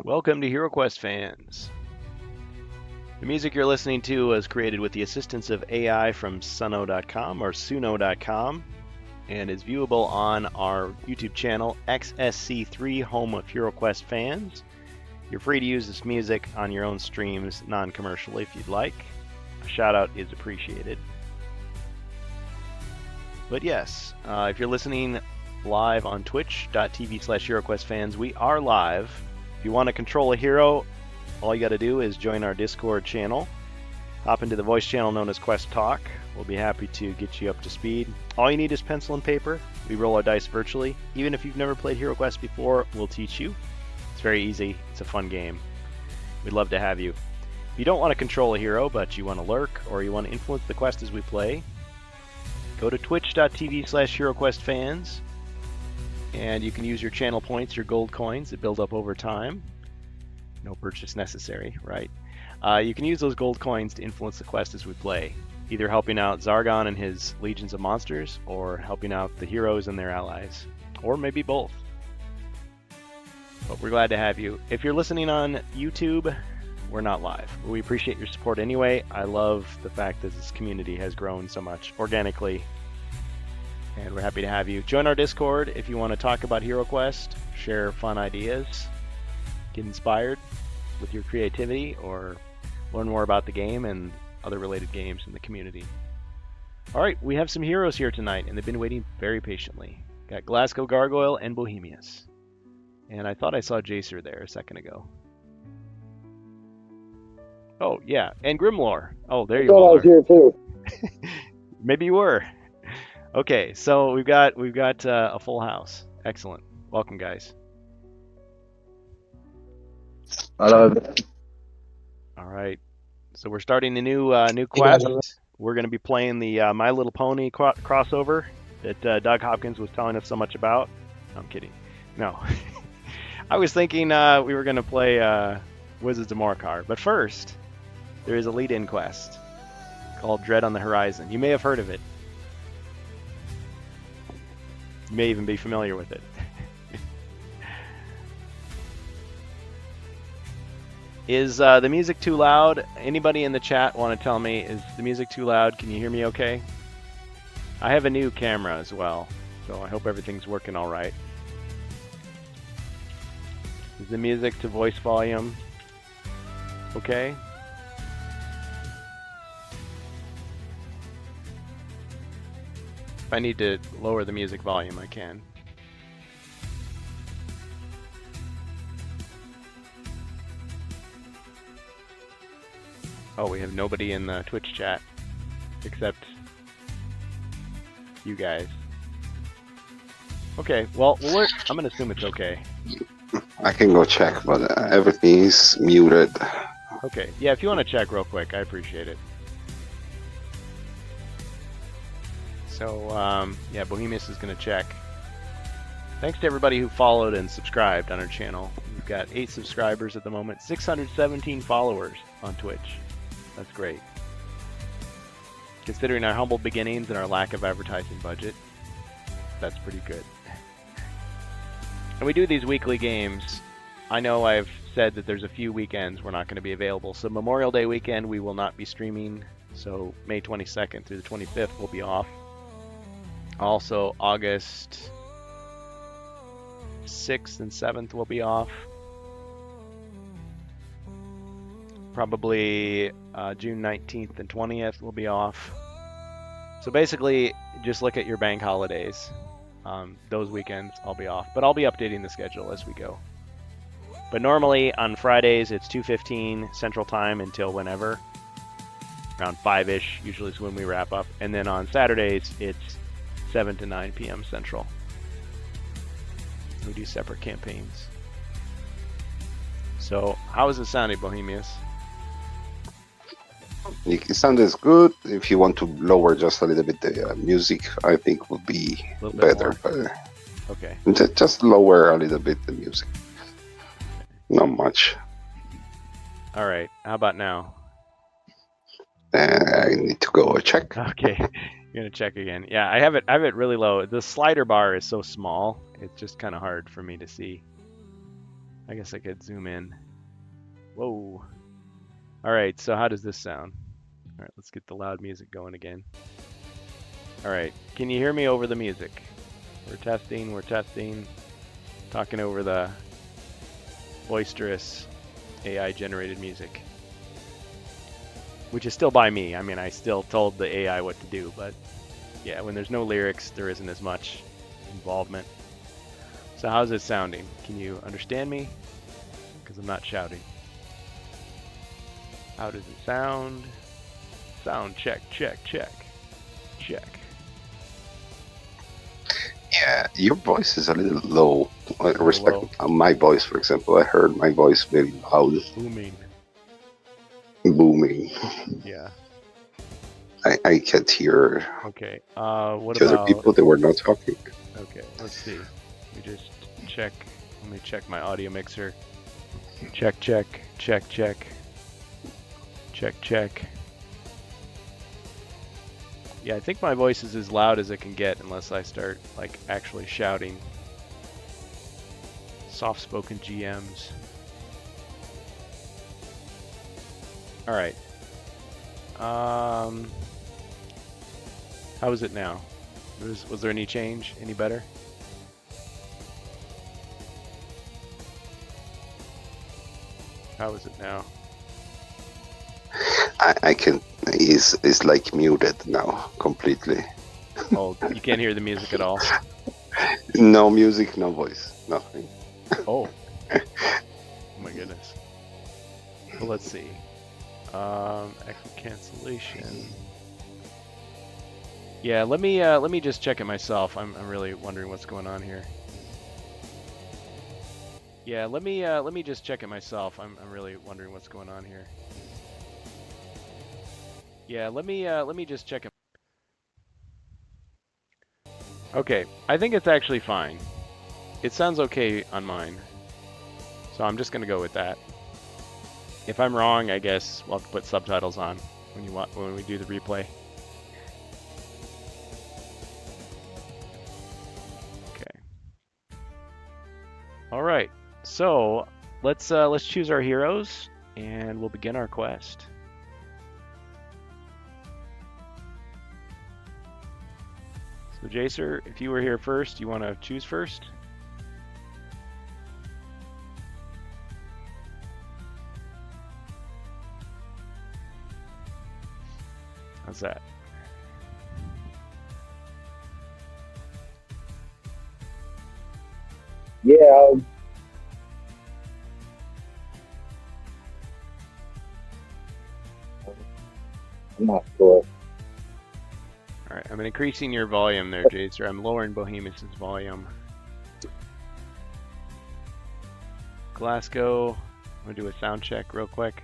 Welcome to HeroQuest fans. The music you're listening to was created with the assistance of AI from Suno.com or Suno.com and is viewable on our YouTube channel XSC3 Home of HeroQuest Fans. You're free to use this music on your own streams non-commercially if you'd like. A shout out is appreciated. But yes, if you're listening live on twitch.tv/HeroQuest we are live. If you want to control a hero, all you got to do is join our Discord channel. Hop into the voice channel known as Quest Talk. We'll be happy to get you up to speed. All you need is pencil and paper. We roll our dice virtually. Even if you've never played HeroQuest before, we'll teach you. It's very easy. It's a fun game. We'd love to have you. If you don't want to control a hero, but you want to lurk or you want to influence the quest as we play, go to twitch.tv/HeroQuestFans. And you can use your channel points, your gold coins that build up over time. No purchase necessary, right? You can use those gold coins to influence the quest as we play, either helping out Zargon and his legions of monsters, or helping out the heroes and their allies, or maybe both. But we're glad to have you. If you're listening on YouTube, we're not live. We appreciate your support anyway. I love the fact that this community has grown so much organically, and we're happy to have you. Join our Discord if you want to talk about HeroQuest, share fun ideas, get inspired with your creativity, or learn more about the game and other related games in the community. All right, we have some heroes here tonight, and they've been waiting very patiently. Got Glasgow Gargoyle and Bohemius. And I thought I saw Jacer there a second ago. Oh, yeah, and Grimlore. Oh, there you I are. was here too. Maybe you were. Okay, so we've got a full house. Excellent. Welcome, guys. Hello. All right. So we're starting a new quest. We're going to be playing the My Little Pony crossover that Doug Hopkins was telling us so much about. I'm kidding. No. I was thinking we were going to play Wizards of Morkar, but first there is a lead-in quest called Dread on the Horizon. You may have heard of it. You may even be familiar with it. Is the music too loud? Anybody in the chat want to tell me, is the music too loud? Can you hear me okay? I have a new camera as well, so I hope everything's working all right. Is the music to voice volume okay? If I need to lower the music volume, I can. Oh, we have nobody in the Twitch chat except you guys. Okay, well, I'm going to assume it's okay. I can go check, but everything is muted. Okay, yeah, if you want to check real quick, I appreciate it. So, yeah, Bohemius is going to check. Thanks to everybody who followed and subscribed on our channel. We've got 8 subscribers at the moment, 617 followers on Twitch. That's great. Considering our humble beginnings and our lack of advertising budget, that's pretty good. And we do these weekly games. I know I've said that there's a few weekends we're not going to be available. So Memorial Day weekend we will not be streaming. So May 22nd through the 25th will be off. Also August 6th and 7th will be off. Probably June 19th and 20th will be off. So basically, just look at your bank holidays. Those weekends I'll be off, but I'll be updating the schedule as we go. But normally on Fridays it's 2:15 Central Time until whenever, around 5-ish usually is when we wrap up, and then on Saturdays it's 7 to 9 p.m. Central. We do separate campaigns. So how is it sounding, Bohemius? It sounds good. If you want to lower just a little bit the music, I think would be better. Okay. Just lower a little bit the music. Not much. All right. How about now? I need to go check. Okay. You're gonna check again. Yeah, I have it really low. The slider bar is so small, it's just kind of hard for me to see. I guess I could zoom in. Whoa. All right, so how does this sound? All right, let's get the loud music going again. All right, can you hear me over the music? We're testing, talking over the boisterous AI-generated music, which is still by me. I mean, I still told the AI what to do, but yeah, when there's no lyrics, there isn't as much involvement. So how's it sounding? Can you understand me? Because I'm not shouting. How does it sound? Sound check, check, check, check. Yeah, your voice is a little low. Respect low. My voice, for example. I heard my voice very loud. Booming. Yeah. I can't hear. Okay. What the about other people that were not talking? Okay, let's see. Let me just check. Let me check my audio mixer. Check, check, check, check. Check, check. Yeah, I think my voice is as loud as it can get unless I start like actually shouting. Soft-spoken GMs. All right. How is it now? Was there any change? Any better? How is it now? I can. It's like muted now completely. Oh, you can't hear the music at all? No music, no voice, nothing. Oh. Oh my goodness. Well, let's see. Exit cancellation. Yeah, let me just check it myself. I'm really wondering what's going on here. Yeah, let me just check it myself. I'm really wondering what's going on here. Yeah, let me just check it. Okay, I think it's actually fine. It sounds okay on mine. So I'm just gonna go with that. If I'm wrong, I guess we'll have to put subtitles on when we do the replay. Okay. All right. So let's choose our heroes and we'll begin our quest. So Jacer, if you were here first, you want to choose first? How's that? Yeah. I'm not sure. All right, I'm increasing your volume there, Jacer. I'm lowering Bohemus's volume. Glasgow, I'm gonna do a sound check real quick.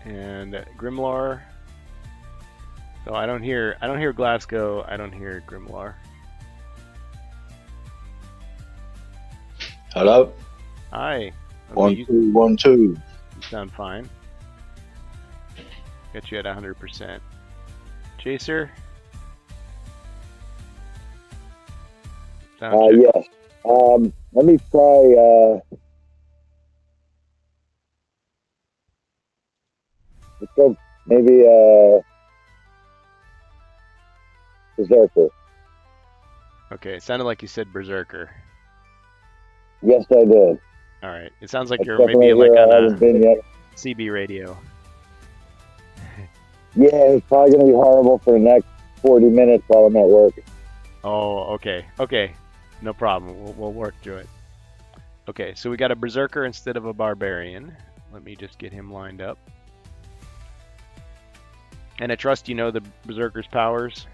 And Grimlar. So I don't hear Glasgow. I don't hear Grimlar. Hello. Hi. Okay, 1 2 1 2. You sound fine. Got you at 100%. Jacer. Yes. Let me try. Let's go. Maybe Berserker. Okay, it sounded like you said Berserker. Yes, I did. All right. It sounds like That's you're maybe like on a CB radio. Yeah, it's probably going to be horrible for the next 40 minutes while I'm at work. Oh, okay. Okay. No problem. We'll work through it. Okay, so we got a Berserker instead of a Barbarian. Let me just get him lined up. And I trust you know the Berserker's powers.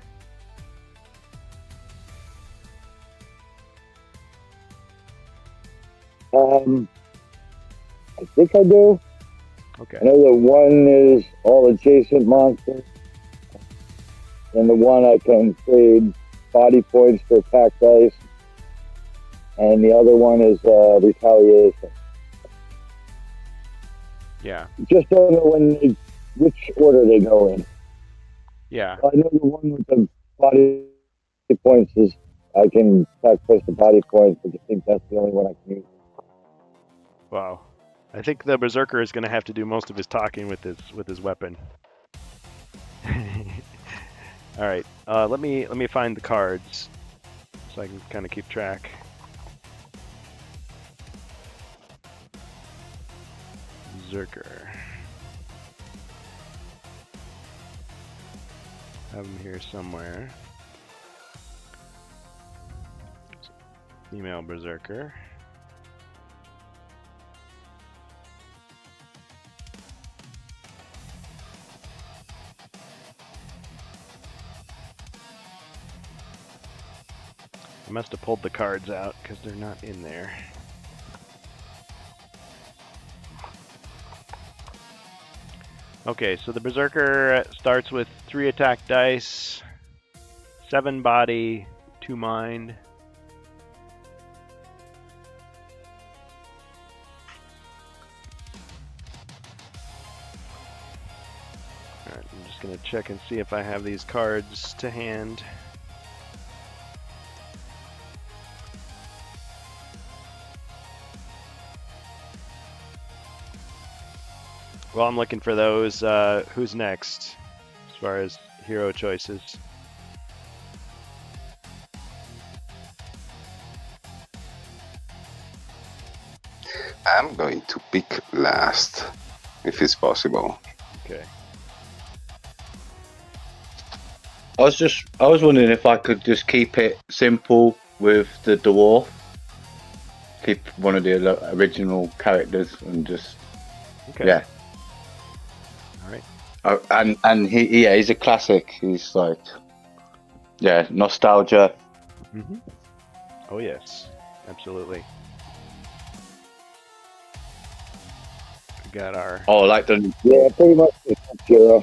I think I do. Okay. I know that one is all adjacent monsters, and the one I can trade body points for attack dice, and the other one is retaliation. Yeah. Just don't know which order they go in. Yeah. I know the one with the body points is I can push the body points, but I think that's the only one I can use. Wow. I think the Berserker is going to have to do most of his talking with his weapon. All right. Let me find the cards so I can kind of keep track. Berserker. Have him here somewhere. Female Berserker. I must have pulled the cards out because they're not in there. Okay, so the Berserker starts with 3 attack dice, 7 body, 2 mind. Alright, I'm just going to check and see if I have these cards to hand. Well, I'm looking for those. Who's next as far as hero choices? I'm going to pick last, if it's possible. Okay. I was wondering if I could just keep it simple with the dwarf. Keep one of the original characters and just Okay. yeah. All right. And he's a classic. He's like nostalgia. Mm-hmm. Oh yes, absolutely. We got our. Oh, like the Yeah, pretty much the hero.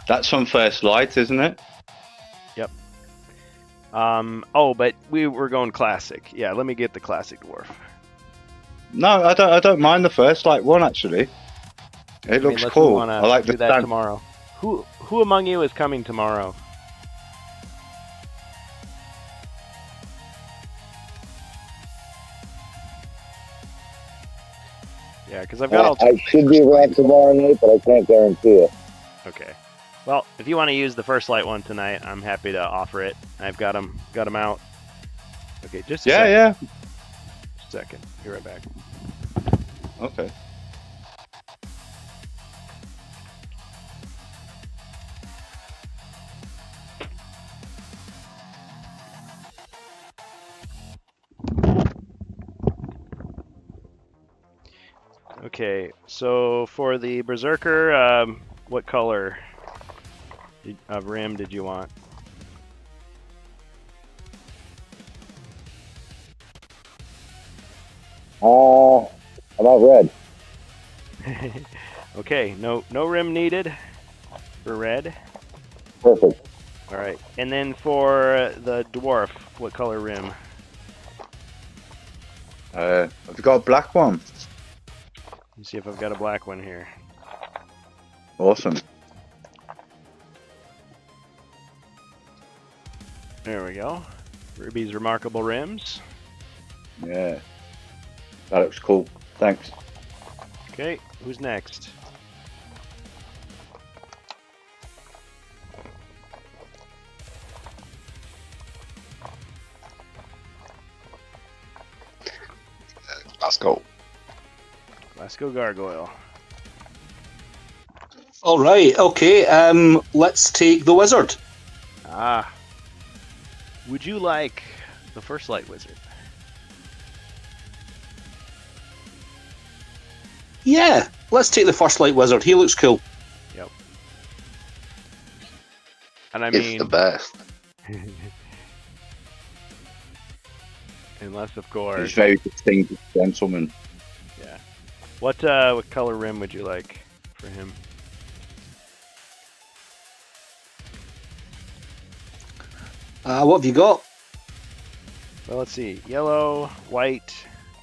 that's from First Light, isn't it? Oh, but we were going classic. Yeah, let me get the classic dwarf. No, I don't mind the First Light one actually. It looks let's cool. move on, I like do the that stand. tomorrow. Who among you is coming tomorrow? Yeah, because I've got all. I should be around tomorrow night, but I can't guarantee it. Okay. Well, if you want to use the First Light one tonight, I'm happy to offer it. I've got them out. Okay, just a Yeah. second. Be right back. Okay. Okay, so for the Berserker, what color of rim did you want? How about red? Okay, no rim needed for red. Perfect. All right, and then for the dwarf, what color rim? Have you got a black one? Let me see if I've got a black one here. Awesome. There we go. Ruby's Remarkable Rims. Yeah. That looks cool. Thanks. Okay, who's next? Let's go. Glasgow Gargoyle. All right. Okay. Let's take the wizard. Ah. Would you like the First Light Wizard? Yeah. Let's take the First Light Wizard. He looks cool. Yep. And I It's mean, the best. unless of He's course. very distinguished gentleman. Yeah. What color rim would you like for him? What have you got? Well, let's see. Yellow, white,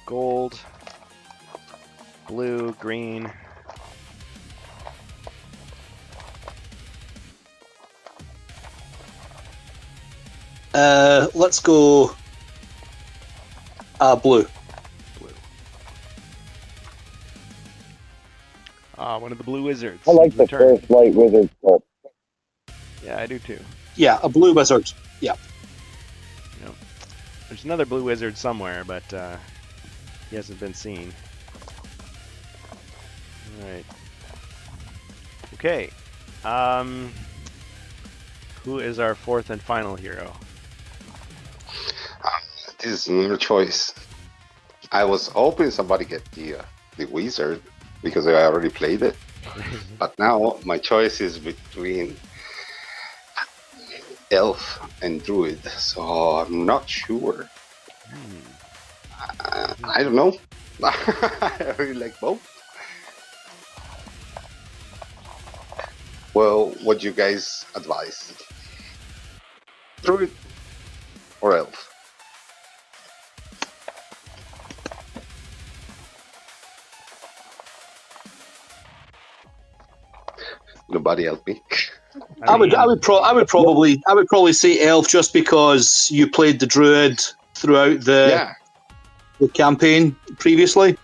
gold, blue, green. Let's go blue. Blue. One of the blue wizards. I like the Return. first light wizard sculpt. Yeah, I do too. Yeah, a blue wizard. Yeah. There's another blue wizard somewhere, but he hasn't been seen. Alright. Okay. Who is our fourth and final hero? This is another choice. I was hoping somebody get the wizard because I already played it, but now my choice is between elf and druid, so I'm not sure. I don't know. I really like both. Well, what do you guys advise? Druid or elf? Nobody help me. I would probably say elf just because you played the druid throughout the campaign previously.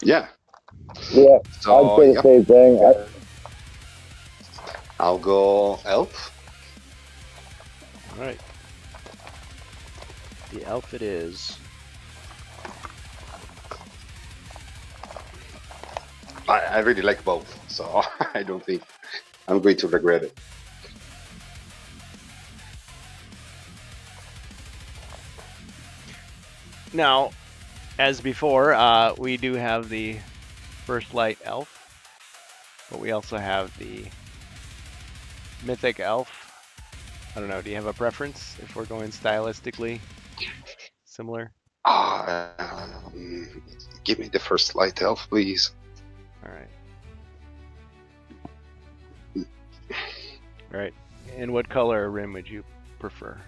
Yeah, So, I'd say the same thing. I'll go elf. Alright. The elf it is. I really like both, so I don't think I'm going to regret it. Now, as before, we do have the first light elf, but we also have the mythic elf. I don't know, do you have a preference if we're going stylistically similar? Give me the first light elf, please. Alright. And what color rim would you prefer?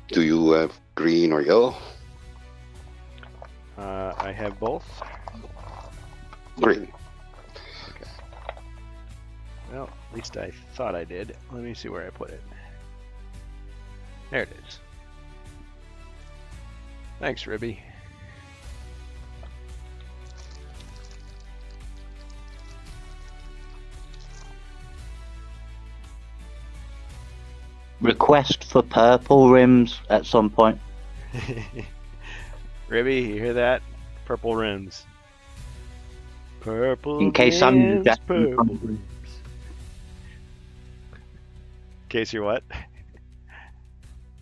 Do you have green or yellow? I have both. Green. Okay. Well, at least I thought I did. Let me see where I put it. There it is. Thanks, Ribby. Request for purple rims at some point. Ribby, you hear that? Purple rims. Purple In case Samuel rims, Jackson purple comes in. rims. In case you're what?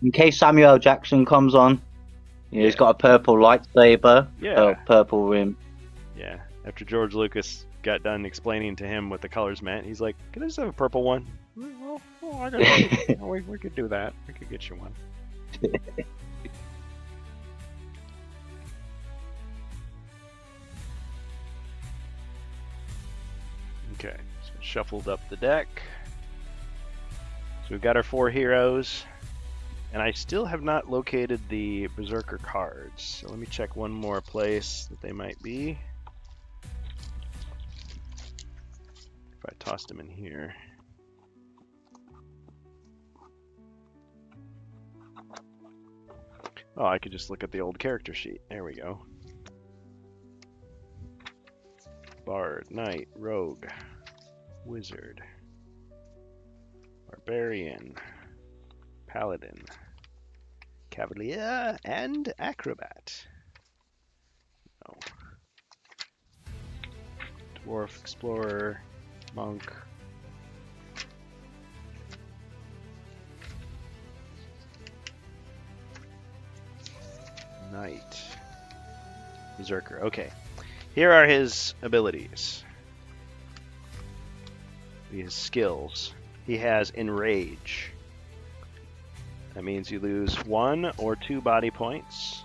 In case Samuel L. Jackson comes on, he's got a purple lightsaber, Yeah. purple rim. Yeah. After George Lucas got done explaining to him what the colors meant, he's like, "Can I just have a purple one?" Oh, I got we could do that. We could get you one. Okay, so shuffled up the deck. So we've got our 4 heroes, and I still have not located the Berserker cards. So let me check one more place that they might be. If I tossed them in here. Oh, I could just look at the old character sheet. There we go. Bard, Knight, Rogue, Wizard, Barbarian, Paladin, Cavalier, and Acrobat. Oh. Dwarf, Explorer, Monk. Knight. Berserker. Okay. Here are his abilities. His skills. He has Enrage. That means you lose 1 or 2 body points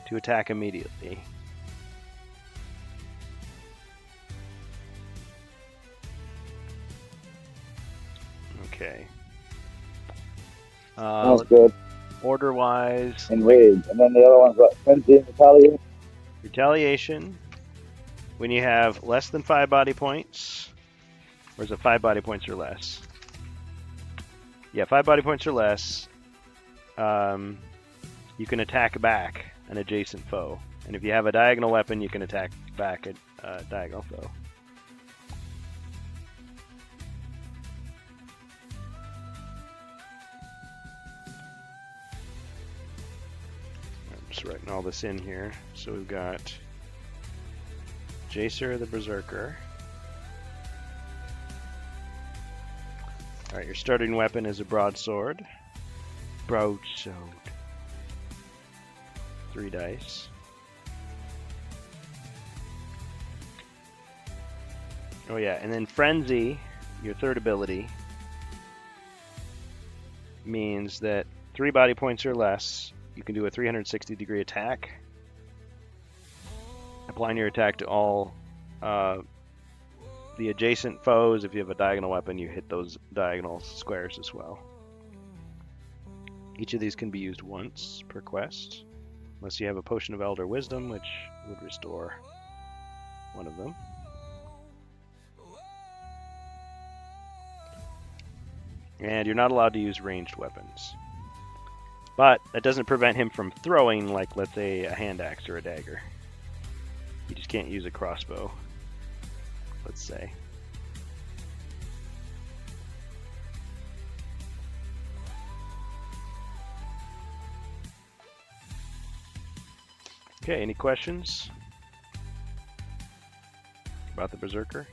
to attack immediately. Okay. Sounds good. Order-wise, And rage. And then the other one's what? Frenzy and retaliation? Retaliation. When you have less than 5 body points, Or is it 5 body points or less? Yeah, 5 body points or less. You can attack back an adjacent foe. And if you have a diagonal weapon, you can attack back a diagonal foe. I'm just writing all this in here. So we've got Jacer the Berserker. Alright, your starting weapon is a broadsword. Broadsword. 3 dice. Oh yeah, and then Frenzy, your third ability, means that 3 body points or less, you can do a 360-degree attack. Applying your attack to all the adjacent foes. If you have a diagonal weapon, you hit those diagonal squares as well. Each of these can be used once per quest, unless you have a Potion of Elder Wisdom, which would restore one of them. And you're not allowed to use ranged weapons. But that doesn't prevent him from throwing, like, let's say, a hand axe or a dagger. You just can't use a crossbow, let's say. Okay, any questions about the Berserker?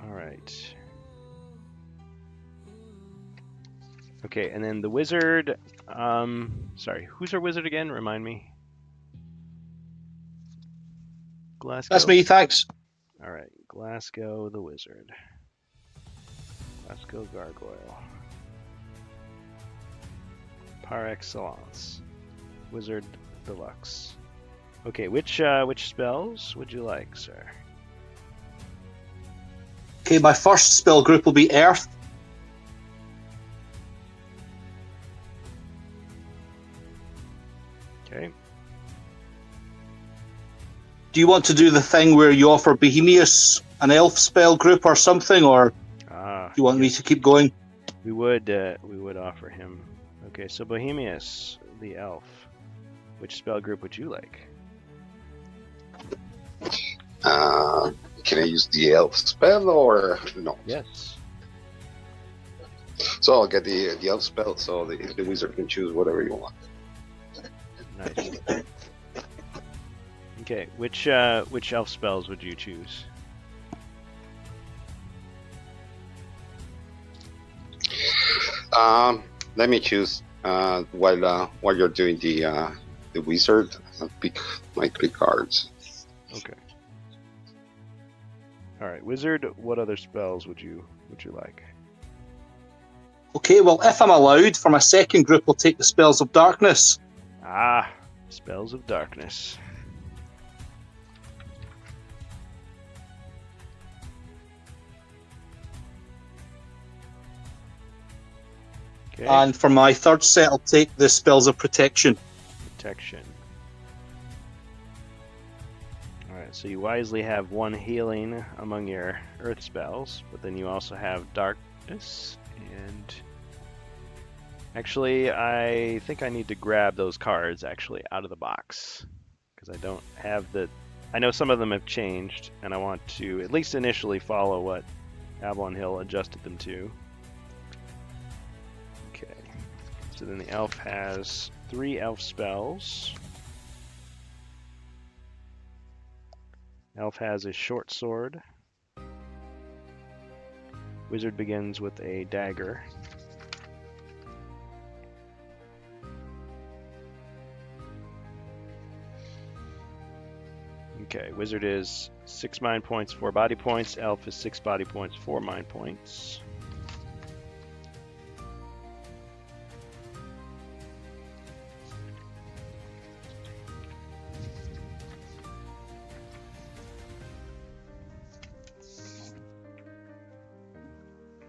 Alright. Okay, and then the wizard, sorry, who's our wizard again? Remind me. Glasgow? That's me, thanks. Alright, Glasgow the wizard. Glasgow Gargoyle. Par excellence. Wizard Deluxe. Okay, which spells would you like, sir? Okay, my first spell group will be Earth. Okay. Do you want to do the thing where you offer Bohemius an elf spell group or something, or do you want me to keep going? We would offer him. Okay, so Bohemius, the elf. Which spell group would you like? Can I use the elf spell or no? Yes. So I'll get the elf spell, so the wizard can choose whatever you want. Nice. Okay, which elf spells would you choose? Let me choose while you're doing the wizard. I'll pick my 3 cards. Okay. All right, wizard. What other spells would you like? Okay, well, if I'm allowed, for my second group, I'll take the Spells of Darkness. Ah, spells of darkness. Okay. And for my third set, I'll take the Spells of Protection. Protection. Alright, so you wisely have 1 healing among your earth spells, but then you also have darkness, and actually I think I need to grab those cards actually out of the box, because I don't have I know some of them have changed, and I want to at least initially follow what Avalon Hill adjusted them to. Okay, so then the elf has 3 elf spells. Elf has a short sword. Wizard begins with a dagger. Okay, wizard is 6 mind points, 4 body points. Elf is 6 body points, 4 mind points.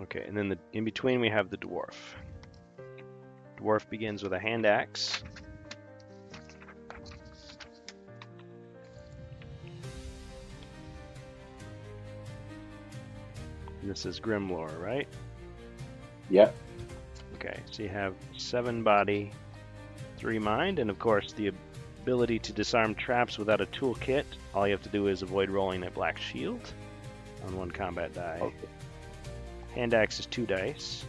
Okay, and then in between we have the dwarf. Dwarf begins with a hand axe. And this is Grimlore, right? Yeah. Okay, so you have 7 body, 3 mind, and of course the ability to disarm traps without a toolkit. All you have to do is avoid rolling a black shield on 1 combat die. Okay. Hand axe is 2 dice.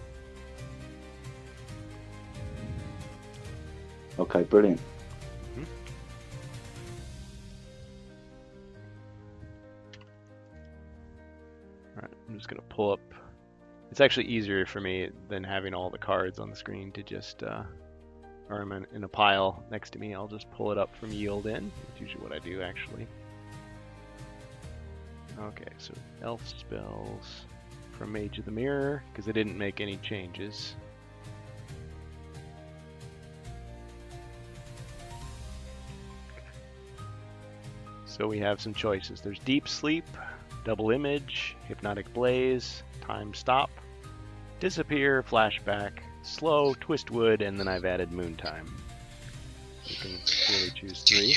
Okay, brilliant. Alright, I'm just going to pull up. It's actually easier for me than having all the cards on the screen to just, or I'm in a pile next to me. I'll just pull it up from Yield In. That's usually what I do, actually. Okay, so elf spells from Mage of the Mirror, because I didn't make any changes. So we have some choices. There's Deep Sleep, Double Image, Hypnotic Blaze, Time Stop, Disappear, Flashback, Slow, Twist Wood, and then I've added Moon Time. You can really choose 3.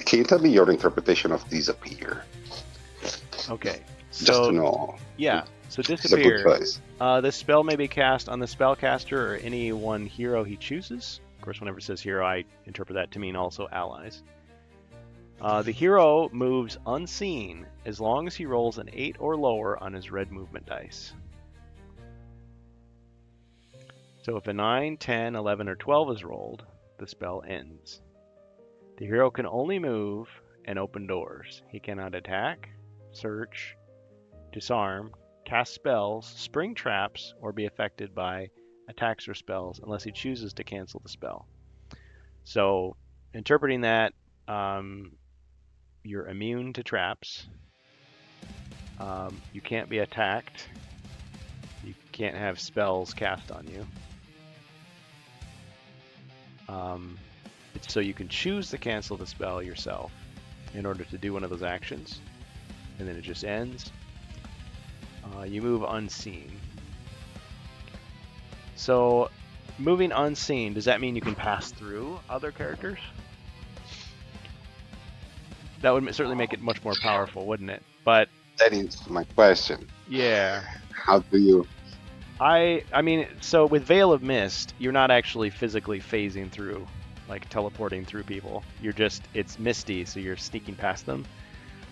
Can you tell me your interpretation of disappear? Okay, Just so to know. yeah, so It's a good Disappear. choice. This spell may be cast on the spellcaster or any one hero he chooses. Of course, whenever it says hero, I interpret that to mean also allies. The hero moves unseen as long as he rolls an 8 or lower on his red movement dice. So if a 9, 10, 11, or 12 is rolled, the spell ends. The hero can only move and open doors. He cannot attack, search, disarm, cast spells, spring traps, or be affected by attacks or spells unless he chooses to cancel the spell. So, interpreting that, you're immune to traps. You can't be attacked. You can't have spells cast on you. So you can choose to cancel the spell yourself in order to do one of those actions, and then it just ends. You move unseen. So, moving unseen, does that mean you can pass through other characters? That would certainly make it much more powerful, wouldn't it? But That is my question. yeah, How do you? I mean, so with Veil of Mist, you're not actually physically phasing through, like teleporting through people. You're just, it's misty, so you're sneaking past them.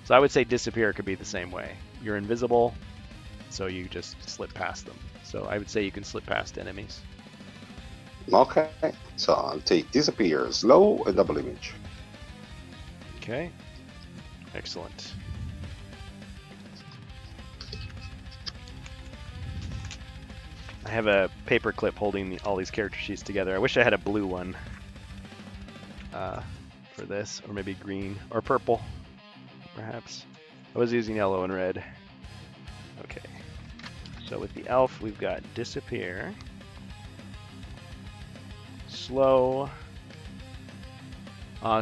So I would say Disappear could be the same way. You're invisible, so you just slip past them. So I would say you can slip past enemies. Okay, so I'll take disappear, slow, and double image. Okay, excellent. I have a paper clip holding all these character sheets together. I wish I had a blue one for this, or maybe green or purple, perhaps. I was using yellow and red. Okay, so with the elf, we've got Disappear, Slow.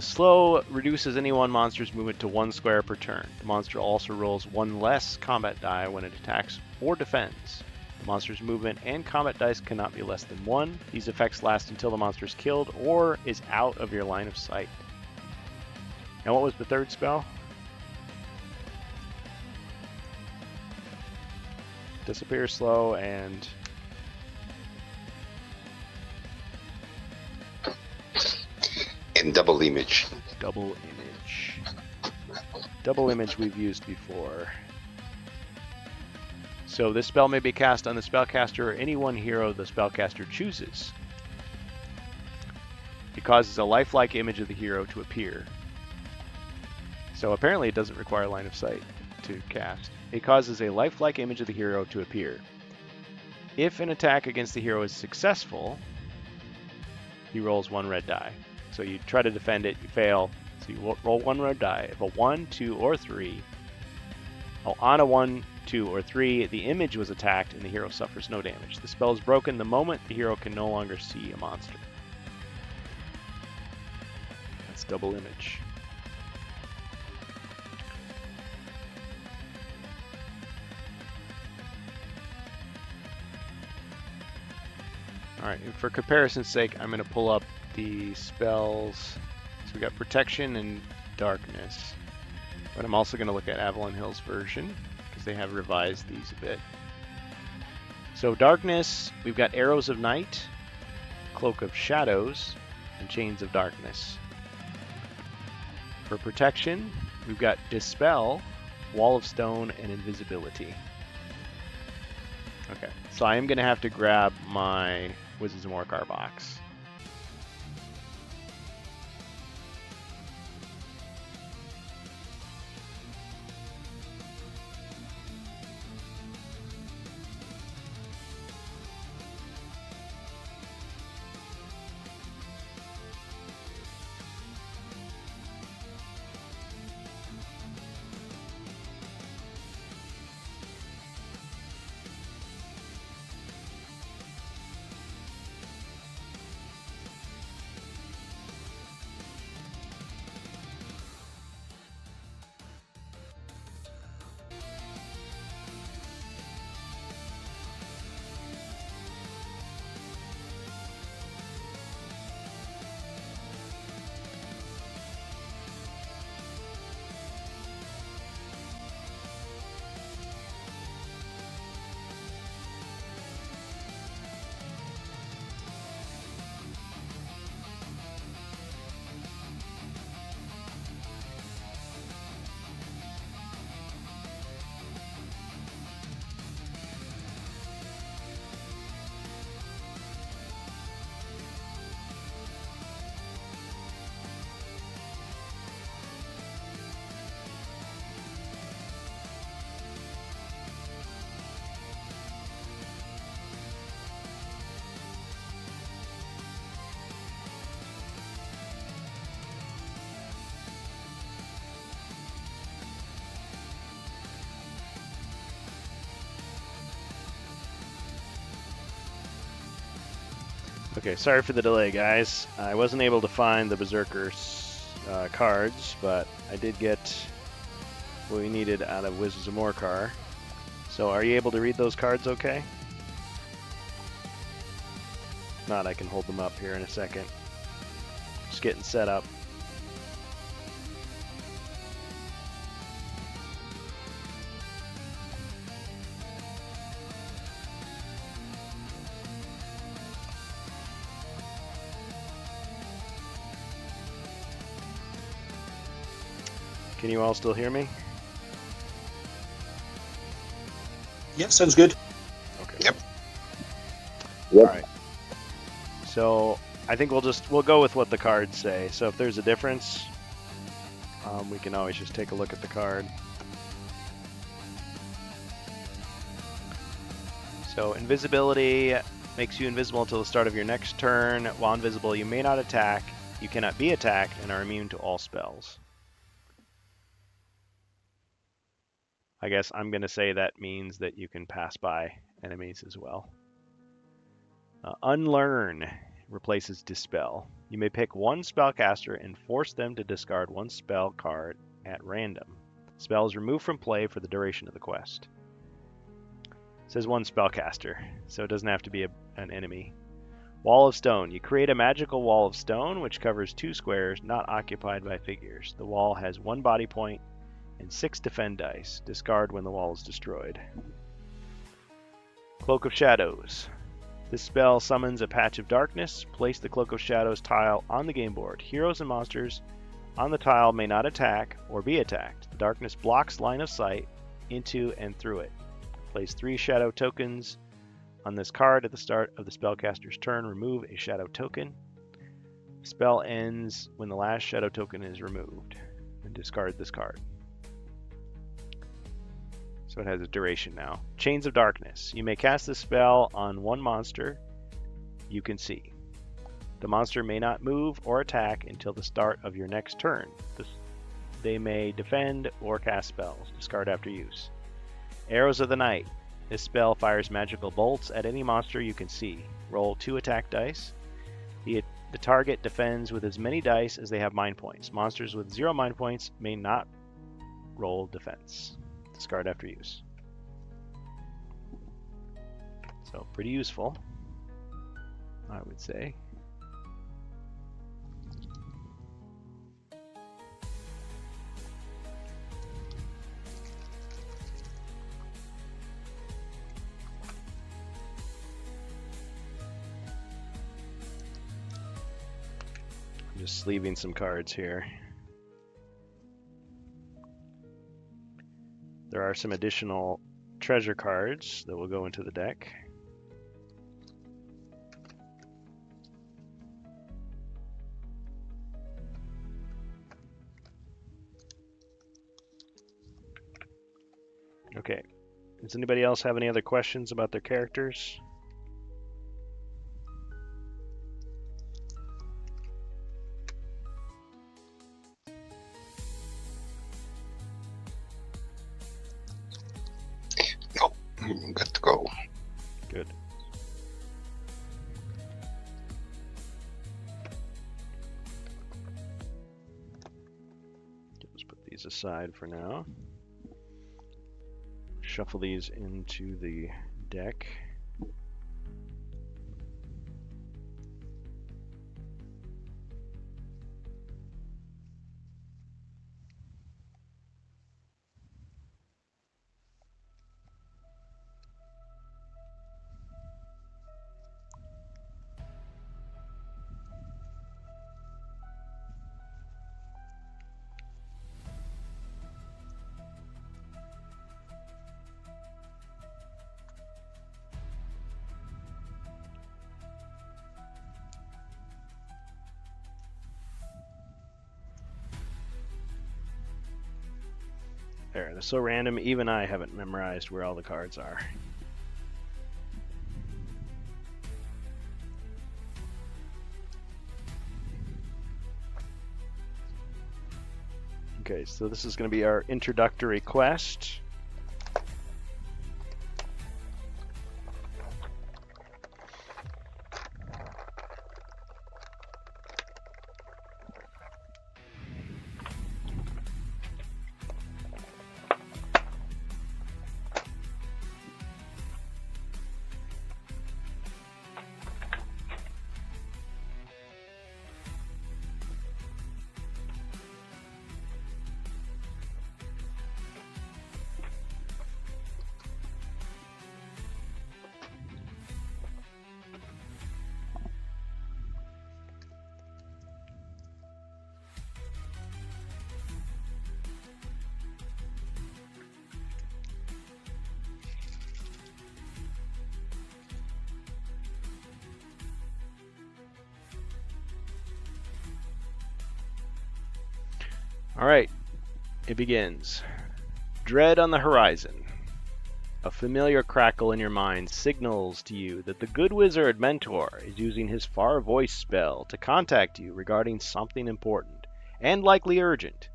Slow reduces any one monster's movement to 1 square per turn. The monster also rolls 1 less combat die when it attacks or defends. The monster's movement and combat dice cannot be less than 1. These effects last until the monster is killed or is out of your line of sight. And what was the third spell? Disappear, Slow, and And double image. Double Image. Double Image we've used before. So this spell may be cast on the spellcaster or any one hero the spellcaster chooses. It causes a lifelike image of the hero to appear. So apparently it doesn't require line of sight to cast. It causes a lifelike image of the hero to appear. If an attack against the hero is successful, he rolls 1 red die. So you try to defend it, you fail, so you roll 1 red die. If a 1, 2, or 3, on a 1, 2, or 3, the image was attacked and the hero suffers no damage. The spell is broken the moment the hero can no longer see a monster. That's Double Image. Alright, and for comparison's sake, I'm going to pull up the spells. So we got Protection and Darkness. But I'm also going to look at Avalon Hill's version, because they have revised these a bit. So Darkness, we've got Arrows of Night, Cloak of Shadows, and Chains of Darkness. For Protection, we've got Dispel, Wall of Stone, and Invisibility. Okay, so I am going to have to grab my Wizards of Morcar box. Okay, sorry for the delay, guys. I wasn't able to find the Berserker's cards, but I did get what we needed out of Wizards of Morcar. So are you able to read those cards okay? If not, I can hold them up here in a second. Just getting set up. Can you all still hear me? Yeah, sounds good. Okay. Yep. Yep. All right. So I think we'll go with what the cards say. So if there's a difference, we can always just take a look at the card. So invisibility makes you invisible until the start of your next turn. While invisible, you may not attack, you cannot be attacked, and are immune to all spells. I guess I'm going to say that means that you can pass by enemies as well. Unlearn replaces Dispel. You may pick one spellcaster and force them to discard one spell card at random. Spell is removed from play for the duration of the quest. It says one spellcaster, so it doesn't have to be an enemy. Wall of Stone. You create a magical wall of stone which covers 2 squares not occupied by figures. The wall has 1 body point and 6 defend dice. Discard when the wall is destroyed. Cloak of Shadows. This spell summons a patch of darkness. Place the Cloak of Shadows tile on the game board. Heroes and monsters on the tile may not attack or be attacked. The darkness blocks line of sight into and through it. Place 3 shadow tokens on this card at the start of the spellcaster's turn. Remove a shadow token. Spell ends when the last shadow token is removed. And discard this card. So it has a duration now. Chains of Darkness. You may cast this spell on one monster you can see. The monster may not move or attack until the start of your next turn. They may defend or cast spells. Discard after use. Arrows of the Night. This spell fires magical bolts at any monster you can see. Roll 2 attack dice. The target defends with as many dice as they have mind points. Monsters with 0 mind points may not roll defense. Discard after use. So pretty useful. I would say. I'm just sleeving some cards here. There are some additional treasure cards that will go into the deck. Okay. Does anybody else have any other questions about their characters? No, good to go. Good. Let's put these aside for now. Shuffle these into the deck. There, they're so random, even I haven't memorized where all the cards are. Okay, so this is going to be our introductory quest. All right, it begins. Dread on the horizon. A familiar crackle in your mind signals to you that the good wizard Mentor is using his far voice spell to contact you regarding something important and likely urgent.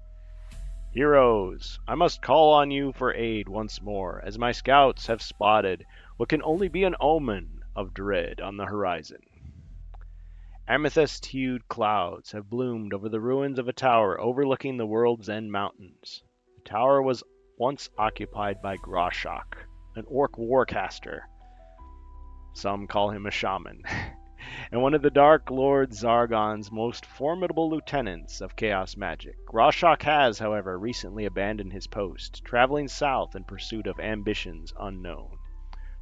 Heroes, I must call on you for aid once more, as my scouts have spotted what can only be an omen of dread on the horizon. Amethyst-hued clouds have bloomed over the ruins of a tower overlooking the world's end mountains. The tower was once occupied by Groshok, an orc warcaster. Some call him a shaman. And one of the Dark Lord Zargon's most formidable lieutenants of chaos magic. Groshok has, however, recently abandoned his post, traveling south in pursuit of ambitions unknown.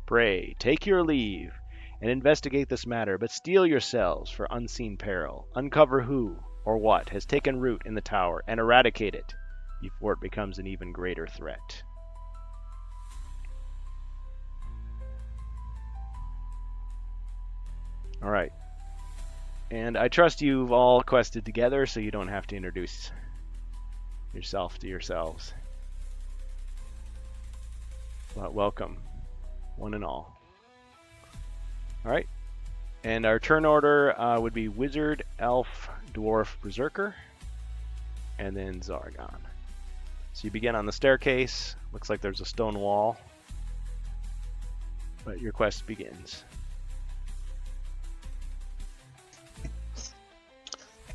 Pray, take your leave and investigate this matter, but steel yourselves for unseen peril. Uncover who or what has taken root in the tower and eradicate it before it becomes an even greater threat. All right. And I trust you've all quested together, so you don't have to introduce yourself to yourselves. But welcome, one and all. All right, and our turn order would be Wizard, Elf, Dwarf, Berserker, and then Zargon. So you begin on the staircase. Looks like there's a stone wall, but your quest begins.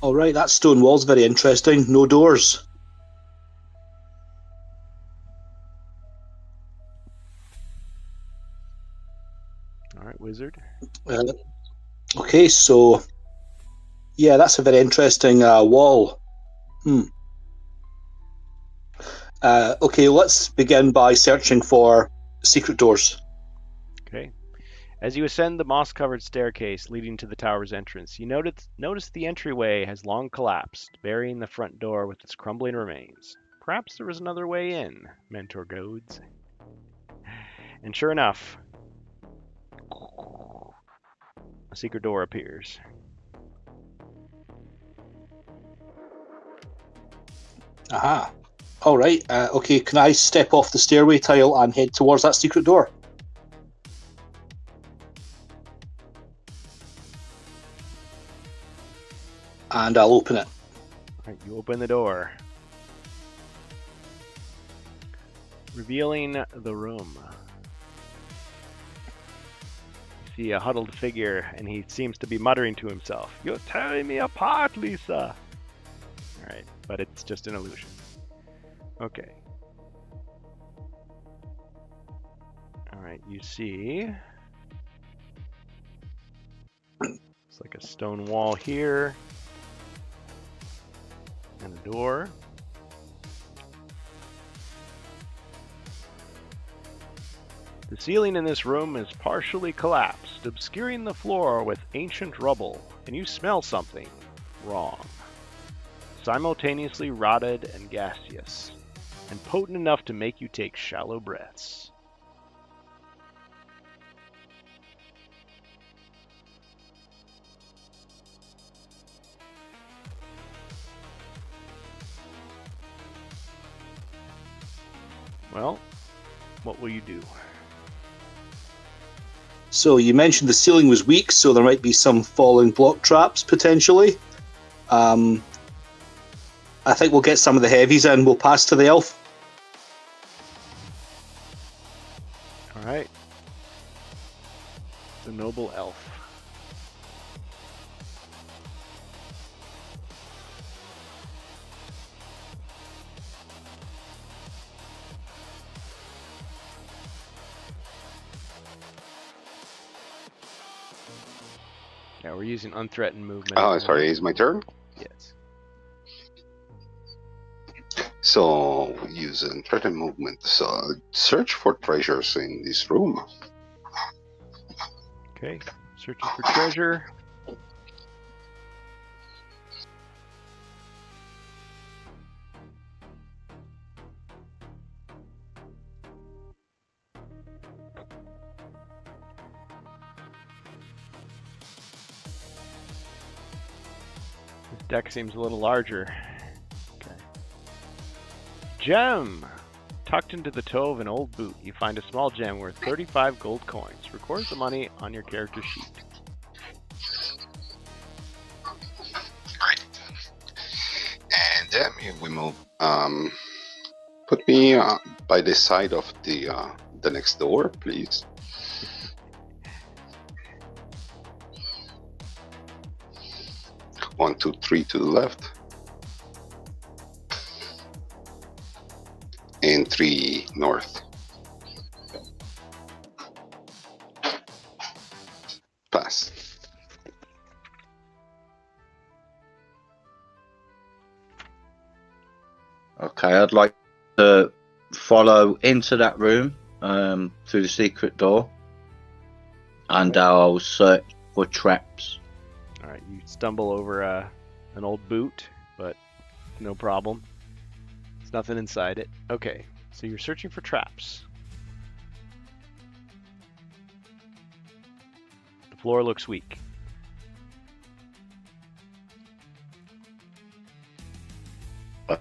All right, that stone wall's very interesting. No doors. All right, Wizard. Okay, so yeah, that's a very interesting wall. Okay, let's begin by searching for secret doors. Okay. As you ascend the moss-covered staircase leading to the tower's entrance, you notice the entryway has long collapsed, burying the front door with its crumbling remains. Perhaps there was another way in, Mentor goads. And sure enough, a secret door appears. Aha. All right. Okay, can I step off the stairway tile and head towards that secret door? And I'll open it. Right, you open the door, revealing the room. You see a huddled figure, and he seems to be muttering to himself. You're tearing me apart, Lisa! Alright, but it's just an illusion. Okay. Alright, you see... It's like a stone wall here. And a door. The ceiling in this room is partially collapsed, obscuring the floor with ancient rubble, and you smell something wrong. Simultaneously rotted and gaseous, and potent enough to make you take shallow breaths. Well, what will you do? So you mentioned the ceiling was weak, so there might be some falling block traps potentially. I think we'll get some of the heavies in. We'll pass to the elf. Alright. The noble elf. Yeah, we're using unthreatened movement. Oh, sorry, it's my turn? Yes. So, use unthreatened movement. So, search for treasures in this room. Okay, searching for treasure. This deck seems a little larger. Okay. Gem! Tucked into the toe of an old boot, you find a small gem worth 35 gold coins. Record the money on your character sheet. Right. And then we move. Put me by the side of the next door, please. One, two, three to the left. And 3 north. Pass. Okay, I'd like to follow into that room through the secret door, and I'll search for traps. Alright, you stumble over an old boot, but no problem. There's nothing inside it. Okay, so you're searching for traps. The floor looks weak.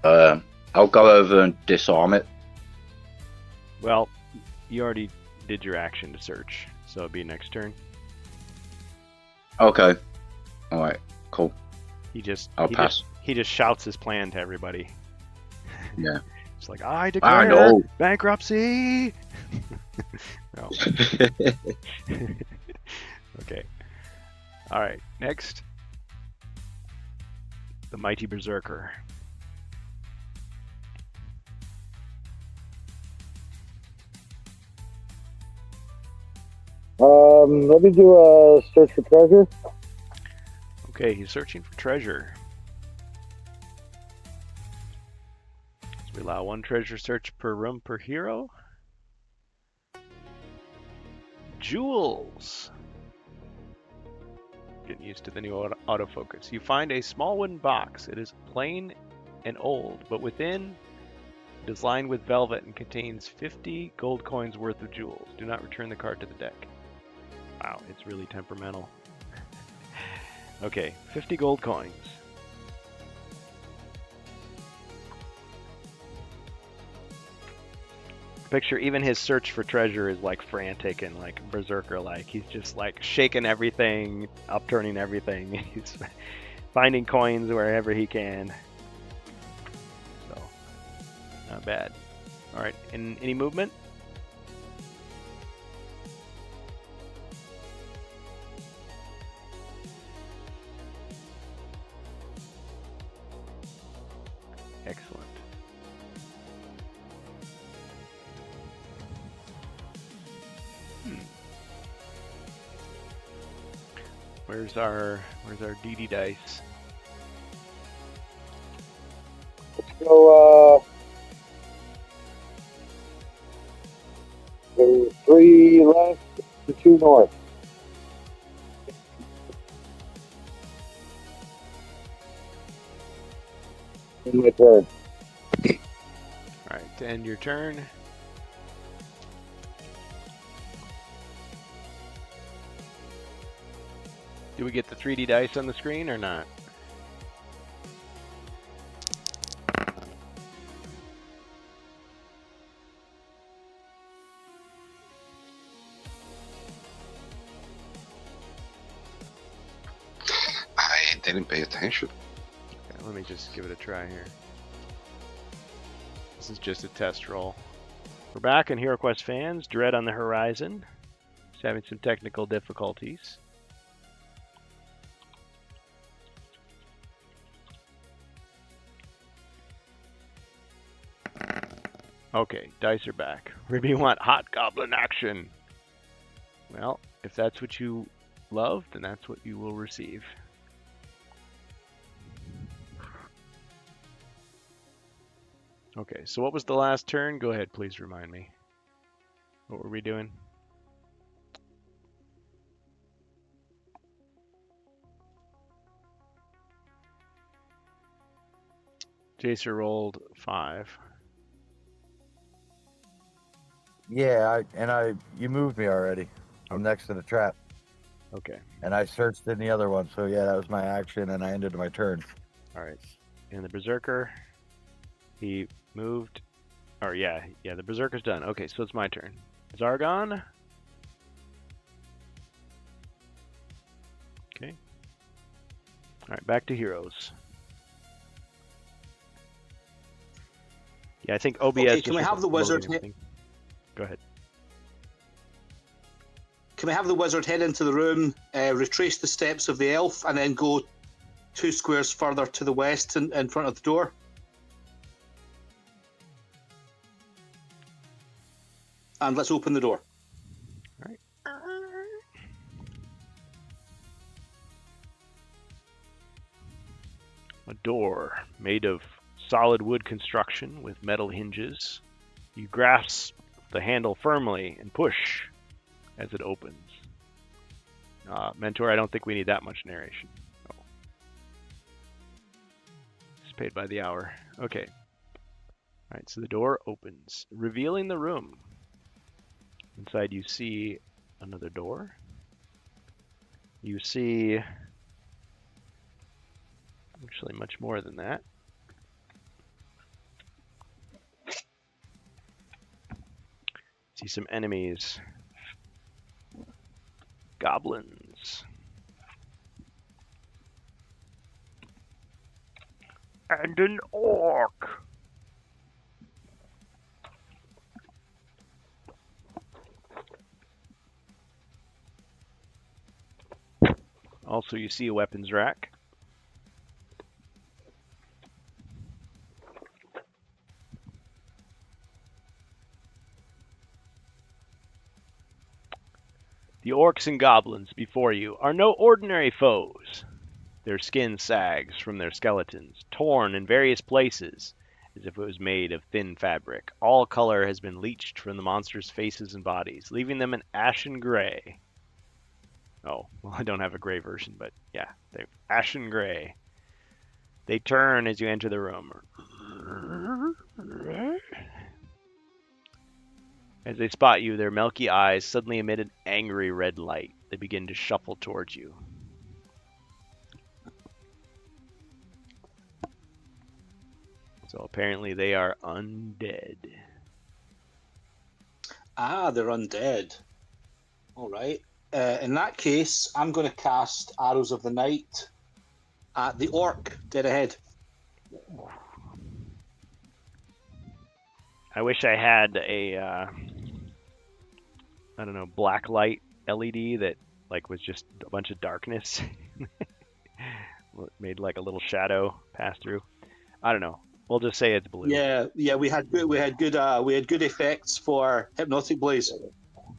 I'll go over and disarm it. Well, you already did your action to search, so it'll be next turn. Okay. All right. Cool. I'll He pass. just shouts his plan to everybody. Yeah. It's like, I I declare know. bankruptcy! No. Okay. Alright, next. The Mighty Berserker. Let me do a search for treasure. Okay, he's searching for treasure. So we allow 1 treasure search per room per hero. Jewels. Getting used to the new autofocus. You find a small wooden box. It is plain and old, but within it is lined with velvet and contains 50 gold coins worth of jewels. Do not return the card to the deck. Wow, it's really temperamental. Okay, 50 gold coins. Picture even his search for treasure is like frantic and like berserker like. He's just like shaking everything, upturning everything. He's finding coins wherever he can. So, not bad. All right, any movement? Excellent. Where's our DD dice? Let's go, there were 3 left to 2 north. In my turn. Alright, to end your turn. Do we get the 3D dice on the screen or not? I didn't pay attention. Okay, let me just give it a try here. This is just a test roll. We're back in HeroQuest fans. Dread on the horizon. It's having some technical difficulties. Okay, dice are back. Maybe you want hot goblin action. Well, if that's what you love, then that's what you will receive. Okay, so what was the last turn? Go ahead, please remind me. What were we doing? Jacer rolled 5. Yeah, you moved me already. I'm next to the trap, Okay, and I searched in the other one. So yeah, that was my action, and I ended my turn. all right. And the Berserker, he moved. Or yeah, the Berserker's done. Okay, so it's my turn. Zargon. Okay. All right, back to heroes. Yeah, I think OBS. Okay, can we have the loading wizard everything. Go ahead. Can we have the wizard head into the room, retrace the steps of the elf, and then go 2 squares further to the west in front of the door? And let's open the door. All right. A door made of solid wood construction with metal hinges. You grasp the handle firmly and push as it opens. Mentor, I don't think we need that much narration. Oh. It's paid by the hour. Okay. All right, so the door opens, revealing the room. Inside you see another door. You see actually much more than that. See some enemies. Goblins. And an orc. Also, you see a weapons rack. The orcs and goblins before you are no ordinary foes. Their skin sags from their skeletons, torn in various places, as if it was made of thin fabric. All color has been leached from the monsters' faces and bodies, leaving them an ashen gray. Oh, well, I don't have a gray version, but yeah, they're ashen gray. They turn as you enter the room. As they spot you, their milky eyes suddenly emit an angry red light. They begin to shuffle towards you. So apparently they are undead. Ah, they're undead. All right. In that case, I'm going to cast Arrows of the Night at the orc dead ahead. I wish I had a, I don't know, black light LED that like was just a bunch of darkness. Made like a little shadow pass through. I don't know. We'll just say it's blue. Yeah, we had good effects for Hypnotic Blaze. All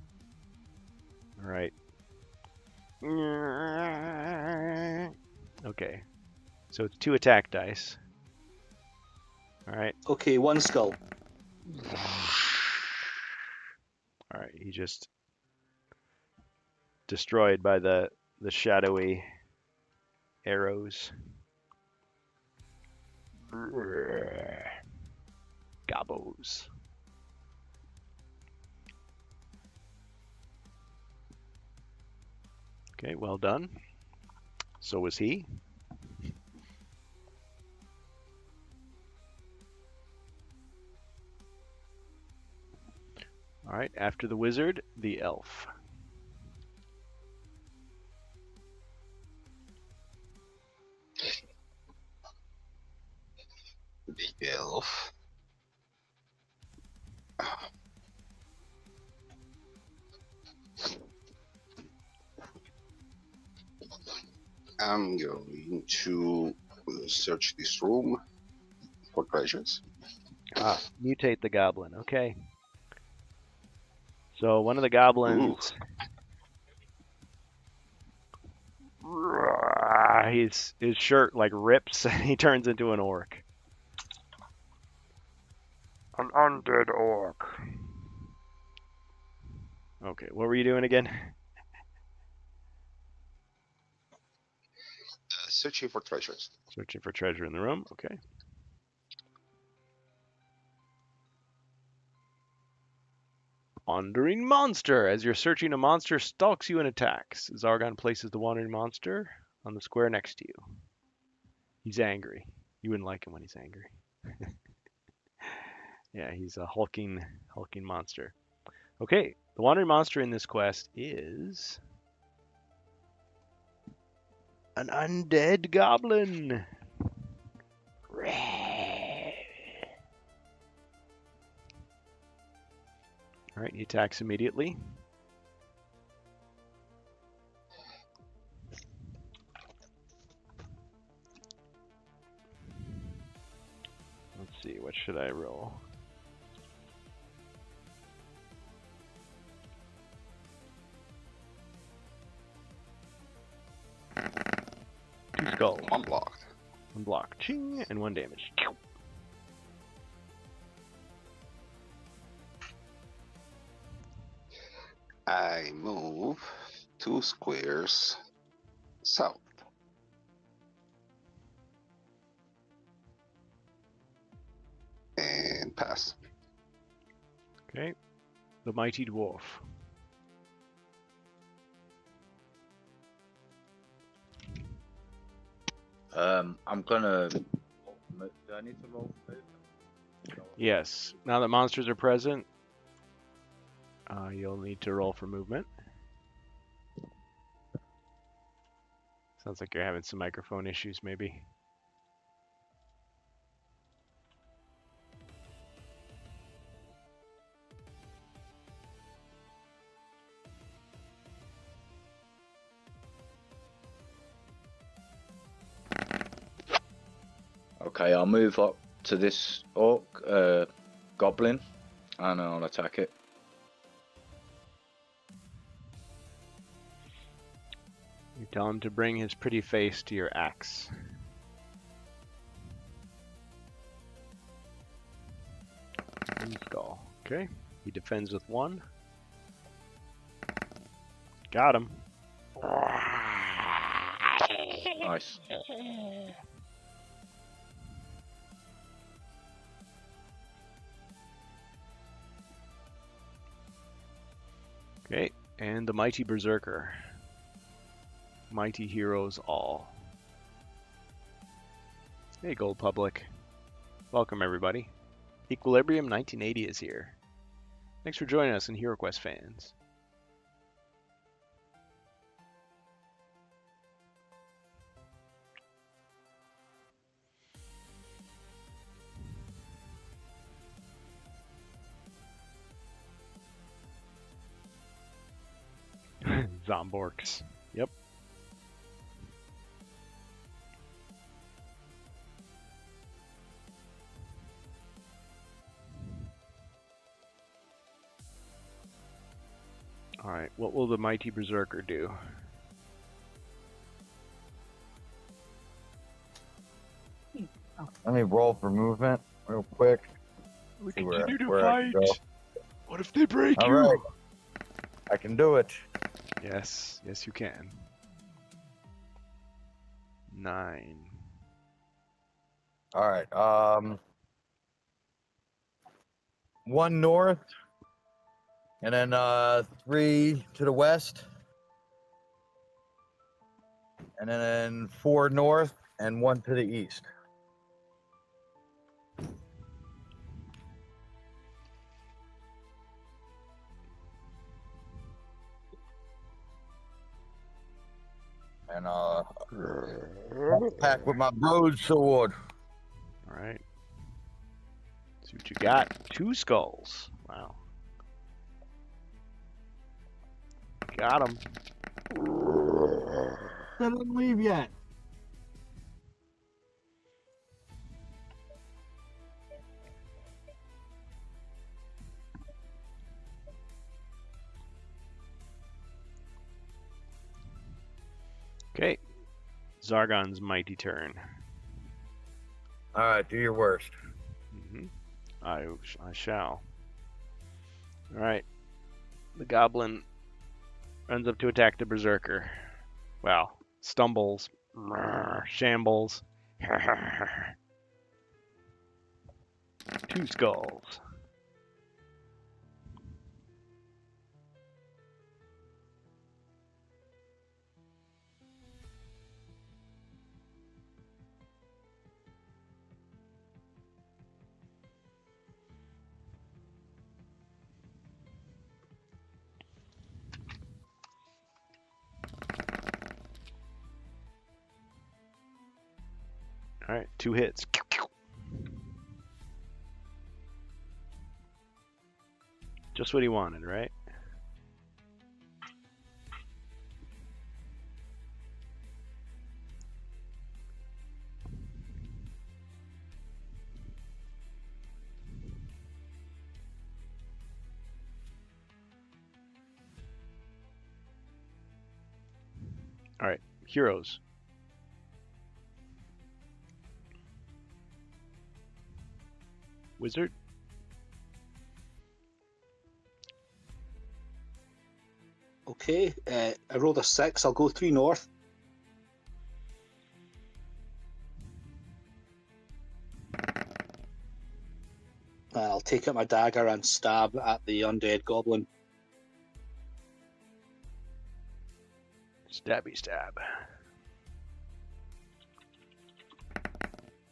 right. Okay. So it's 2 attack dice. All right. Okay, 1 skull. All right. He just destroyed by the shadowy arrows. Gobos. Okay, well done. So was he. All right, after the wizard, the elf. The elf. I'm going to search this room for treasures. Ah, mutate the goblin. Okay. So one of the goblins, his shirt like rips and he turns into an orc. An undead orc. Okay, what were you doing again? Searching for treasures. Searching for treasure in the room. Okay. Wandering monster. As you're searching, a monster stalks you and attacks. Zargon places the wandering monster on the square next to you. He's angry. You wouldn't like him when he's angry. Yeah, he's a hulking monster. Okay, the wandering monster in this quest is an undead goblin. All right, he attacks immediately. Let's see, what should I roll? Two skulls. Unblocked. One block. Ching, and 1 damage. I move 2 squares south. And pass. Okay. The mighty dwarf. I'm gonna. Do I need to roll? Yes. Now that monsters are present, you'll need to roll for movement. Sounds like you're having some microphone issues, maybe. Okay, I'll move up to this orc, goblin, and I'll attack it. You tell him to bring his pretty face to your axe. One skull. Okay. He defends with 1. Got him. Nice. Okay. And the Mighty Berserker. Mighty Heroes All. Hey, Gold Public. Welcome, everybody. Equilibrium 1980 is here. Thanks for joining us in HeroQuest fans. Zomborks. Yep. Alright, what will the Mighty Berserker do? Let me roll for movement real quick. We See where- continue to where I can fight! go. What if they break All you? right. I can do it. Yes, yes you can. 9. All right. 1 north, and then 3 to the west, and then 4 north and 1 to the east. And attack with my broadsword. Alright. See what you got. 2 skulls. Wow. Got him. Didn't leave yet. Okay. Zargon's mighty turn. All right, do your worst. I shall. Alright. The goblin runs up to attack the berserker. Well, stumbles. Shambles. 2 skulls. Alright, 2 hits. Just what he wanted, right? Alright, heroes. Wizard? Okay, I rolled a 6. I'll go 3 north. I'll take out my dagger and stab at the undead goblin. Stabby stab.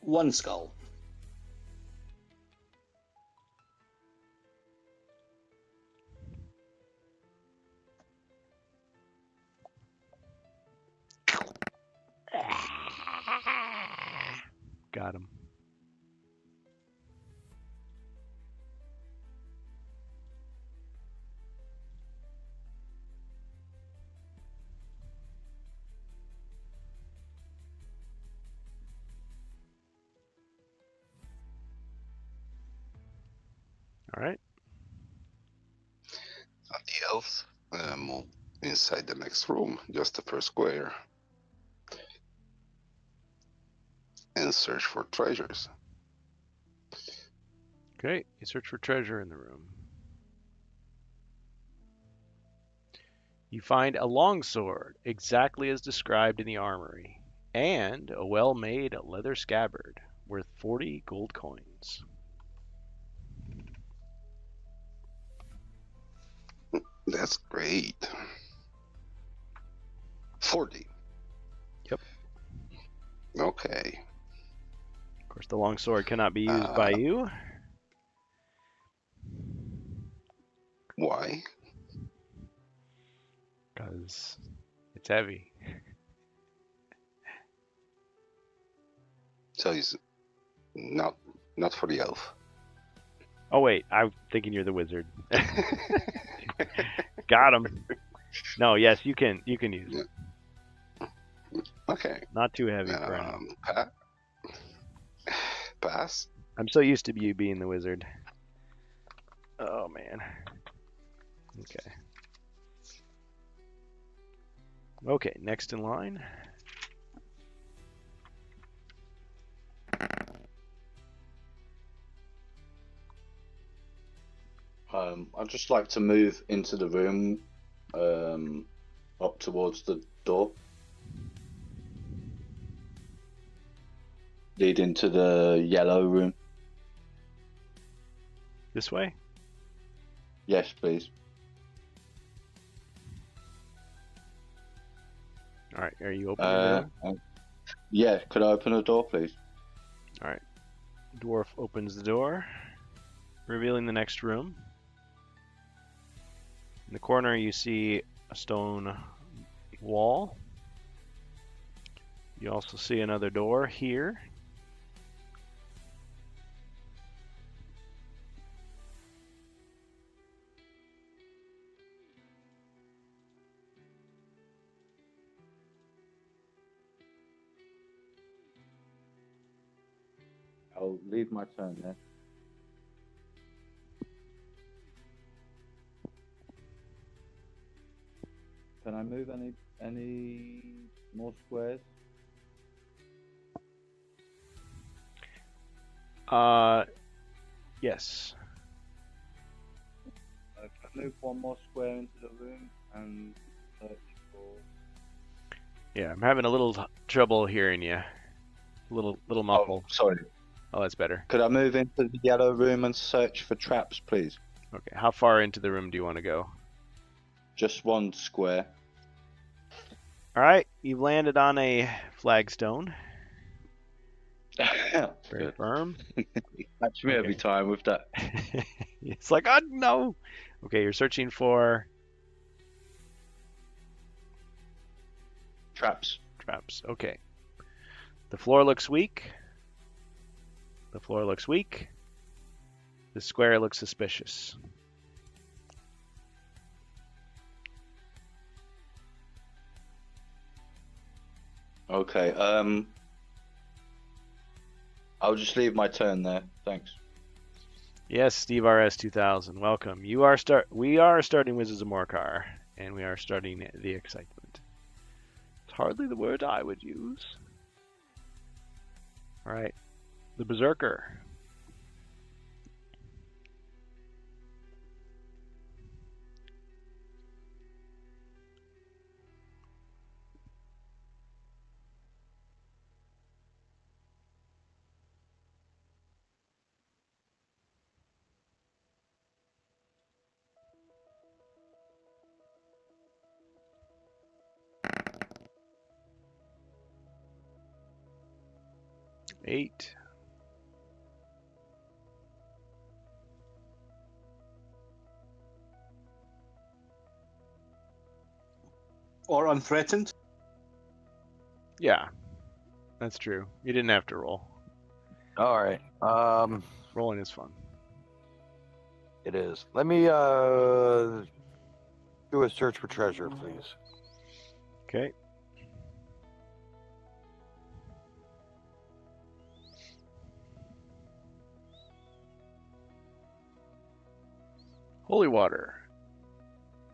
1 skull. Got him. All right. The elves. inside the next room, just the first square, and search for treasures. Okay, you search for treasure in the room. You find a longsword, exactly as described in the armory, and a well-made leather scabbard worth 40 gold coins. That's great. 40. Yep. Okay. Of course, the longsword cannot be used by you. Why? Because it's heavy. So he's not for the elf. Oh wait, I'm thinking you're the wizard. Got him. No, yes, you can use it. Okay. Not too heavy for him. Pass. I'm so used to you being the wizard. Oh man. Okay. Okay, next in line. I'd just like to move into the room, up towards the door, leading to the yellow room. This way? Yes, please. All right, are you opening the door? Yeah, could I open the door, please? All right. Dwarf opens the door, revealing the next room. In the corner, you see a stone wall. You also see another door here. I'll leave my turn there. Can I move any more squares? Yes. Can I move one more square into the room and search for... Yeah, I'm having a little trouble hearing you. Little muffled. Oh, sorry. Oh, that's better. Could I move into the yellow room and search for traps, please? Okay, how far into the room do you want to go? Just one square. All right, you've landed on a flagstone. Very firm. Catch me every time with that. It's like, oh no. Okay, you're searching for Traps. traps. Okay. The floor looks weak. The floor looks weak. The square looks suspicious. Okay, I'll just leave my turn there. Thanks. Yes, Steve RS 2000, welcome. We are starting Wizards of Morcar, and we are starting the excitement. It's hardly the word I would use. All right, the Berserker. Eight. Or unthreatened. Yeah, that's true. You didn't have to roll. All right. Rolling is fun. It is. Let me do a search for treasure, please. Okay. Holy water.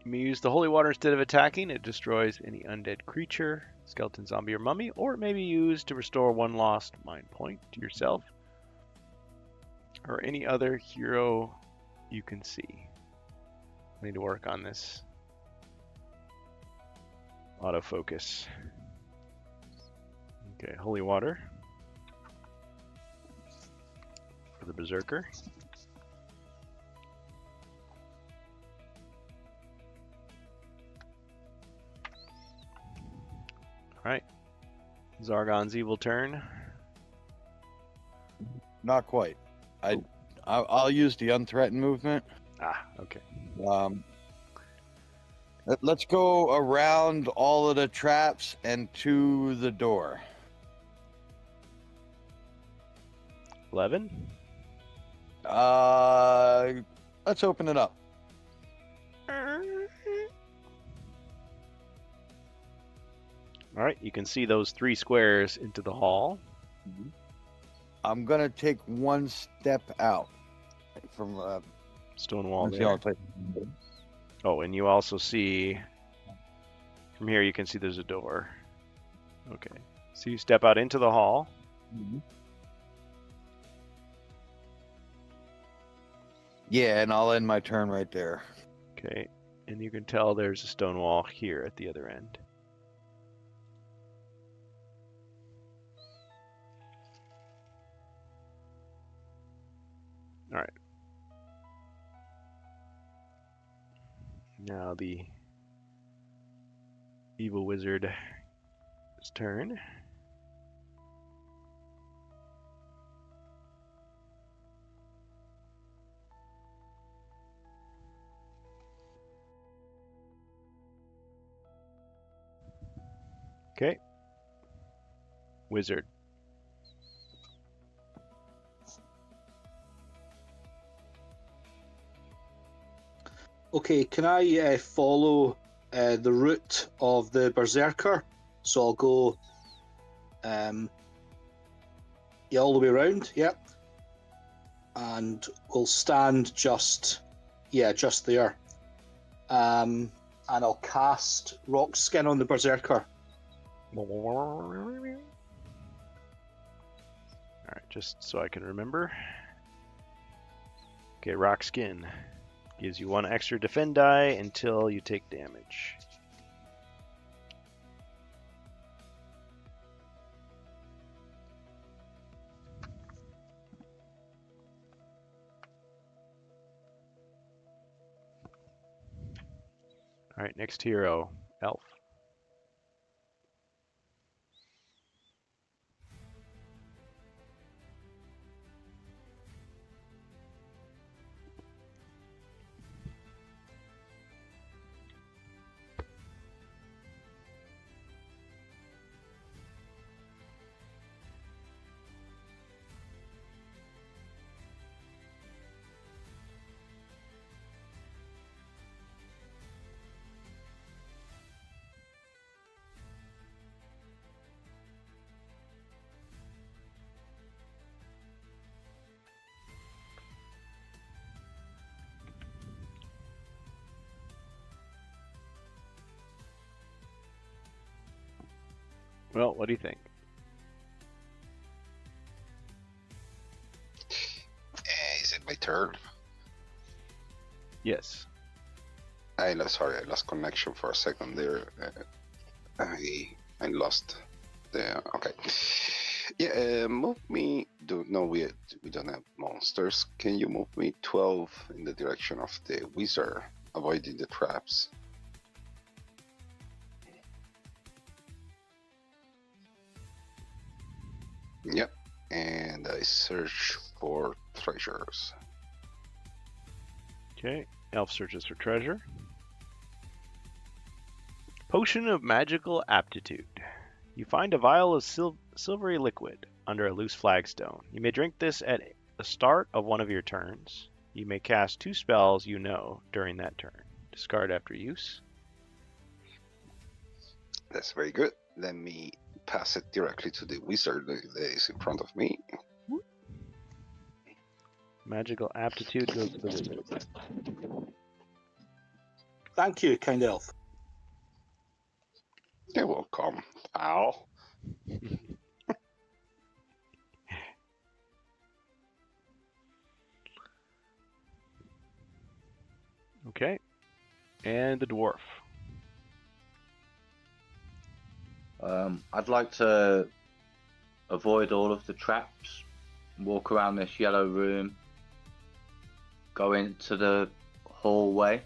You may use the holy water instead of attacking. It destroys any undead creature, skeleton, zombie, or mummy, or it may be used to restore one lost mind point to yourself or any other hero you can see. I need to work on this autofocus. Okay, holy water for the berserker. Alright. Zargon's evil turn. Not quite. I'll use the unthreatened movement. Ah, okay. Let's go around all of the traps and to the door. 11. Let's open it up. Alright, you can see those 3 squares into the hall. I'm gonna take one step out from Stone wall let's see there. how it's like- Oh, and you also see from here you can see there's a door. Okay. So you step out into the hall. Yeah, and I'll end my turn right there. Okay. And you can tell there's a stone wall here at the other end. Alright. Now the evil wizard's turn. Okay. Wizard. Okay, can I follow the route of the berserker? So I'll go all the way around, yep. And we'll stand just there. And I'll cast Rock Skin on the berserker. Alright, just so I can remember. Okay, Rock Skin. Gives you 1 extra defend die until you take damage. Alright, next hero, Elf. Well, what do you think? Is it my turn? Yes. I lost connection for a second there. I lost the okay. Yeah, move me. No, we don't have monsters. Can you move me 12 in the direction of the wizard, avoiding the traps? Yep. And I search for treasures. Okay, Elf searches for treasure. Potion of Magical Aptitude. You find a vial of silvery liquid under a loose flagstone. You may drink this at the start of one of your turns. You may cast 2 spells you know during that turn. Discard after use. That's very good. Let me pass it directly to the wizard that is in front of me. Magical Aptitude goes to the wizard. Thank you, kind elf. You're welcome. Ow. Okay. And the dwarf. I'd like to avoid all of the traps, walk around this yellow room, go into the hallway,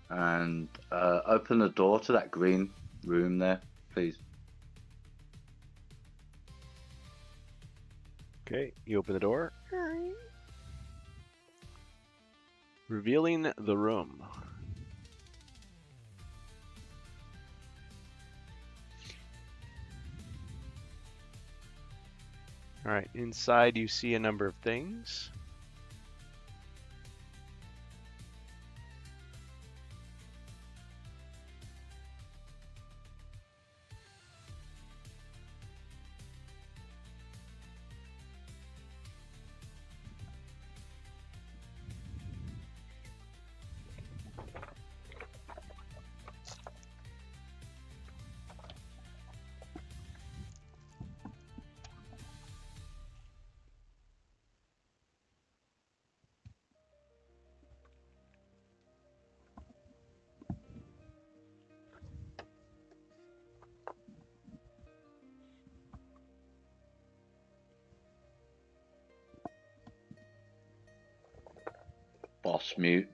and open the door to that green room there, please. Okay, you open the door. Revealing the room. Alright, inside you see a number of things.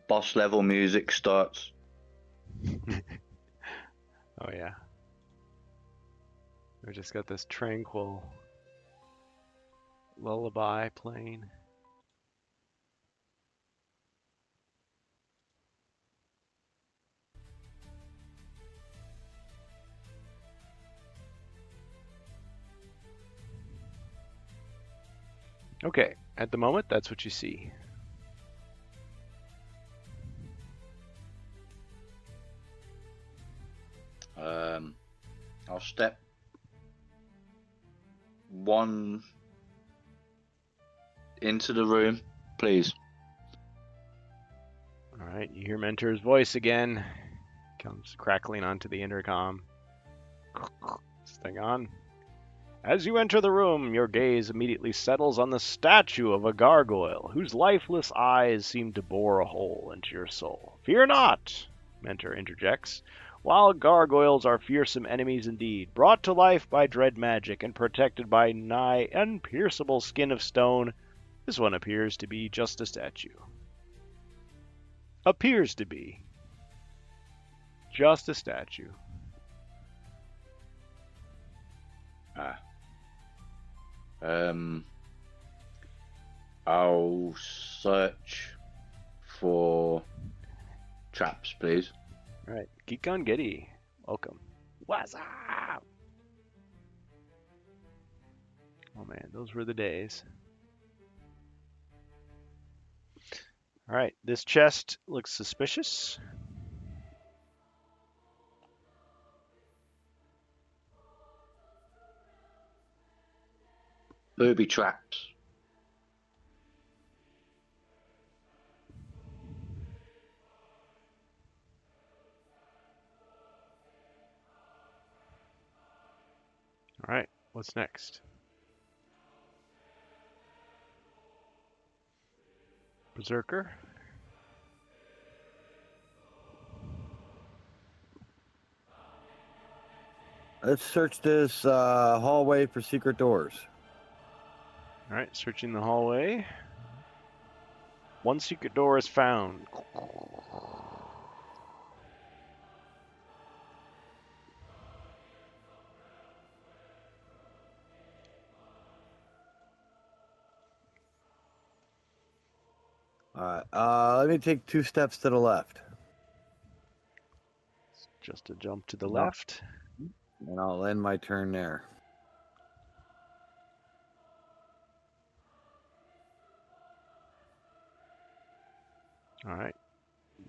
Boss level music starts. Oh yeah. We just got this tranquil lullaby playing. Okay, at the moment, that's what you see. I'll step one into the room, please. Alright, you hear Mentor's voice again. Comes crackling onto the intercom. This thing on. As you enter the room, your gaze immediately settles on the statue of a gargoyle, whose lifeless eyes seem to bore a hole into your soul. Fear not, Mentor interjects. While gargoyles are fearsome enemies indeed, brought to life by dread magic and protected by nigh unpierceable skin of stone, this one appears to be just a statue. Appears to be. Just a statue. I'll search for traps, please. Alright, Geek on Getty. Welcome. What's up? Oh man, those were the days. Alright, this chest looks suspicious. Booby traps. Alright, what's next? Berserker. Let's search this hallway for secret doors. Alright, searching the hallway. One secret door is found. Alright, let me take 2 steps to the left. Just a jump to the No. left. And I'll end my turn there. Alright.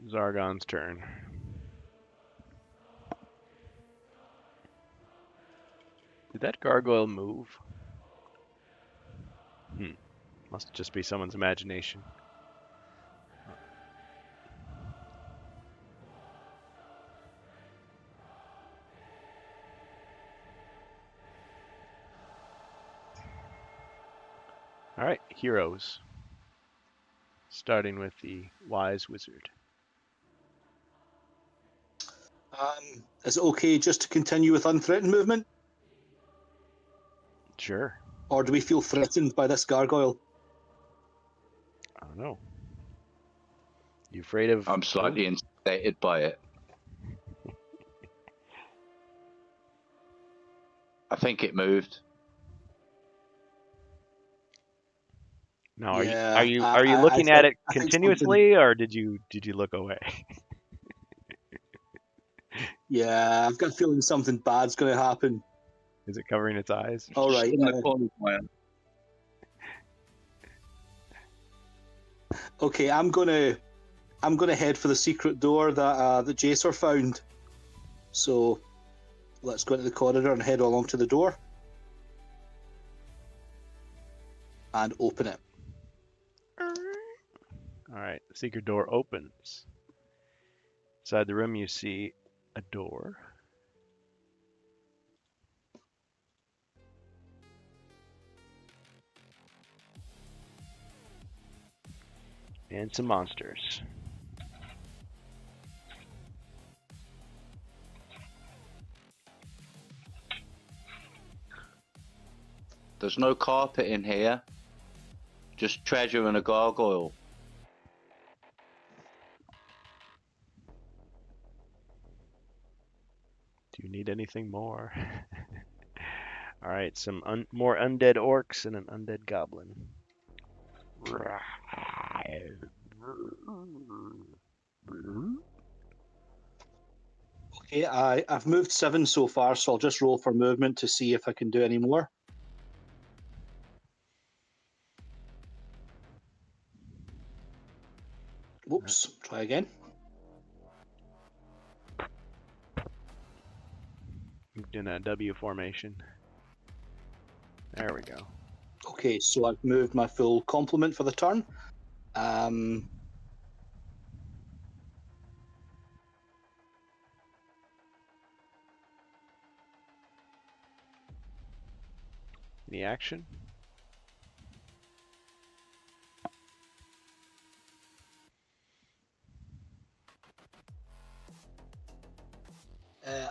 Zargon's turn. Did that gargoyle move? Must just be someone's imagination. All right, heroes. Starting with the wise wizard. Is it okay just to continue with unthreatened movement? Sure. Or do we feel threatened by this gargoyle? I don't know. You afraid of? I'm slightly intimidated by it. I think it moved. No. Yeah, Are you looking at it I think continuously, or did you look away? Yeah, I've got a feeling something bad's going to happen. Is it covering its eyes? All right. Okay, I'm gonna head for the secret door that that Jacer found. So let's go into the corridor and head along to the door and open it. All right. The secret door opens. Inside the room, you see a door. And some monsters. There's no carpet in here. Just treasure and a gargoyle. Do you need anything more? All right, some more undead orcs and an undead goblin. Okay, I've moved 7 so far, so I'll just roll for movement to see if I can do any more. Whoops, try again. In a W formation. There we go. Okay, so I've moved my full complement for the turn. Any action?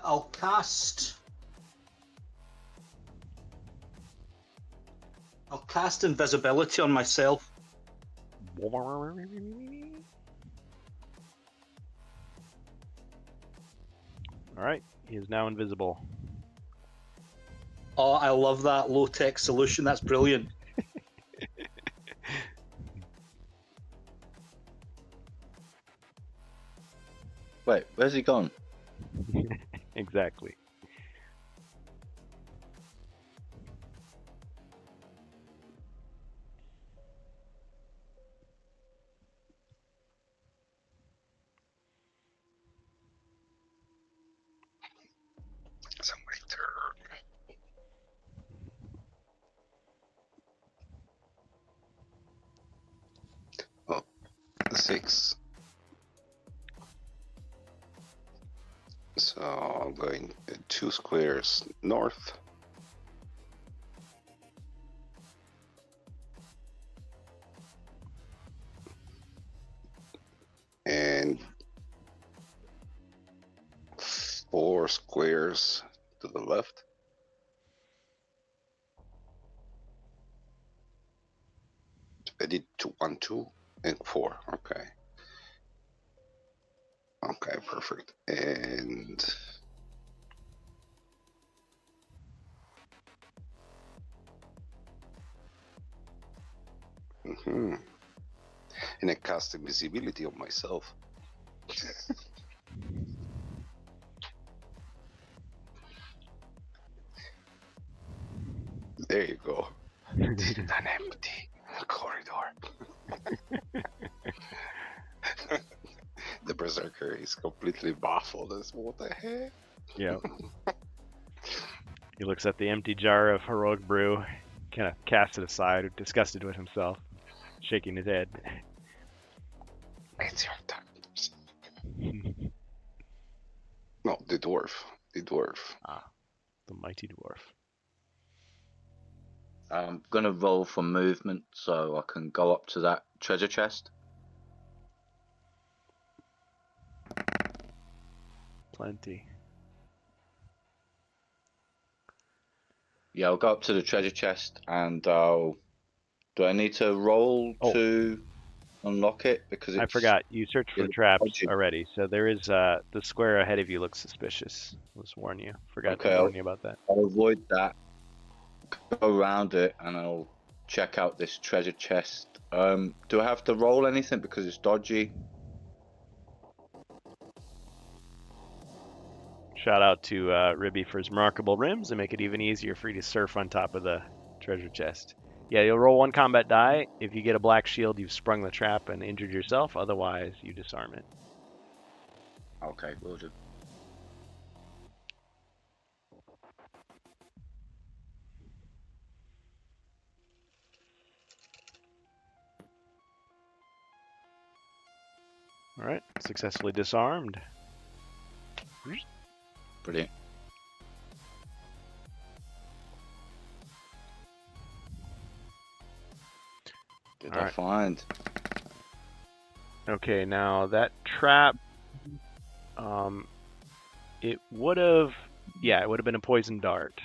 I'll cast invisibility on myself. All right, he is now invisible. Oh, I love that low-tech solution. That's brilliant. Wait, where's he gone? Exactly. Somebody turn. 6. So I'm going 2 squares north. And 4 squares to the left. I did 2, 1, 2, and 4. Okay. Okay, perfect. And and I cast invisibility on myself. There you go. An empty corridor. The berserker is completely baffled as what the heck? Yeah. He looks at the empty jar of heroic brew, kind of casts it aside, disgusted with himself, shaking his head. It's your turn. No, the dwarf. The dwarf. Ah, the mighty dwarf. I'm gonna roll for movement so I can go up to that treasure chest. Plenty. Yeah, I'll go up to the treasure chest and I'll. Do I need to roll Oh. to unlock it? Because I forgot. You searched for it's traps dodgy. already. So there is the square ahead of you looks suspicious. Let's warn you. Forgot to Okay, warn you about that. I'll avoid that. Go around it and I'll check out this treasure chest. Do I have to roll anything because it's dodgy? Shout out to Ribby for his remarkable rims and make it even easier for you to surf on top of the treasure chest. Yeah, you'll roll 1 combat die. If you get a black shield, you've sprung the trap and injured yourself. Otherwise, you disarm it. Okay, will do. All right, successfully disarmed. Brilliant. Did All I right. find? Okay, now that trap, it would have, yeah, it would have been a poison dart.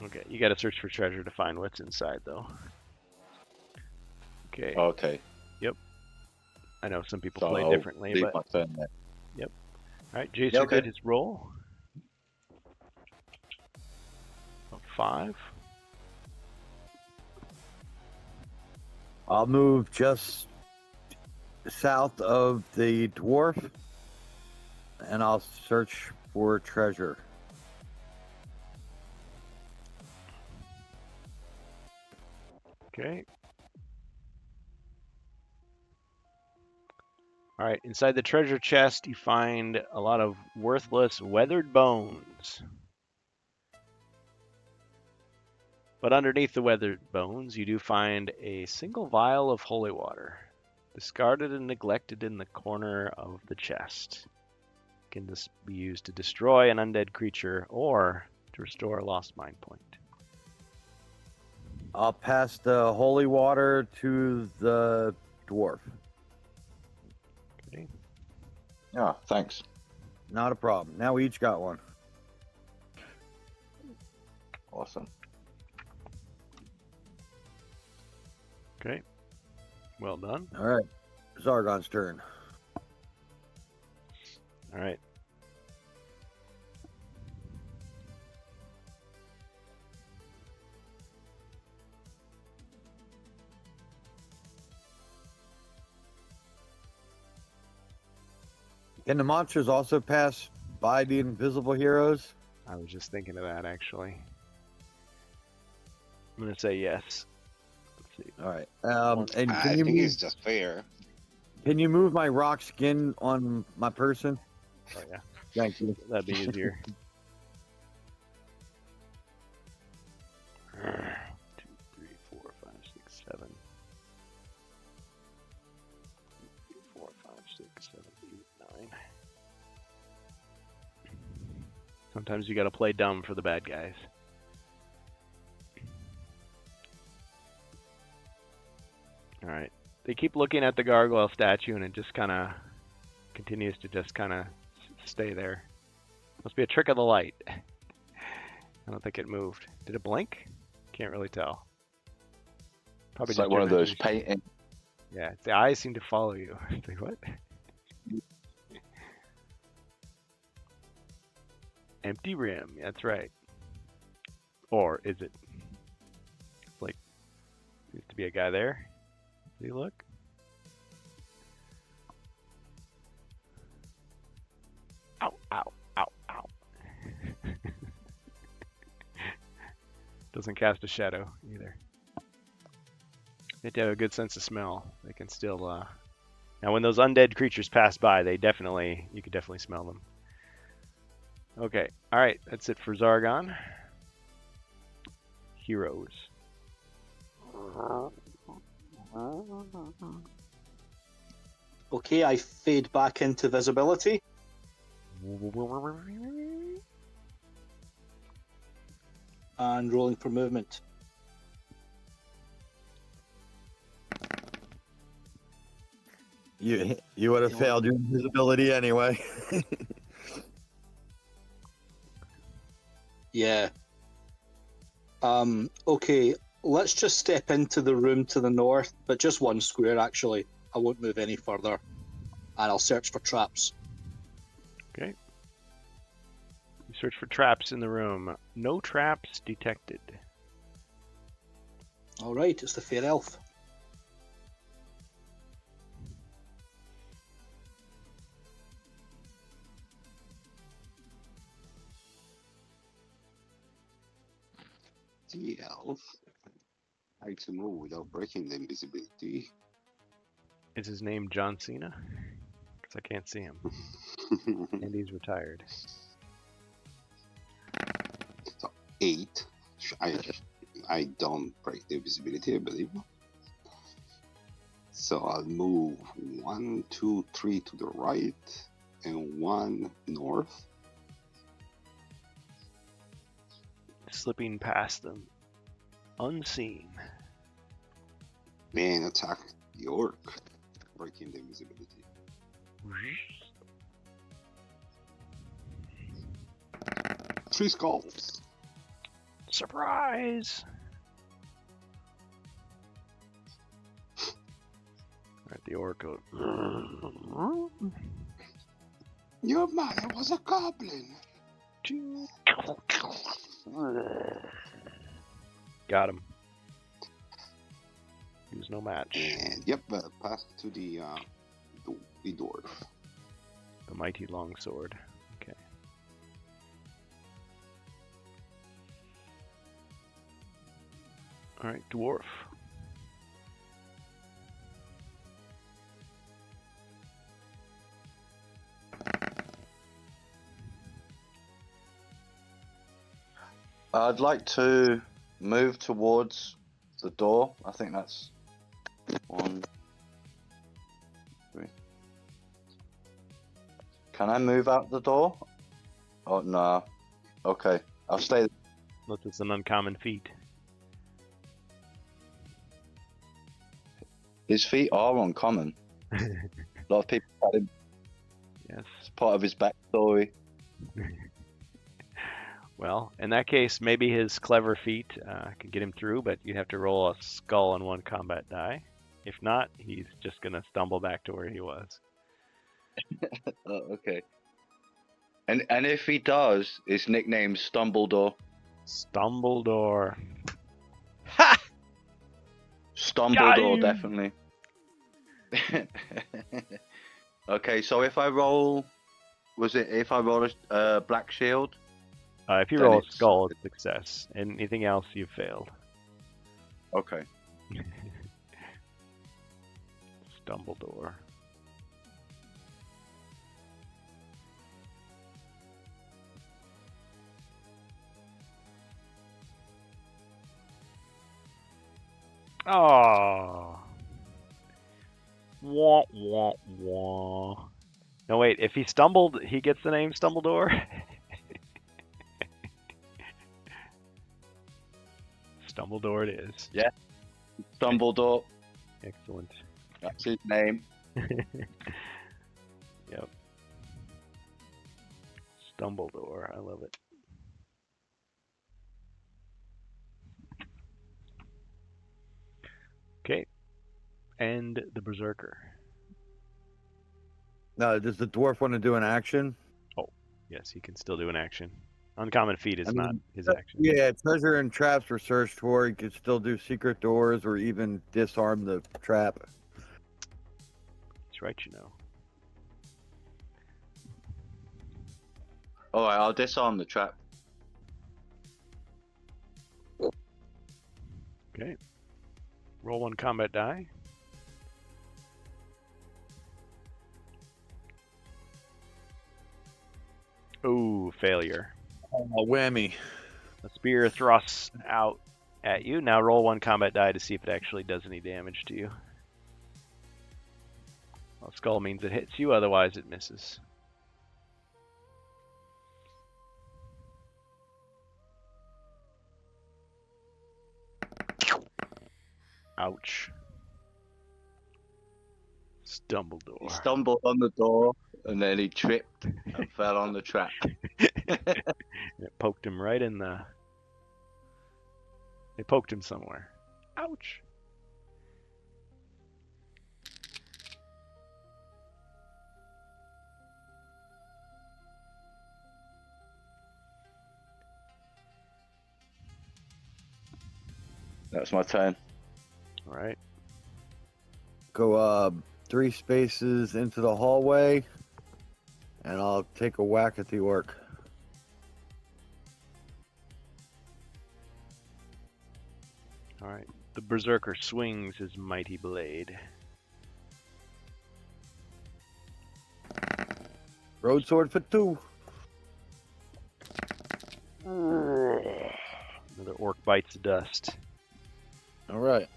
Okay, you got to search for treasure to find what's inside, though. Okay, Okay. I know some people So play I'll differently, leave but my turn there. all right, Jason okay. did his roll. 5. I'll move just south of the dwarf, and I'll search for treasure. Okay. All right, inside the treasure chest, you find a lot of worthless, weathered bones. But underneath the weathered bones, you do find a single vial of holy water, discarded and neglected in the corner of the chest. Can this be used to destroy an undead creature or to restore a lost mind point? I'll pass the holy water to the dwarf. Okay. Yeah, thanks. Not a problem. Now we each got one. Awesome. Okay. Well done. All right. Zargon's turn. All right. Can the monsters also pass by the invisible heroes? I was just thinking of that, actually. I'm going to say yes. Let's see. All right. And I can you think move, it's just fair. can you move my rock skin on my person? Oh, yeah. Thank you. That'd be easier. 2, 3, 4, 5, 6, 7. 3, 4, 5, 6, 7, 8, 9. Sometimes you gotta play dumb for the bad guys. Alright. They keep looking at the gargoyle statue and it just kinda continues to just kinda stay there. Must be a trick of the light. I don't think it moved. Did it blink? Can't really tell. Probably It's just like one of your those vision. painting. Yeah, the eyes seem to follow you. It's like, what? Empty rim. That's right. Or is it? It's like, seems to be a guy there. See, look. Ow, ow, ow, ow. Doesn't cast a shadow either. They have to have a good sense of smell. They can still. Now, when those undead creatures pass by, you could definitely smell them. Okay, all right, that's it for Zargon. Heroes. Okay, I fade back into visibility. And rolling for movement. You would have failed your invisibility anyway. Yeah. Okay, let's just step into the room to the north, but just one square actually. I won't move any further. And I'll search for traps. Okay. You search for traps in the room. No traps detected. Alright, it's the fair elf. The elf. Try to move without breaking the invisibility. Is his name John Cena? Because I can't see him. And he's retired. So 8. I don't break the invisibility, I believe. So I'll move 1, 2, 3 to the right and 1 north. Slipping past them. Unseen. Man, attack the orc, breaking the invisibility. 3 skulls. Surprise! Alright, the orc goes. Your mother was a goblin. Got him. He was no match. And yep, pass to the dwarf. The mighty longsword. Okay. Alright, dwarf. I'd like to move towards the door. I think that's 1, 3. Can I move out the door? Oh, no. Okay, I'll stay. Unless it's an uncommon feat. His feet are uncommon. A lot of people had him. Yes. It's part of his backstory. Well, in that case, maybe his clever feat could get him through, but you'd have to roll a skull and 1 combat die. If not, he's just going to stumble back to where he was. Oh, okay. And if he does, his nickname's Stumbledore. Stumbledore. Ha! Stumbledore, him! definitely. Okay, so if I roll, if I roll a black shield? If you Then roll a it's- skull, it's success. Anything else, you've failed. Okay. Stumbledore. Oh. Wah, wah, wah. No, wait. If he stumbled, he gets the name Stumbledore? Stumbledore it is. Dumbledore, Excellent. that's his name. Yep. Stumbledore. I love it. Okay. And the Berserker. No, does the dwarf want to do an action? Yes, he can still do an action. Uncommon feat is I not mean, his action. Yeah, treasure and traps were searched for. He could still do secret doors or even disarm the trap. That's right, you know. Alright, I'll disarm the trap. Okay. Roll 1 combat die. Ooh, failure. Oh, whammy. The spear thrusts out at you. Now roll 1 combat die to see if it actually does any damage to you. Well, skull means it hits you, otherwise it misses. Ouch. Stumbledore. He stumbled on the door and then he tripped and fell on the trap. It poked him right in the. They poked him somewhere. Ouch. That's my turn. All right. Go 3 spaces into the hallway, and I'll take a whack at the orc. All right. The berserker swings his mighty blade. Broadsword for 2. Another orc bites dust. All right,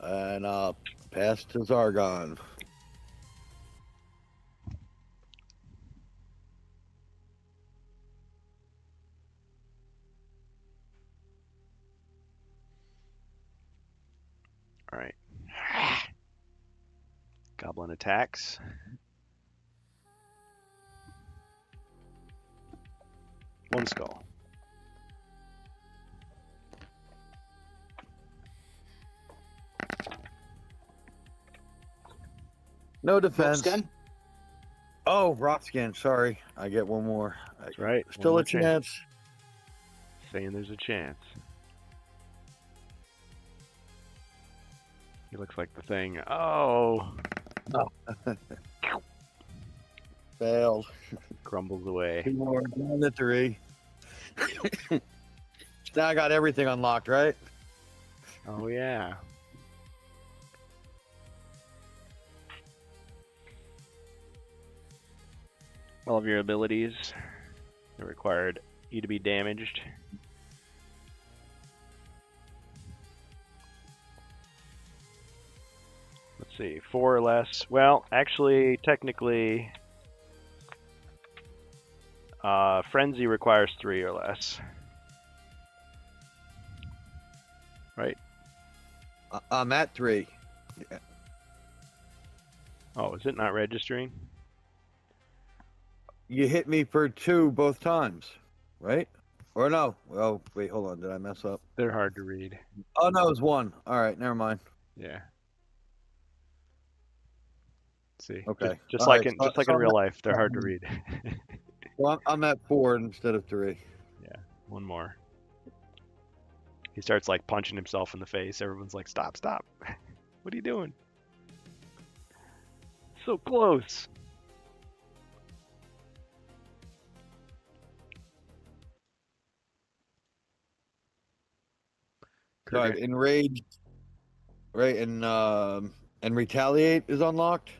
and I'll pass to Zargon. All right. Goblin attacks. One skull. No defense. Skin. Oh, rock skin. Sorry, I get one more. That's right. Still one more a chance. Saying there's a chance. He looks like the thing. Oh. Failed. Crumbles away. 2 more. Down to 3. Now I got everything unlocked, right? Oh, yeah. All of your abilities that required you to be damaged. Let's see, 4 or less. Well, actually, technically, Frenzy requires 3 or less. Right? I'm at 3. Oh, is it not registering? You hit me for 2 both times, right? Or no? Oh, wait, hold on. Did I mess up? They're hard to read. Oh, no, it was 1. All right, never mind. Yeah. See. Okay. Just All like right, in real life, they're hard to read. Well, I'm at 4 instead of 3. Yeah. One more. He starts like punching himself in the face. Everyone's like, "Stop, stop. What are you doing? So close." Right, enrage, right, and retaliate is unlocked.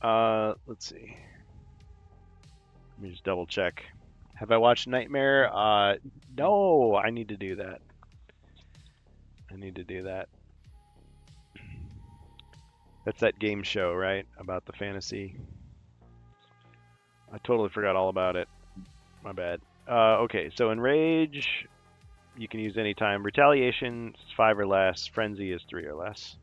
Let's see. Let me just double check. Have I watched Nightmare? No, I need to do that. That's that game show, right? About the fantasy. I totally forgot all about it. My bad. Okay, so Enrage, you can use any time. Retaliation is 5 or less. Frenzy is 3 or less.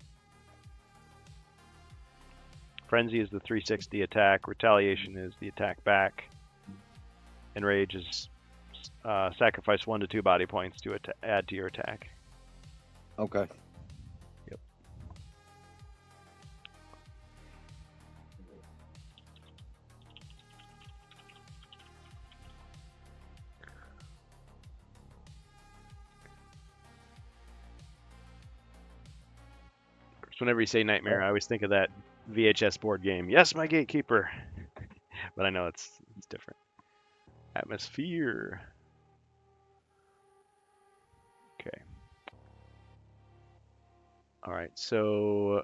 Frenzy is the 360 attack. Retaliation is the attack back. Enrage is sacrifice 1 to 2 body points to add to your attack. Okay. Yep. Whenever you say Nightmare, I always think of that VHS board game. Yes, my gatekeeper. But I know it's different. Atmosphere. Okay. All right. So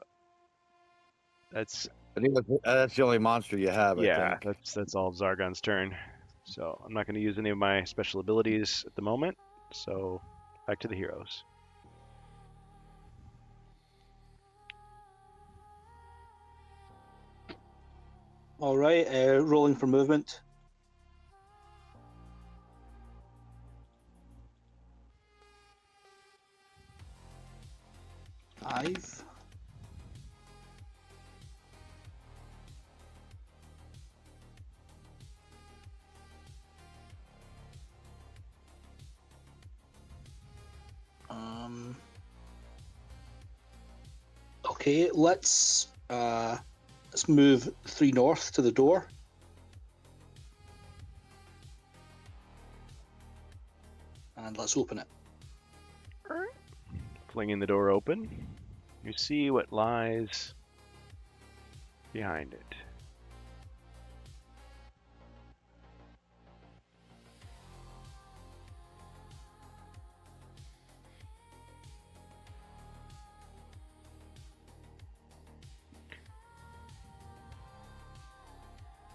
that's I think that's the only monster you have. yeah. I think. That's all of Zargon's turn. So I'm not going to use any of my special abilities at the moment. So back to the heroes. All right, rolling for movement. 5. Okay, let's move 3 north to the door. And let's open it. Flinging the door open, you see what lies behind it.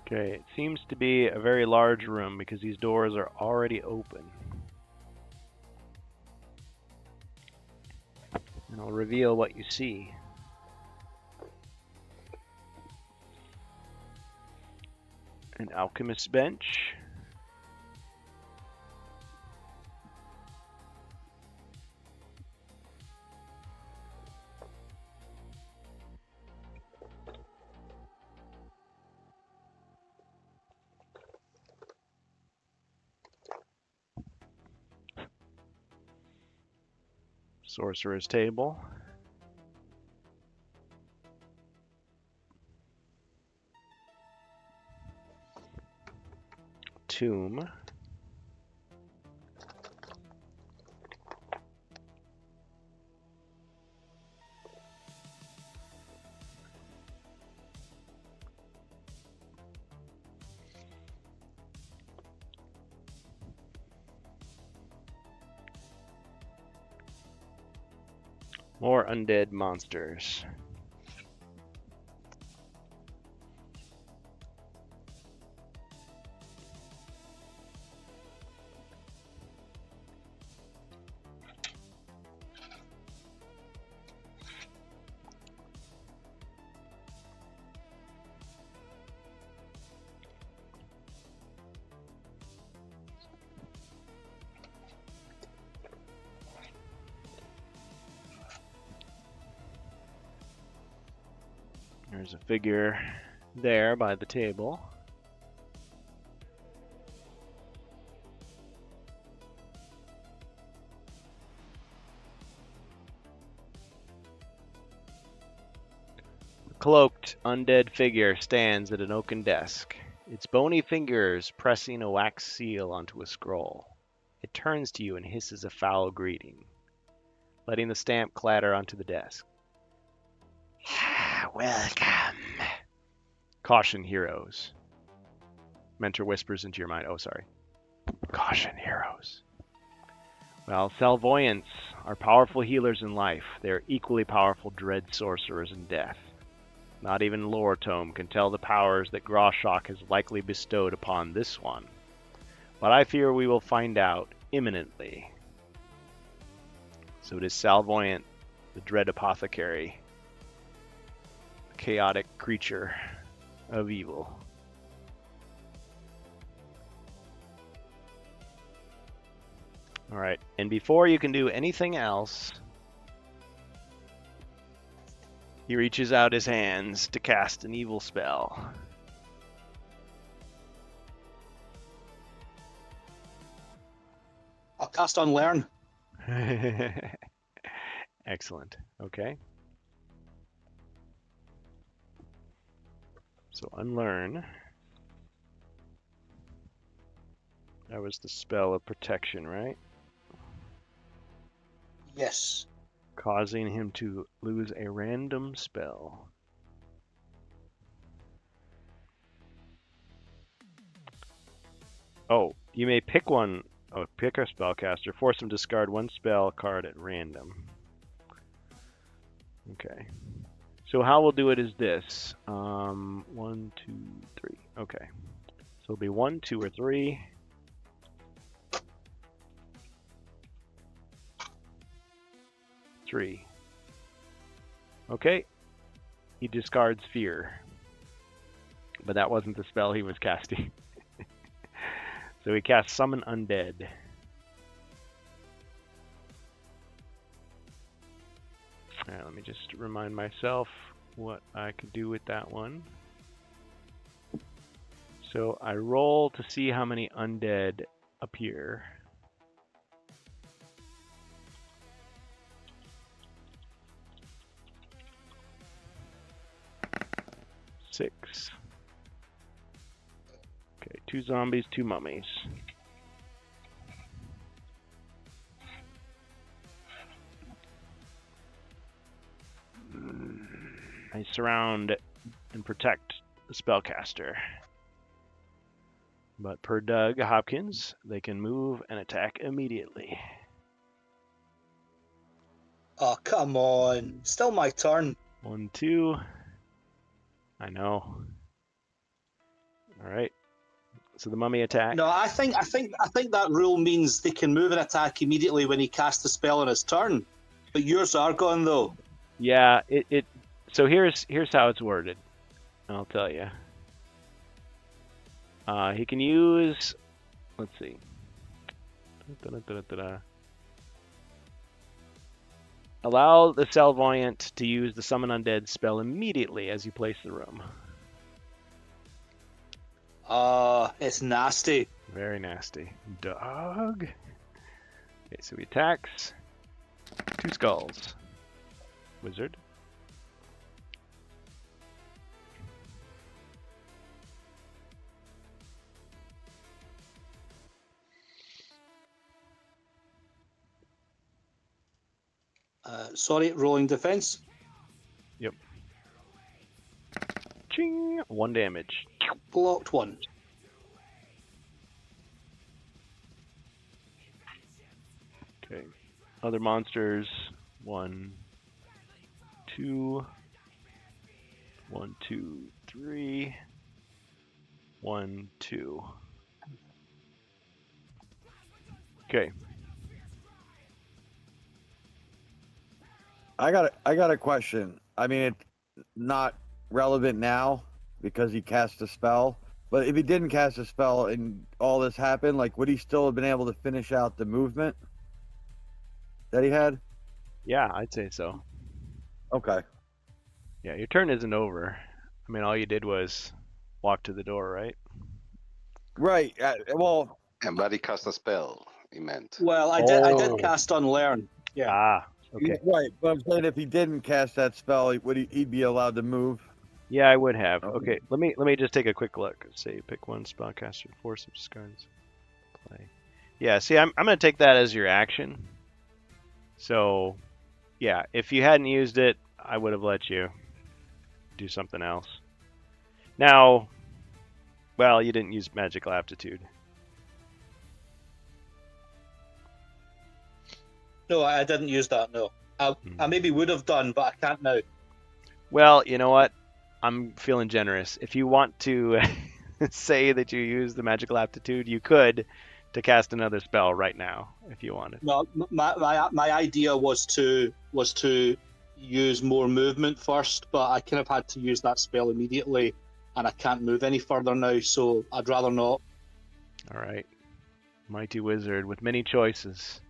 Okay, it seems to be a very large room because these doors are already open. And I'll reveal what you see. An alchemist's bench. Sorcerer's table. Tomb. More undead monsters. There's a figure there by the table. A cloaked undead figure stands at an oaken desk, its bony fingers pressing a wax seal onto a scroll. It turns to you and hisses a foul greeting, letting the stamp clatter onto the desk. Welcome. Caution, heroes. Mentor whispers into your mind. Oh, sorry. Caution, heroes. Well, Salvoyants are powerful healers in life. They are equally powerful dread sorcerers in death. Not even Lore Tome can tell the powers that Groshok has likely bestowed upon this one. But I fear we will find out imminently. So it is Salvoyant, the dread apothecary, chaotic creature of evil. Alright, and before you can do anything else, he reaches out his hands to cast an evil spell. I'll cast Unlearn. Excellent. Okay. So Unlearn. That was the spell of protection, right? Yes. Causing him to lose a random spell. Oh, you may pick one. Oh, pick a spellcaster. Force him to discard one spell card at random. Okay. So how we'll do it is this. 1, 2, 3. Okay. So it'll be 1, 2, or 3. Three. Okay. He discards Fear. But that wasn't the spell he was casting. So he casts Summon Undead. Alright, let me just remind myself what I could do with that one. So I roll to see how many undead appear. Six. Okay, 2 zombies, 2 mummies. I surround and protect the spellcaster. But per Doug Hopkins, they can move and attack immediately. Oh, come on. Still my turn. 1, 2. I know. All right. So the mummy attack. No, I think that rule means they can move and attack immediately when he casts the spell on his turn. But yours are gone though. Yeah. So here's how it's worded. I'll tell you. He can use. Let's see. Allow the Salvoyant to use the Summon Undead spell immediately as you place the room. It's nasty. Very nasty. Dog. Okay, so he attacks. 2 skulls. Wizard. Sorry, rolling defense. Yep. Ching! 1 damage. Blocked 1. Okay. Other monsters. 1, 2. 1, 2, 3. 1, 2. Okay. I got a question. I mean, it's not relevant now because he cast a spell. But if he didn't cast a spell and all this happened, like, would he still have been able to finish out the movement that he had? Yeah, I'd say so. Okay. Yeah, your turn isn't over. I mean, all you did was walk to the door, right? Right. Well, And but he cast a spell, he meant. Well, I did cast Unlearn. Yeah. Ah, okay. right. But I'm saying if he didn't cast that spell, he'd be allowed to move? Yeah, I would have. Okay. Okay, let me just take a quick look. Say pick 1 spellcaster, force of discards. Play. Yeah, see, I'm gonna take that as your action. So, yeah, if you hadn't used it, I would have let you do something else. Now, well, you didn't use magical aptitude. No, I didn't use that. No, I maybe would have done, but I can't now. Well, you know what? I'm feeling generous. If you want to say that you use the magical aptitude, you could to cast another spell right now if you wanted. No, my idea was to use more movement first, but I kind of had to use that spell immediately, and I can't move any further now, so I'd rather not. All right. Mighty wizard with many choices.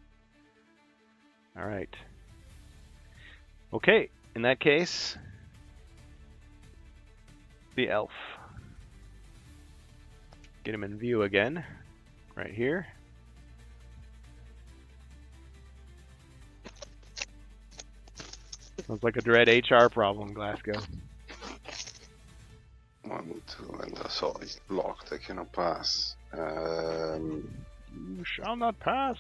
All right. Okay, in that case, the elf. Get him in view again, right here. Sounds like a dread HR problem, Glasgow. 1, 2, and so it's blocked. I cannot pass. You shall not pass.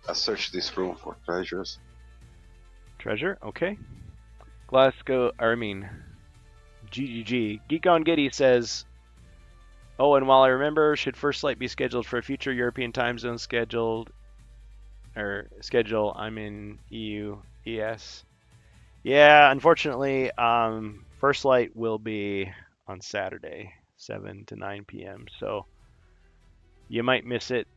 I search this room for treasures. Treasure, okay. Glasgow, GGG. Geek on Giddy says, oh, and while I remember, should First Light be scheduled for a future European time zone schedule? I'm in EU, ES. Yeah, unfortunately, First Light will be on Saturday, 7 to 9 p.m. So you might miss it.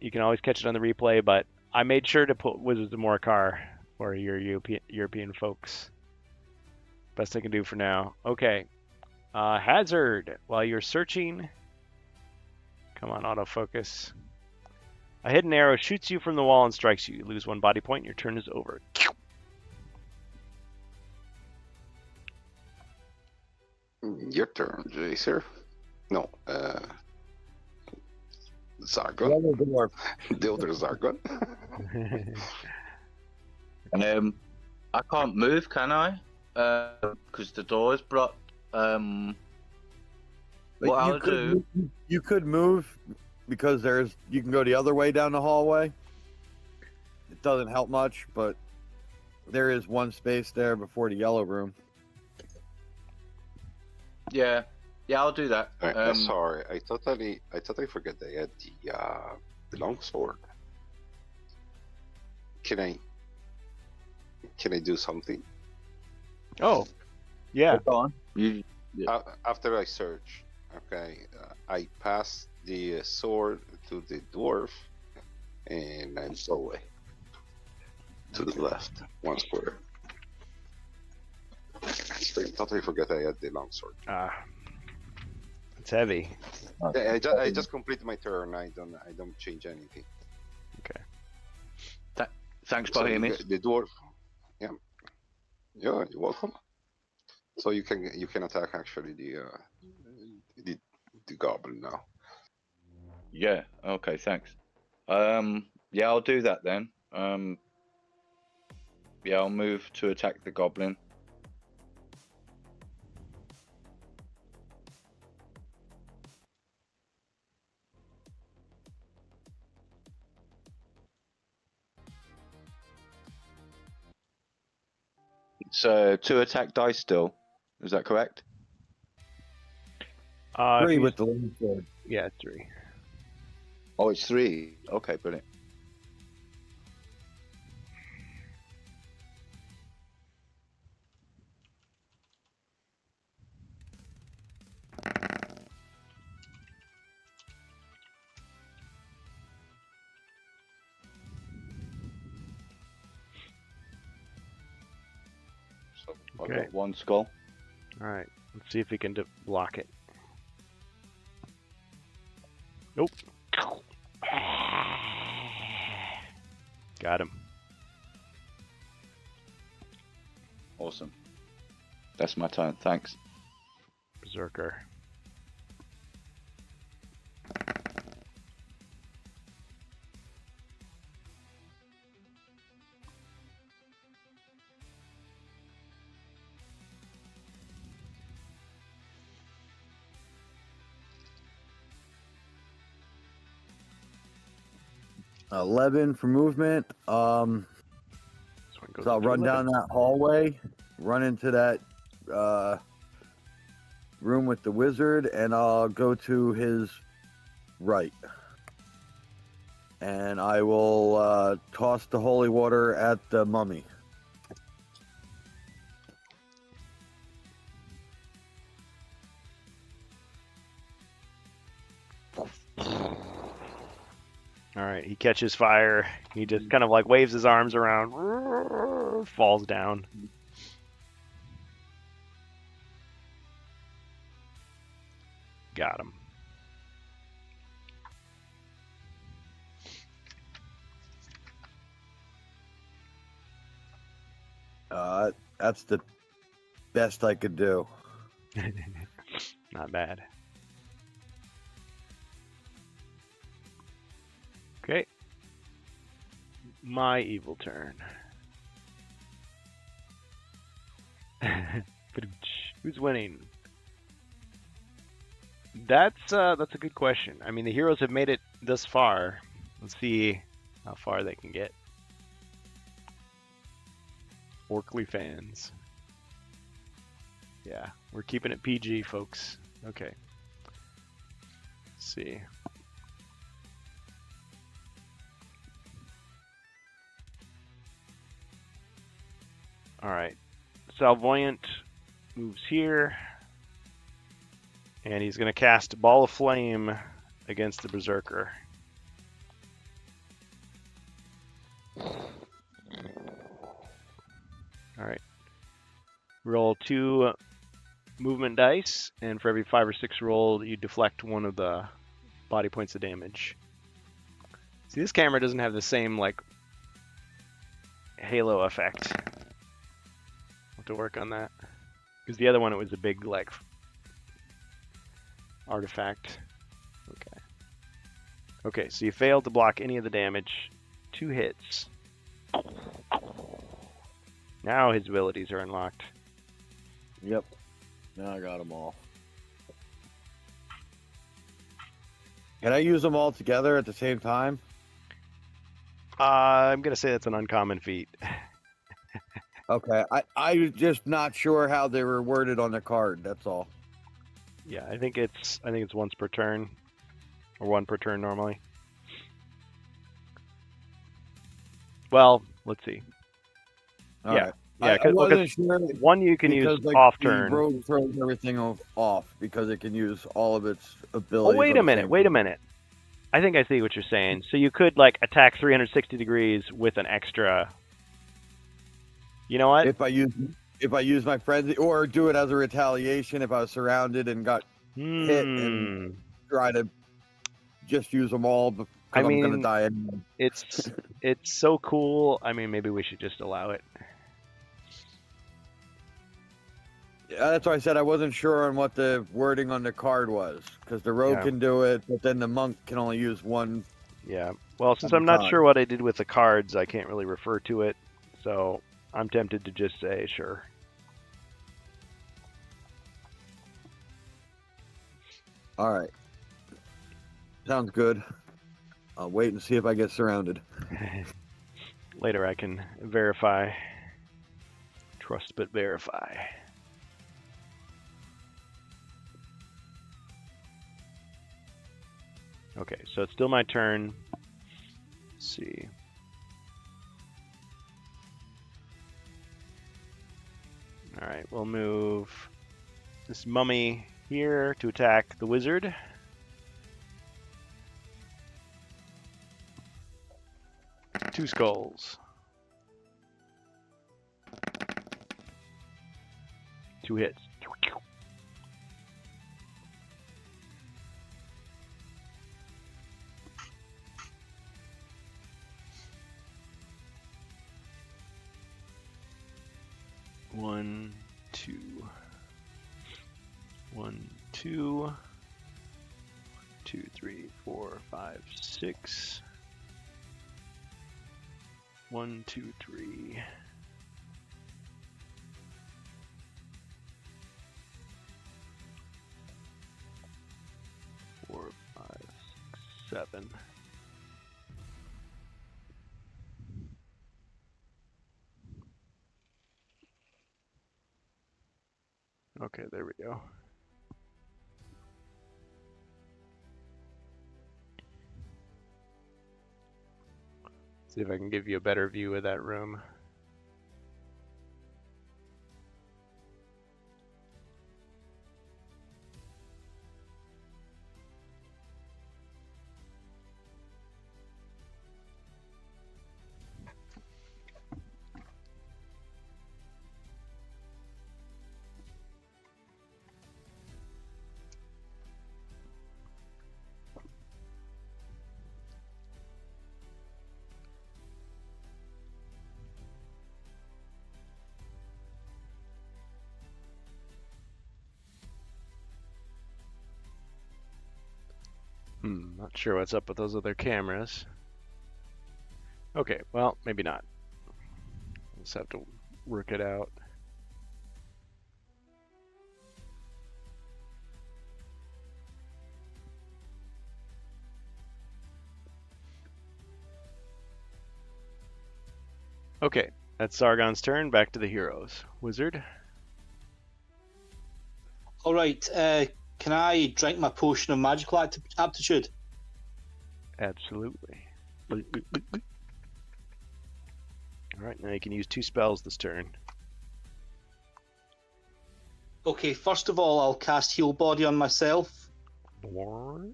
You can always catch it on the replay, but I made sure to put Wizards of Morcar for your European folks. Best I can do for now. Okay. Hazard, while you're searching, come on, autofocus. A hidden arrow shoots you from the wall and strikes you. You lose 1 body point. Your turn is over. Your turn, Jacer. No, The Zargon. other dwarf. The other Zargon. I can't move, can I? Because the door is blocked. What I'll do. You could move because you can go the other way down the hallway. It doesn't help much, but there is one space there before the yellow room. Yeah, I'll do that. Sorry, I totally forgot I had the longsword. Can I do something? Oh, yeah. Go on. You, After I search, okay, I pass the sword to the dwarf, and I go away to the left, 1 square. I totally forgot I had the longsword. It's heavy. I just complete my turn. I don't change anything. thanks, So Bohemians. the dwarf, yeah, you're welcome. So you can attack actually the goblin now. Yeah. Okay. Thanks. Yeah, I'll do that then. Yeah, I'll move to attack the goblin. So 2 attack dice still. Is that correct? 3 if with the longsword. yeah, 3. Oh, it's 3. Okay, brilliant. So I've Okay. got 1 skull. All right. Let's see if we can block it. Nope. Got him. Awesome. That's my turn. Thanks. Berserker. Uh, 11 for movement. This one goes So I'll up to run 11. down that hallway, run into that room with the wizard, and I'll go to his right. And I will toss the holy water at the mummy. All right, he catches fire. He just kind of like waves his arms around, falls down. Got him. That's the best I could do. Not bad. Okay. My evil turn. Who's winning? That's a good question. I mean, the heroes have made it this far. Let's see how far they can get. Orkly fans. Yeah, we're keeping it PG, folks. Okay. Let's see. All right. Salvoyant moves here. And he's going to cast Ball of Flame against the Berserker. Alright. Roll 2 movement dice, and for every 5 or 6 rolled, you deflect 1 of the body points of damage. See, this camera doesn't have the same like halo effect. I'll have to work on that. Because the other one, it was a big like artifact. Okay. Okay, so you failed to block any of the damage. 2 hits. Now his abilities are unlocked. Yep. Now I got them all. Can I use them all together at the same time? I'm gonna say that's an uncommon feat. Okay. I'm just not sure how they were worded on the card. That's all. Yeah, I think it's once per turn, or 1 per turn normally. Well, let's see. All Yeah. right. Yeah, I wasn't sure one you can use because like, off the turn. rogue throws everything off because it can use all of its Oh, abilities. wait on a the minute. same Wait a turn. minute. I think I see what you're saying. So you could like attack 360 degrees with an extra. You know what? If I use my frenzy or do it as a retaliation if I was surrounded and got hit and try to just use them all because I I'm mean, gonna die anyway. It's so cool. I mean, maybe we should just allow it. Yeah, that's why I said I wasn't sure on what the wording on the card was because the rogue Yeah. can do it, but then the monk can only use one. Yeah. Well, since At a I'm not time. sure what I did with the cards, I can't really refer to it. So I'm tempted to just say sure. All right, sounds good. I'll wait and see if I get surrounded. Later I can verify. Trust but verify. Okay, so it's still my turn. Let's see. Alright, we'll move this mummy here to attack the wizard. Two skulls. Two hits. One, two. 1, 2. 2, 3, 4, 5, 6. 1, 2, 3. 4, 5, 6, 7. Okay, there we go. See if I can give you a better view of that room. Not sure what's up with those other cameras. Okay, well, maybe not. We'll just have to work it out. Okay, that's Sargon's turn. Back to the heroes. Wizard? All right. Can I drink my potion of magical aptitude? Absolutely. Alright, now you can use 2 spells this turn. Okay. First of all, I'll cast Heal Body on myself. Alright.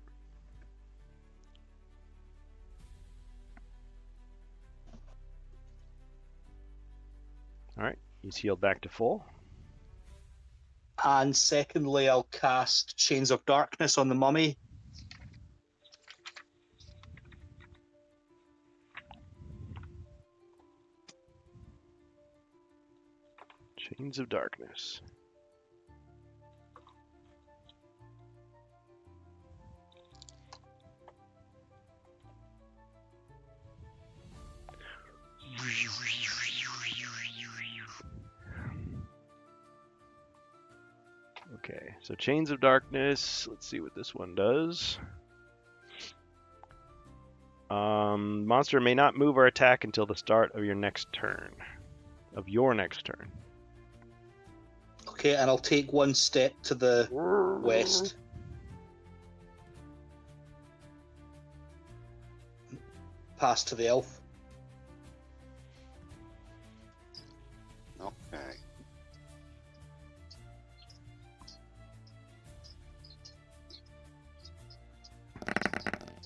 Alright, he's healed back to full. And secondly, I'll cast Chains of Darkness on the mummy. Chains of Darkness. Okay, so Chains of Darkness. Let's see what this one does. Monster may not move or attack until the start of your next turn. Okay, and I'll take one step to the west. Pass to the elf. Okay.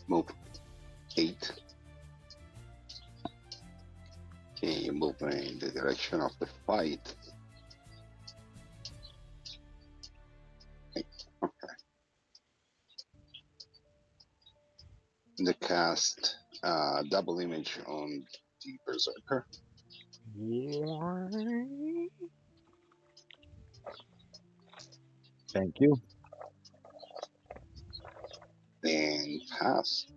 Move 8. Okay, you move in the direction of the fight. Okay. The cast double image on the berserker. Thank you. And pass.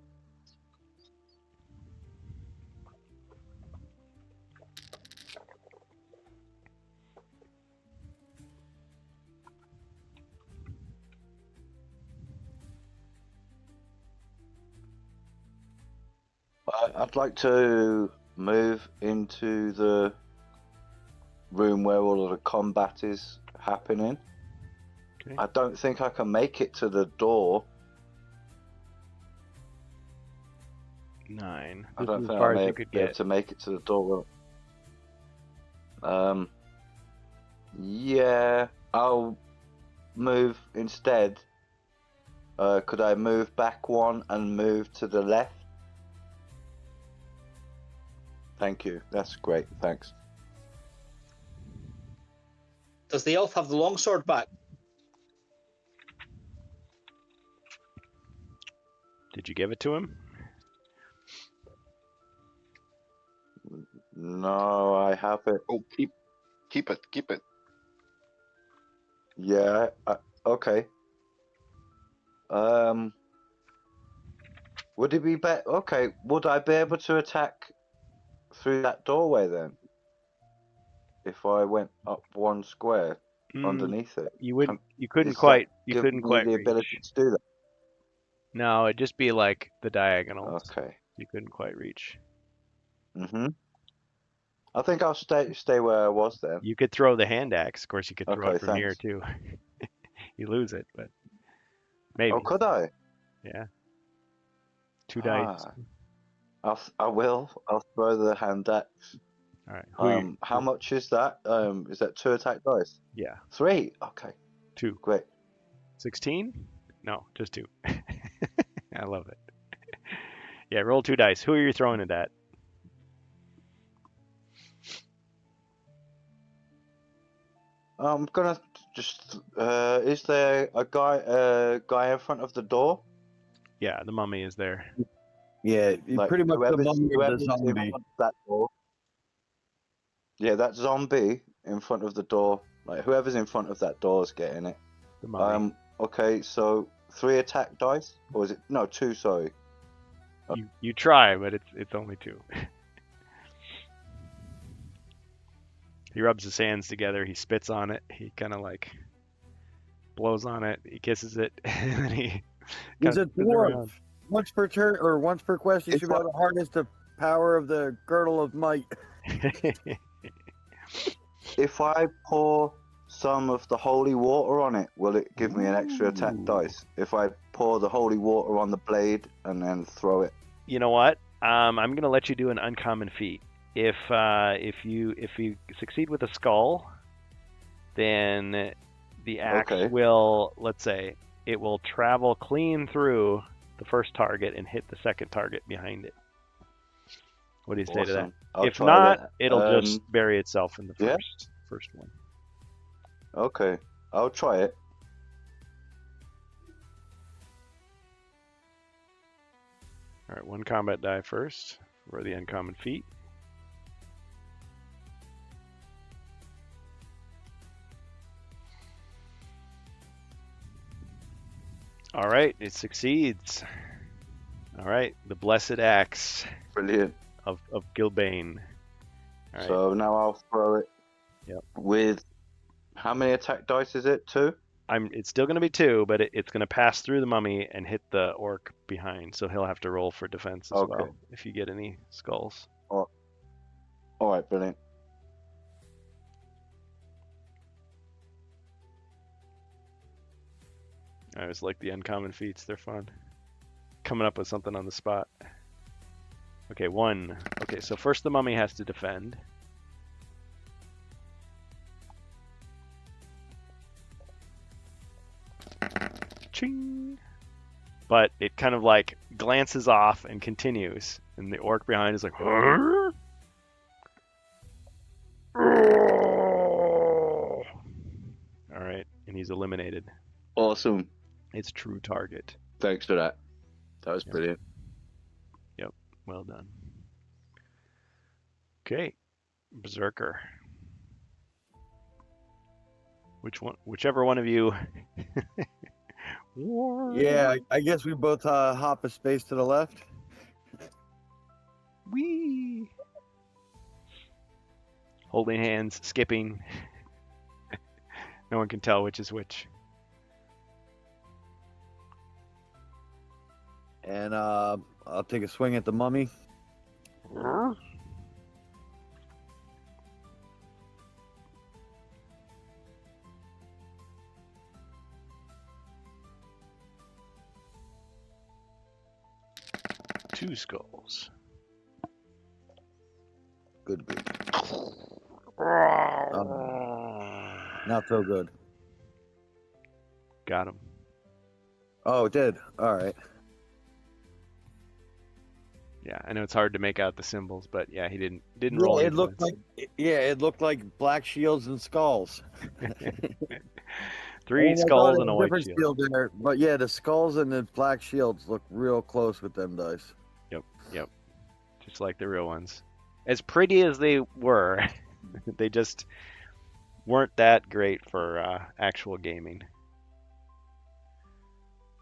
I'd like to move into the room where all of the combat is happening. Okay. I don't think I can make it to the door. 9. I This don't is think as far I as may you could be able get. to make it to the door. Yeah, I'll move instead. Could I move back one and move to the left? Thank you. That's great. Thanks. Does the elf have the longsword back? Did you give it to him? No, I have it. Oh, keep it. Yeah. Okay. Would it be better? Okay. Would I be able to attack through that doorway then? If I went up one square underneath it, You wouldn't. You couldn't is that quite. You give couldn't me quite the reach. ability to do that. No, it'd just be like the diagonals. Okay. You couldn't quite reach. I think I'll stay where I was then. You could throw the hand axe. Of course, you could throw Okay, it from here thanks. too. You lose it, but maybe. Oh, could I? Yeah. 2 dice. I will. I'll throw the hand axe. All right. Who are you- How much is that? Is that 2 attack dice? Yeah. 3. Okay. 2. Great. 16? No, just 2. I love it. Yeah, roll 2 dice. Who are you throwing it at? I'm gonna just. Is there a guy in front of the door? Yeah, the mummy is there. Yeah, Like, pretty much the whoever's- mummy of the whoever's in zombie. front of that door. Yeah, that zombie in front of the door. Like whoever's in front of that door is getting it. The mummy. Okay, so 3 attack dice, or is it? No, 2. Sorry. You try, but it's only 2. He rubs his hands together. He spits on it. He kind of like blows on it. He kisses it, and then he. He's a kinda spins dwarf. around. Once per turn or once per quest, you It's should be able to harness the power of the girdle of might. If I pour some of the holy water on it, will it give me an extra attack dice? If I pour the holy water on the blade and then throw it? You know what? I'm gonna let you do an uncommon feat. If you succeed with a skull, then the axe Okay. will, let's say, it will travel clean through the first target and hit the second target behind it. What do you say to that? Awesome. I'll If try not, that. it'll just bury itself in the yeah. first one. Okay, I'll try it. All right, 1 combat die first for the uncommon feat. All right, it succeeds. All right, the blessed axe Brilliant. of Gilbane. All right. So now I'll throw it. Yep. With how many attack dice is it? 2? It's still going to be 2, but it's going to pass through the mummy and hit the orc behind, so he'll have to roll for defense as Okay. well if you get any skulls. All right, brilliant. I always like the uncommon feats; they're fun. Coming up with something on the spot. Okay, 1. Okay, so first the mummy has to defend. Ching! But it kind of like glances off and continues, and the orc behind is like, "Huh?" All right, and he's eliminated. Awesome. It's true target. Thanks for that. That was Yep. brilliant. Well done. Okay, Berserker. Whichever one of you. Yeah, I guess we both hop a space to the left. Wee. Holding hands, skipping. No one can tell which is which. And I'll take a swing at the mummy. Two skulls. Good. Not so good. Got him. Oh, it did. All right. Yeah, I know it's hard to make out the symbols, but yeah, he didn't Yeah, roll. it looked like it looked like black shields and skulls. Three And I skulls thought and a it was white different shield. there, but yeah, the skulls and the black shields look real close with them dice. Yep. Just like the real ones. As pretty as they were, they just weren't that great for actual gaming.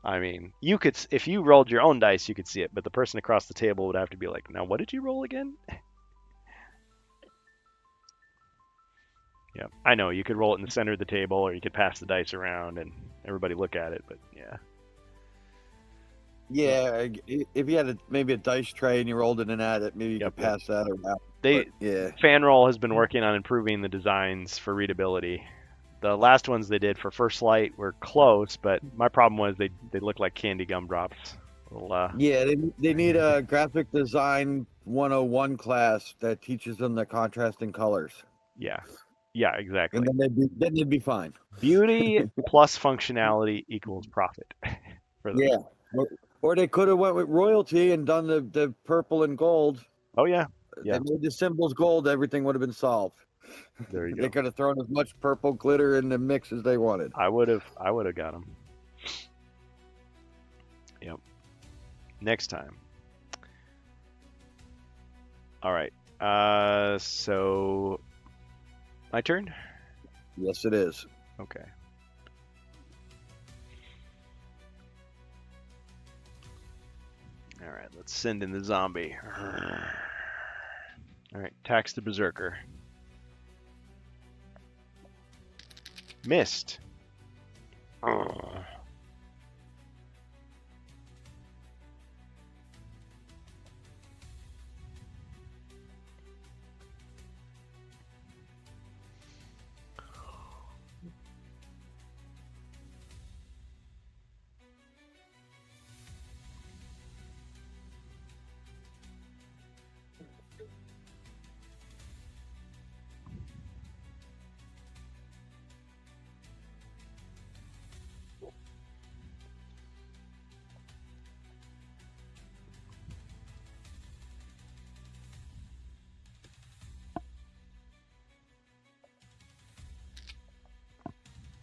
I mean, you could, if you rolled your own dice, you could see it, but the person across the table would have to be like, "Now, what did you roll again?" Yeah, I know you could roll it in the center of the table, or you could pass the dice around and everybody look at it. But yeah, Yeah, if you had maybe a dice tray and you rolled it in at it, maybe you Yep, could pass that around. they But, yeah. Fanroll has been working on improving the designs for readability. The last ones they did for First Light were close, but my problem was they look like candy gumdrops. Well, Yeah, they need a graphic design 101 class that teaches them the contrasting colors, yeah, exactly. and then they'd be fine. Beauty plus functionality equals profit. For them. Yeah, or they could have went with royalty and done the purple and gold. Oh yeah. Yeah. They made the symbols gold. Everything would have been solved. There you They go. could have thrown as much purple glitter in the mix as they wanted. I would have got them. Yep. Next time. All right. So my turn. Yes, it is. Okay. All right. Let's send in the zombie. All right. Tax the berserker. Missed.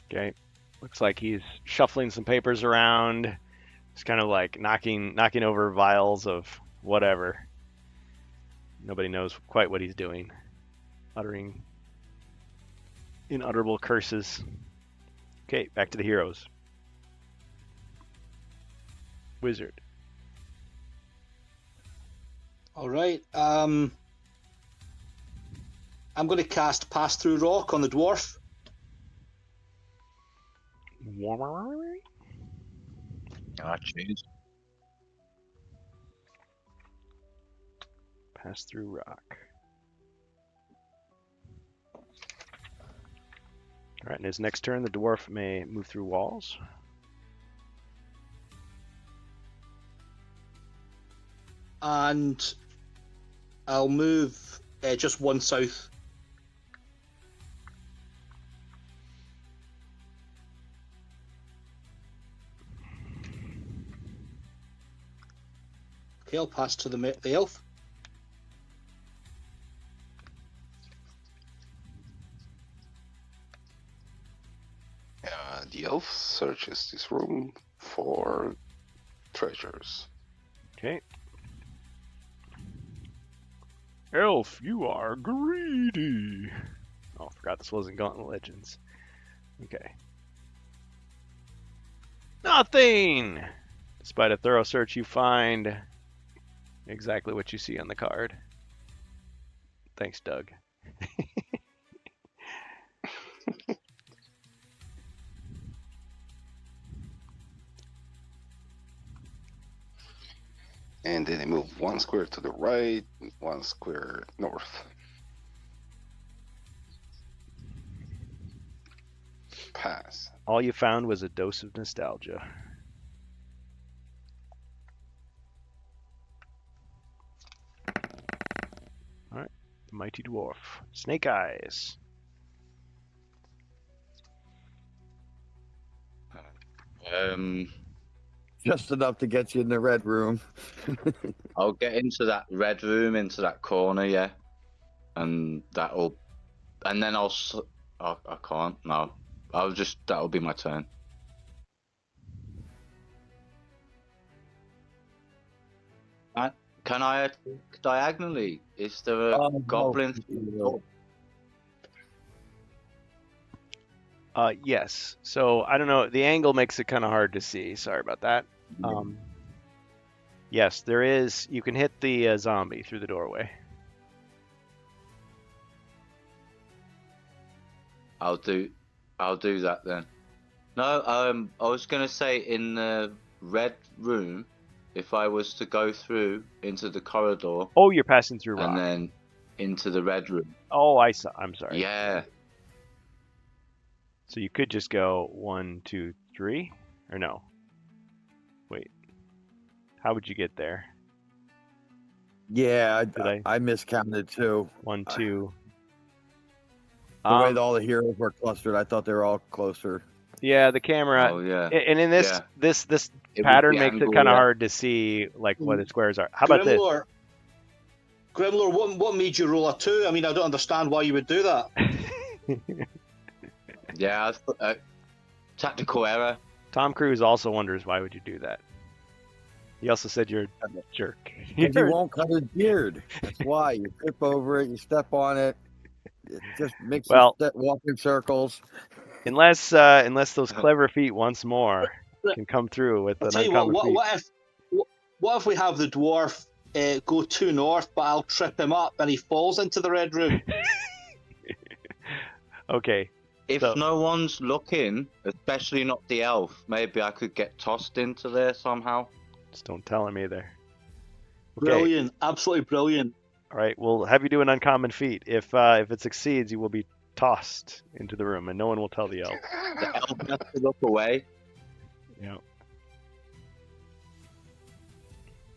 Okay. Looks like he's shuffling some papers around. He's kind of like knocking over vials of whatever. Nobody knows quite what he's doing. Uttering unutterable curses. Okay, back to the heroes. wizard. All right. I'm going to cast Pass Through Rock on the dwarf. I choose. Pass through rock. All right, in his next turn, the dwarf may move through walls. And I'll move just one south. Okay, I'll pass to the elf. The elf searches this room for treasures. Okay. Elf, you are greedy. Oh, I forgot this wasn't Gauntlet Legends. Okay. Nothing! Despite a thorough search, you find exactly what you see on the card. Thanks, Doug. And then they move 1 square to the right, 1 square north. Pass. All you found was a dose of nostalgia. Alright, the Mighty Dwarf. Snake Eyes. Just enough to get you in the red room. I'll get into that red room, into that corner, yeah, and that'll, and then I can't. No, that'll be my turn. Can I attack diagonally? Is there a goblin? No. Yes. So I don't know. The angle makes it kind of hard to see. Sorry about that. Yes, there is. You can hit the zombie through the doorway. I'll do that then. No, I was gonna say in the red room, if I was to go through into the corridor Oh, you're passing through rock. and then into the red room. Oh, I saw. I'm sorry. Yeah. So you could just go 1, 2, 3, or no? Wait. How would you get there? Yeah, Did I miscounted too. 1, 2. The way all the heroes were clustered, I thought they were all closer. Yeah, the camera. Oh yeah. And in this Yeah. this It was pattern the makes it angle, kind of yeah. hard to see like what the squares are. How about this? Grimlord, what made you roll a 2? I mean, I don't understand why you would do that. Yeah, tactical error. Tom Cruise also wonders why would you do that. He also said you're a jerk. Because he won't cut his beard. That's why. You trip over it, you step on it. It just makes Well- you walk in circles. unless those clever feet once more can come through with I'll an tell you uncommon what, feat. what if we have the dwarf go 2 north, but I'll trip him up and he falls into the red room? Okay. If So- no one's looking, especially not the elf, maybe I could get tossed into there somehow. Just don't tell him either. Okay. Brilliant, absolutely brilliant. All right. We'll have you do an uncommon feat. If it succeeds, you will be tossed into the room, and no one will tell the elf. The elf has to look away. Yeah.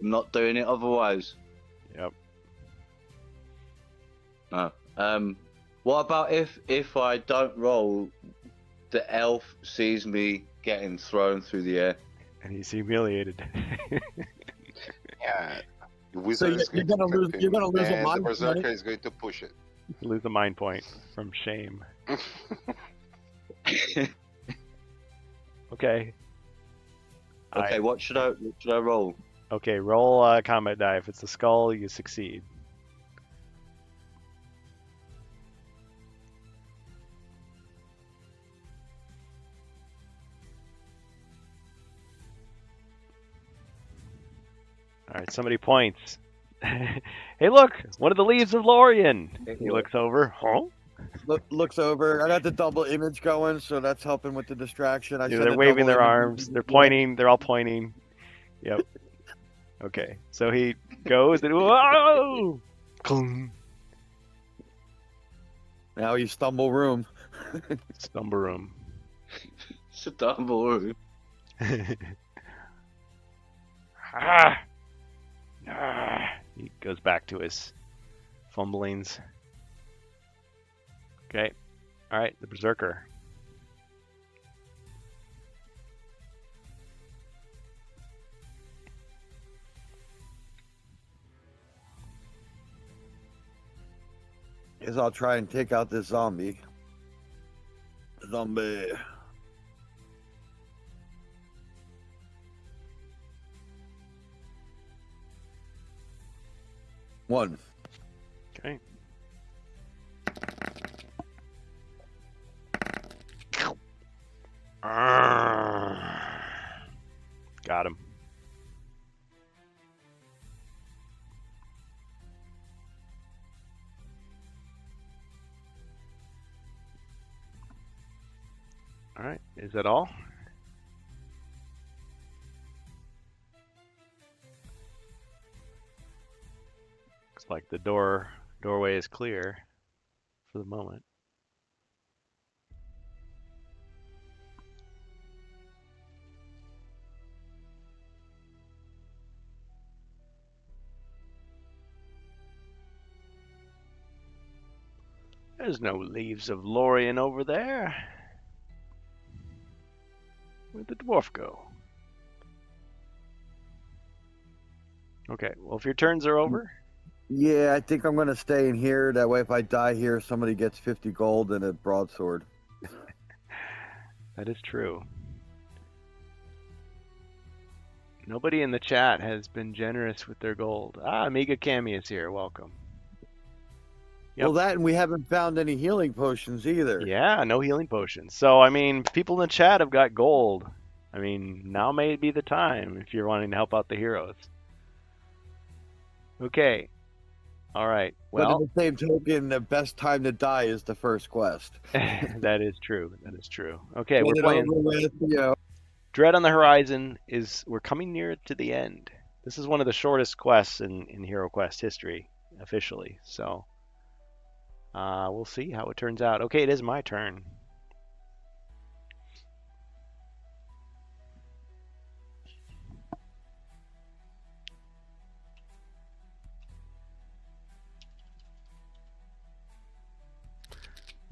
I'm not doing it otherwise. Yep. No. What about if I don't roll, the elf sees me getting thrown through the air? And he's humiliated. Yeah. The wizard is you're going gonna to lose- trip you're gonna him, lose a and mind the berserker point. is going to push it. Lose a mind point from shame. Okay. Okay, what should I roll? Okay, roll combat die. If it's a skull, you succeed. somebody points. Hey, look! One of the leaves of Lorien! He looks over. Huh? Looks over. I got the double image going, so that's helping with the distraction. Yeah, they're waving their arms. They're pointing. They're all pointing. Yep. Okay. So he goes and whoa! Clunk. Now you stumble room. Stumble room. Stumble. Ah! He goes back to his fumblings. Okay. All right, the Berserker. Guess I'll try and take out this zombie. Zombie. One. Okay. Got him. All right, is that all? Looks like the doorway is clear for the moment. There's no leaves of Lorien over there. Where'd the dwarf go? Okay, well, if your turns are over, Yeah, I think I'm gonna stay in here. That way, if I die here, somebody gets 50 gold and a broadsword. that is true. Nobody in the chat has been generous with their gold. Ah, Amiga Cami is here. Welcome. Yep. Well, that and we haven't found any healing potions either. Yeah, no healing potions. So, I mean, people in the chat have got gold. I mean, now may be the time if you're wanting to help out the heroes. Okay. All right. But Well, at the same token, the best time to die is the first quest. that is true. That is true. Okay, Get we're it playing over with, you know. Dread on the Horizon. We're coming near to the end. This is one of the shortest quests in Hero Quest history, officially. So, we'll see how it turns out. Okay, it is my turn.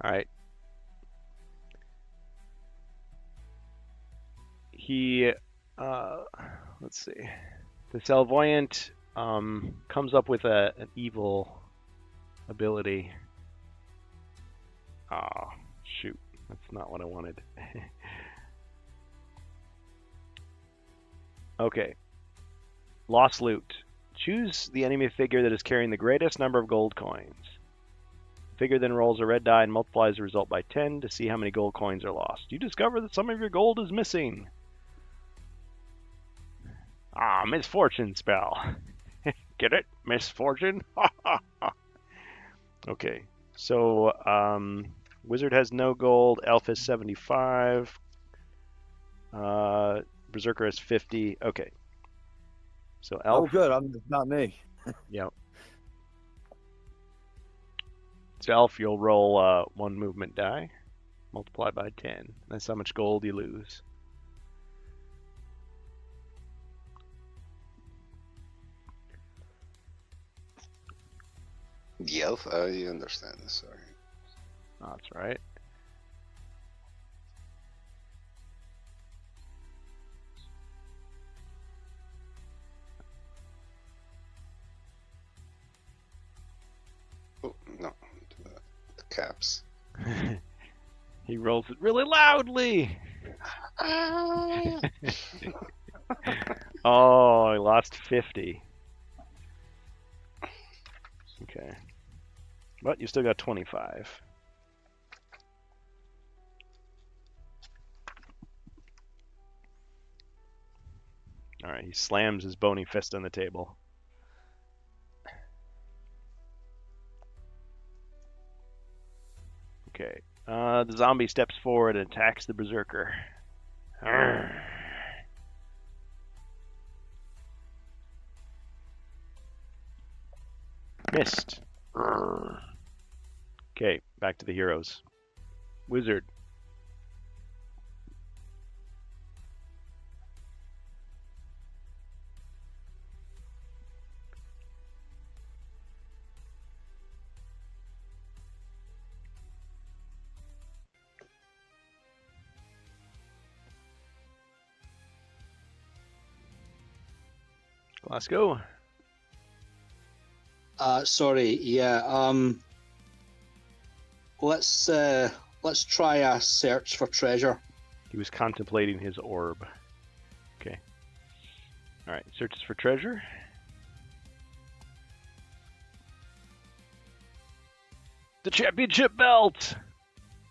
All right. He, let's see. The Salvoyant comes up with an evil ability. Ah, shoot. That's not what I wanted. Okay. Lost loot. Choose the enemy figure that is carrying the greatest number of gold coins. The figure then rolls a red die and multiplies the result by 10 to see how many gold coins are lost. You discover that some of your gold is missing. Ah, misfortune spell. Get it? Misfortune? Okay. So, Wizard has no gold. Elf has 75. Berserker has 50. Okay. So Elf. Oh, good. It's not me. Yep. So Elf, you'll roll one movement die, multiplied by 10. That's how much gold you lose. The elf, I understand. Sorry. That's right. Oh, no. The caps. He rolls it really loudly. Oh, I lost 50. Okay. But you still got 25. All right, he slams his bony fist on the table. the zombie steps forward and attacks the berserker. Arrgh. Missed. Arrgh. Okay, back to the heroes. Wizard. Glasgow. Sorry. Yeah. Let's try a search for treasure. He was contemplating his orb. Okay. Alright, searches for treasure. The championship belt!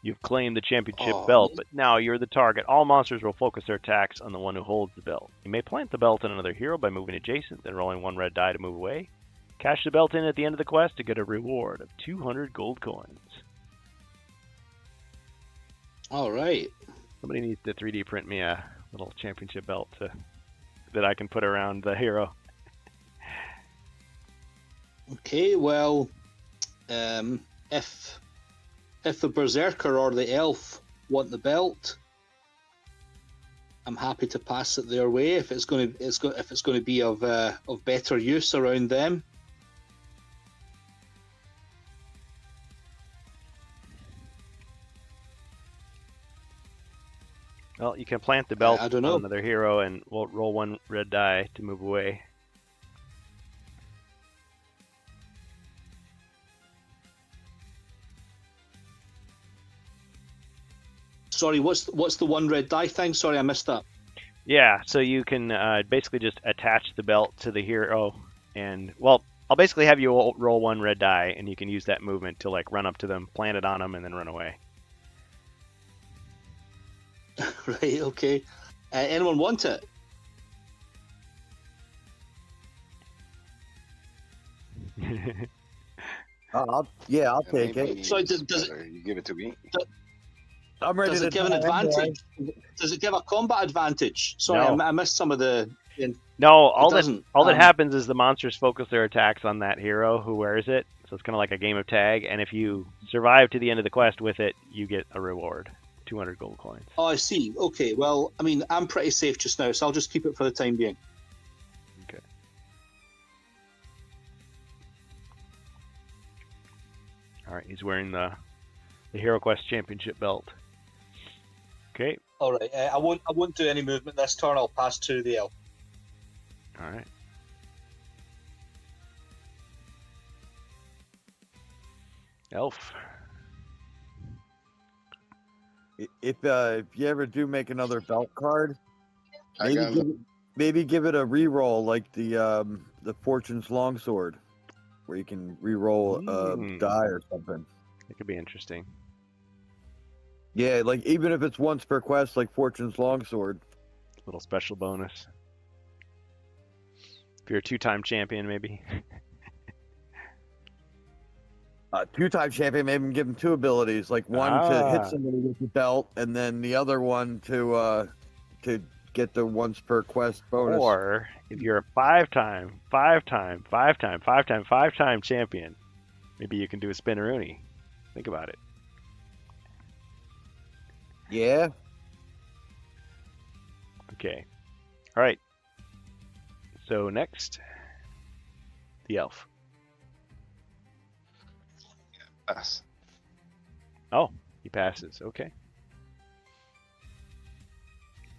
You've claimed the championship belt, but now you're the target. All monsters will focus their attacks on the one who holds the belt. You may plant the belt on another hero by moving adjacent, then rolling 1 red die to move away. Cash the belt in at the end of the quest to get a reward of 200 gold coins. All right. Somebody needs to 3D print me a little championship belt that I can put around the hero. Okay. Well, if the berserker or the elf want the belt, I'm happy to pass it their way if it's going to be of better use around them. Well, you can plant the belt I don't know. on another hero and we'll roll 1 red die to move away. Sorry, what's the 1 red die thing? Sorry, I missed that. Yeah, so you can basically just attach the belt to the hero, and well, I'll basically have you roll 1 red die, and you can use that movement to like run up to them, plant it on them, and then run away. Right. Okay. Anyone want it? I'll take Maybe it. So does better you give it to me? I'm ready Does to it give an die anyway. advantage? Does it give a combat advantage? Sorry, No. I missed some of the. No, all that doesn't. happens is the monsters focus their attacks on that hero who wears it. So it's kind of like a game of tag, and if you survive to the end of the quest with it, you get a reward, 200 gold coins. Oh, I see. Okay. Well, I mean, I'm pretty safe just now, so I'll just keep it for the time being. Okay. All right, he's wearing the Hero Quest Championship belt. Okay. All right. I won't do any movement this turn. I'll pass to the elf. All right. Elf. If you ever do make another belt card, I got maybe give it a reroll like the Fortune's Longsword, where you can reroll a die or something. It could be interesting. Yeah, like even if it's once per quest, like Fortune's Longsword. Little special bonus. If you're a 2-time champion, maybe. 2-time champion, maybe give him 2 abilities, like one to hit somebody with the belt, and then the other one to get the once per quest bonus. Or if you're a 5-time champion, maybe you can do a spinneroonie. Think about it. Yeah. Okay. All right. So next, the elf. pass. Oh, he passes. Okay.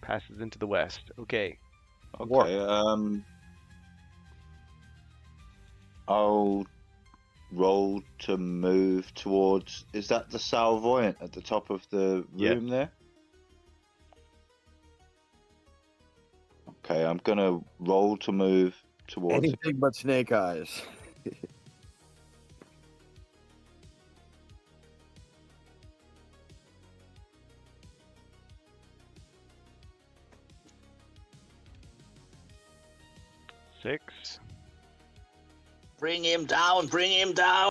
Passes into the west. Okay. Okay. I'll roll to move towards. Is that the Salvoyant at the top of the room there? Okay, I'm gonna roll to move towards it. Anything but snake eyes. Six. Bring him down, bring him down.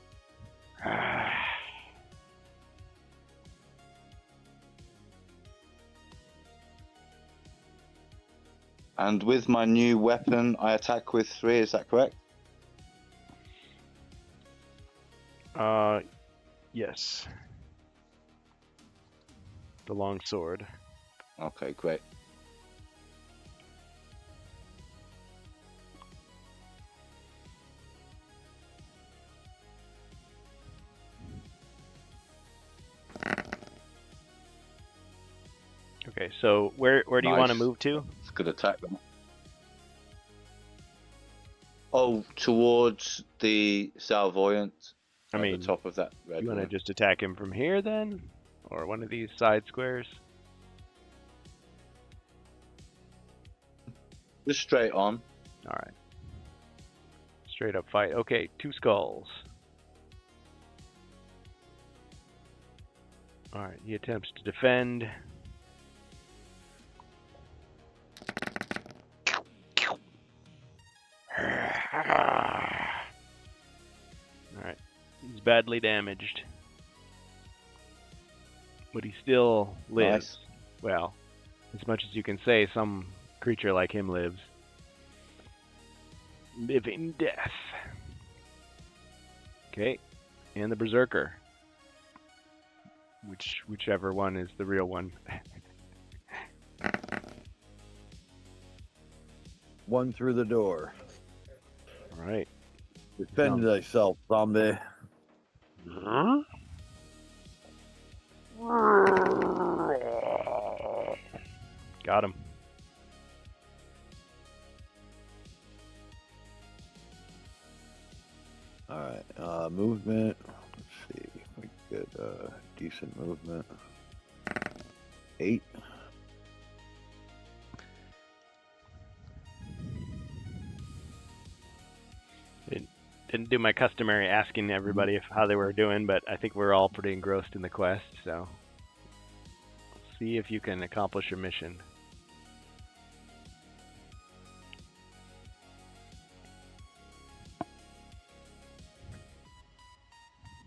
And with my new weapon, I attack with 3. Is that correct? Yes. The long sword. Okay, great. Okay, so where do you want to Nice. move to? It's a good attack. Oh, towards the Salvoyant. I At mean, the top of that red you want to one. just attack him from here then? Or one of these side squares? Just straight on. Alright. Straight up fight. Okay, 2 skulls. Alright, he attempts to defend. Alright, he's badly damaged. But he still lives. Nice. Well, as much as you can say, some creature like him lives. Living death. Okay, and the Berserker. Whichever one is the real one. One through the door. Alright. Defend thyself, zombie. Huh? Got him. All right. Movement. Let's see. We get decent movement. 8. Didn't do my customary asking everybody if how they were doing, but I think we're all pretty engrossed in the quest, so see if you can accomplish your mission.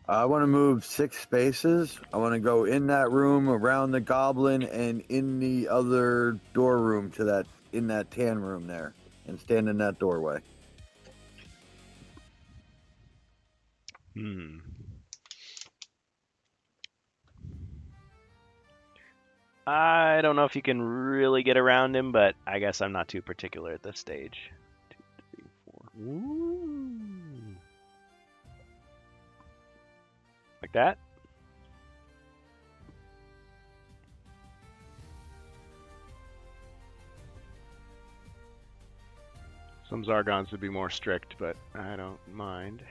I want to move 6 spaces. I want to go in that room, around the goblin, and in the other door room to that, in that tan room there, and stand in that doorway. I don't know if you can really get around him, but I guess I'm not too particular at this stage. 2, 3, 4. Ooh. Like that? Some Zargons would be more strict, but I don't mind.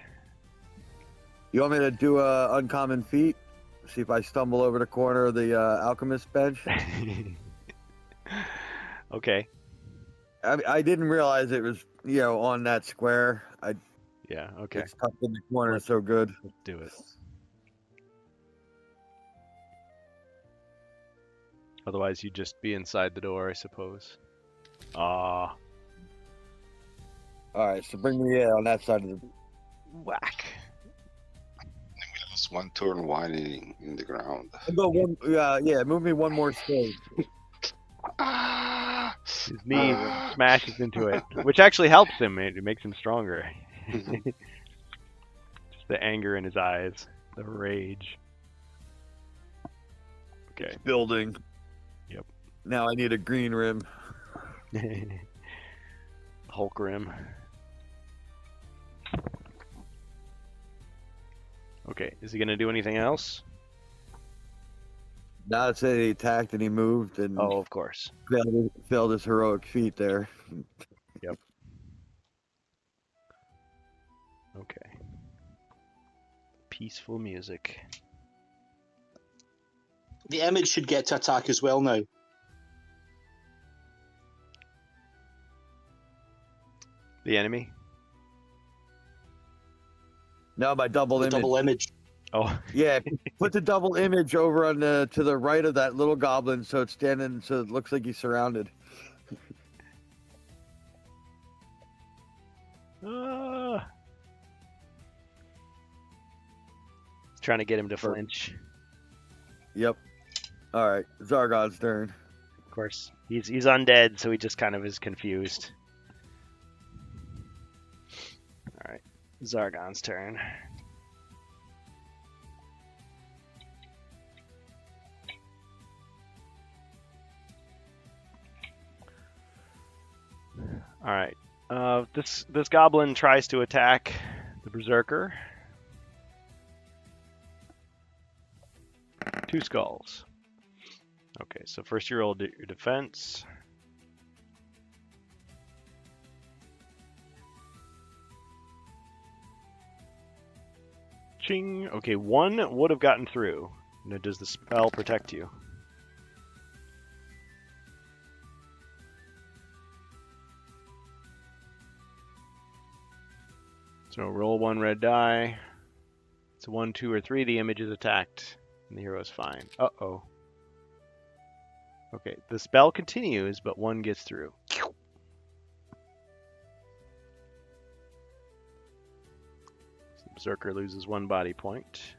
You want me to do a uncommon feat? See if I stumble over the corner of the alchemist bench. Okay. I didn't realize it was, on that square. Yeah, okay. It's tucked in the corner so good. Let's do it. Otherwise, you'd just be inside the door, I suppose. Ah. All right, so bring me on that side of the. Whack. We lost 1 turn whining in the ground. Go one, move me one more space. His knee smashes into it, which actually helps him. It makes him stronger. Just the anger in his eyes, the rage. Okay. Building. Yep. Now I need a green rim. Hulk rim. Okay, is he gonna do anything else? Now it said he attacked and he moved and Oh, of course. failed his heroic feat there. Yep. Okay. Peaceful music. The image should get to attack as well now. The enemy? No, my double The image. double image. Oh, Yeah, put the double image over on to the right of that little goblin, so it's standing, so it looks like he's surrounded. Trying to get him to flinch. Yep. All right, Zargon's turn. Of course, he's undead, so he just kind of is confused. All right, Zargon's turn. All right. This goblin tries to attack the berserker. 2 skulls. Okay, so first you roll your defense. Ching. Okay, 1 would have gotten through. Now, does the spell protect you? So roll 1 red die. It's a 1, 2, or 3. The image is attacked, and the hero is fine. Uh-oh. Okay, the spell continues, but 1 gets through. The berserker loses 1 body point.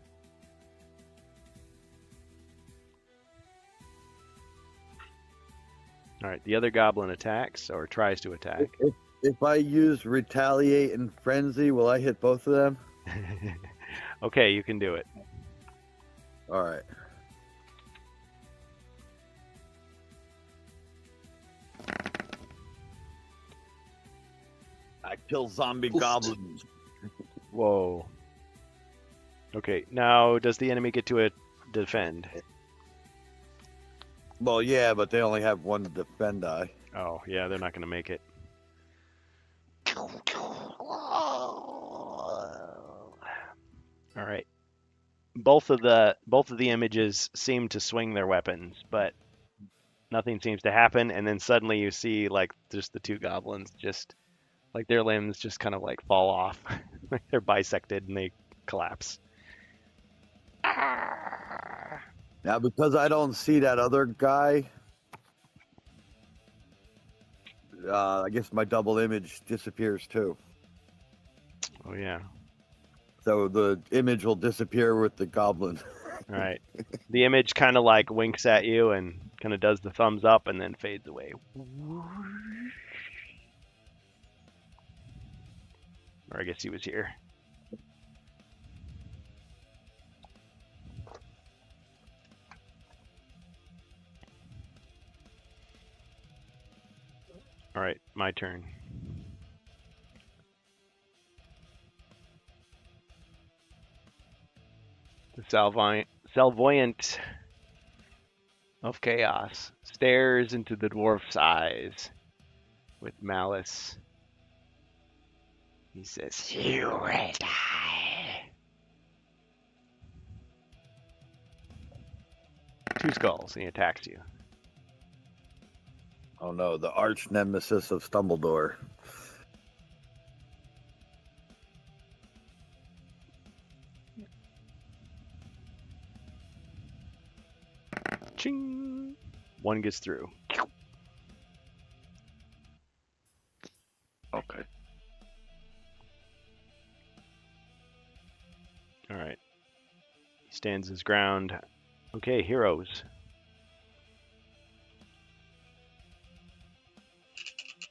All right, the other goblin attacks, or tries to attack. If I use retaliate and frenzy, will I hit both of them? Okay, you can do it. All right. I kill zombie Oof. goblins. Whoa. Okay, now does the enemy get to defend? Well, yeah, but they only have 1 defend die. Oh, yeah, they're not going to make it. All right. Both of the images seem to swing their weapons, but nothing seems to happen. And then suddenly you see like just the 2 goblins, just like their limbs just kind of like fall off, like they're bisected and they collapse. Now, because I don't see that other guy, I guess my double image disappears too. Oh yeah. So the image will disappear with the goblin. All right. The image kind of like winks at you and kind of does the thumbs up and then fades away. Or I guess he was here. All right, my turn. The Salvoyant of Chaos stares into the dwarf's eyes with malice. He says, "You will die." 2 skulls, and he attacks you. Oh no, the arch nemesis of Stumbledore. Ching! 1 gets through. Okay. All right. He stands his ground. Okay, heroes.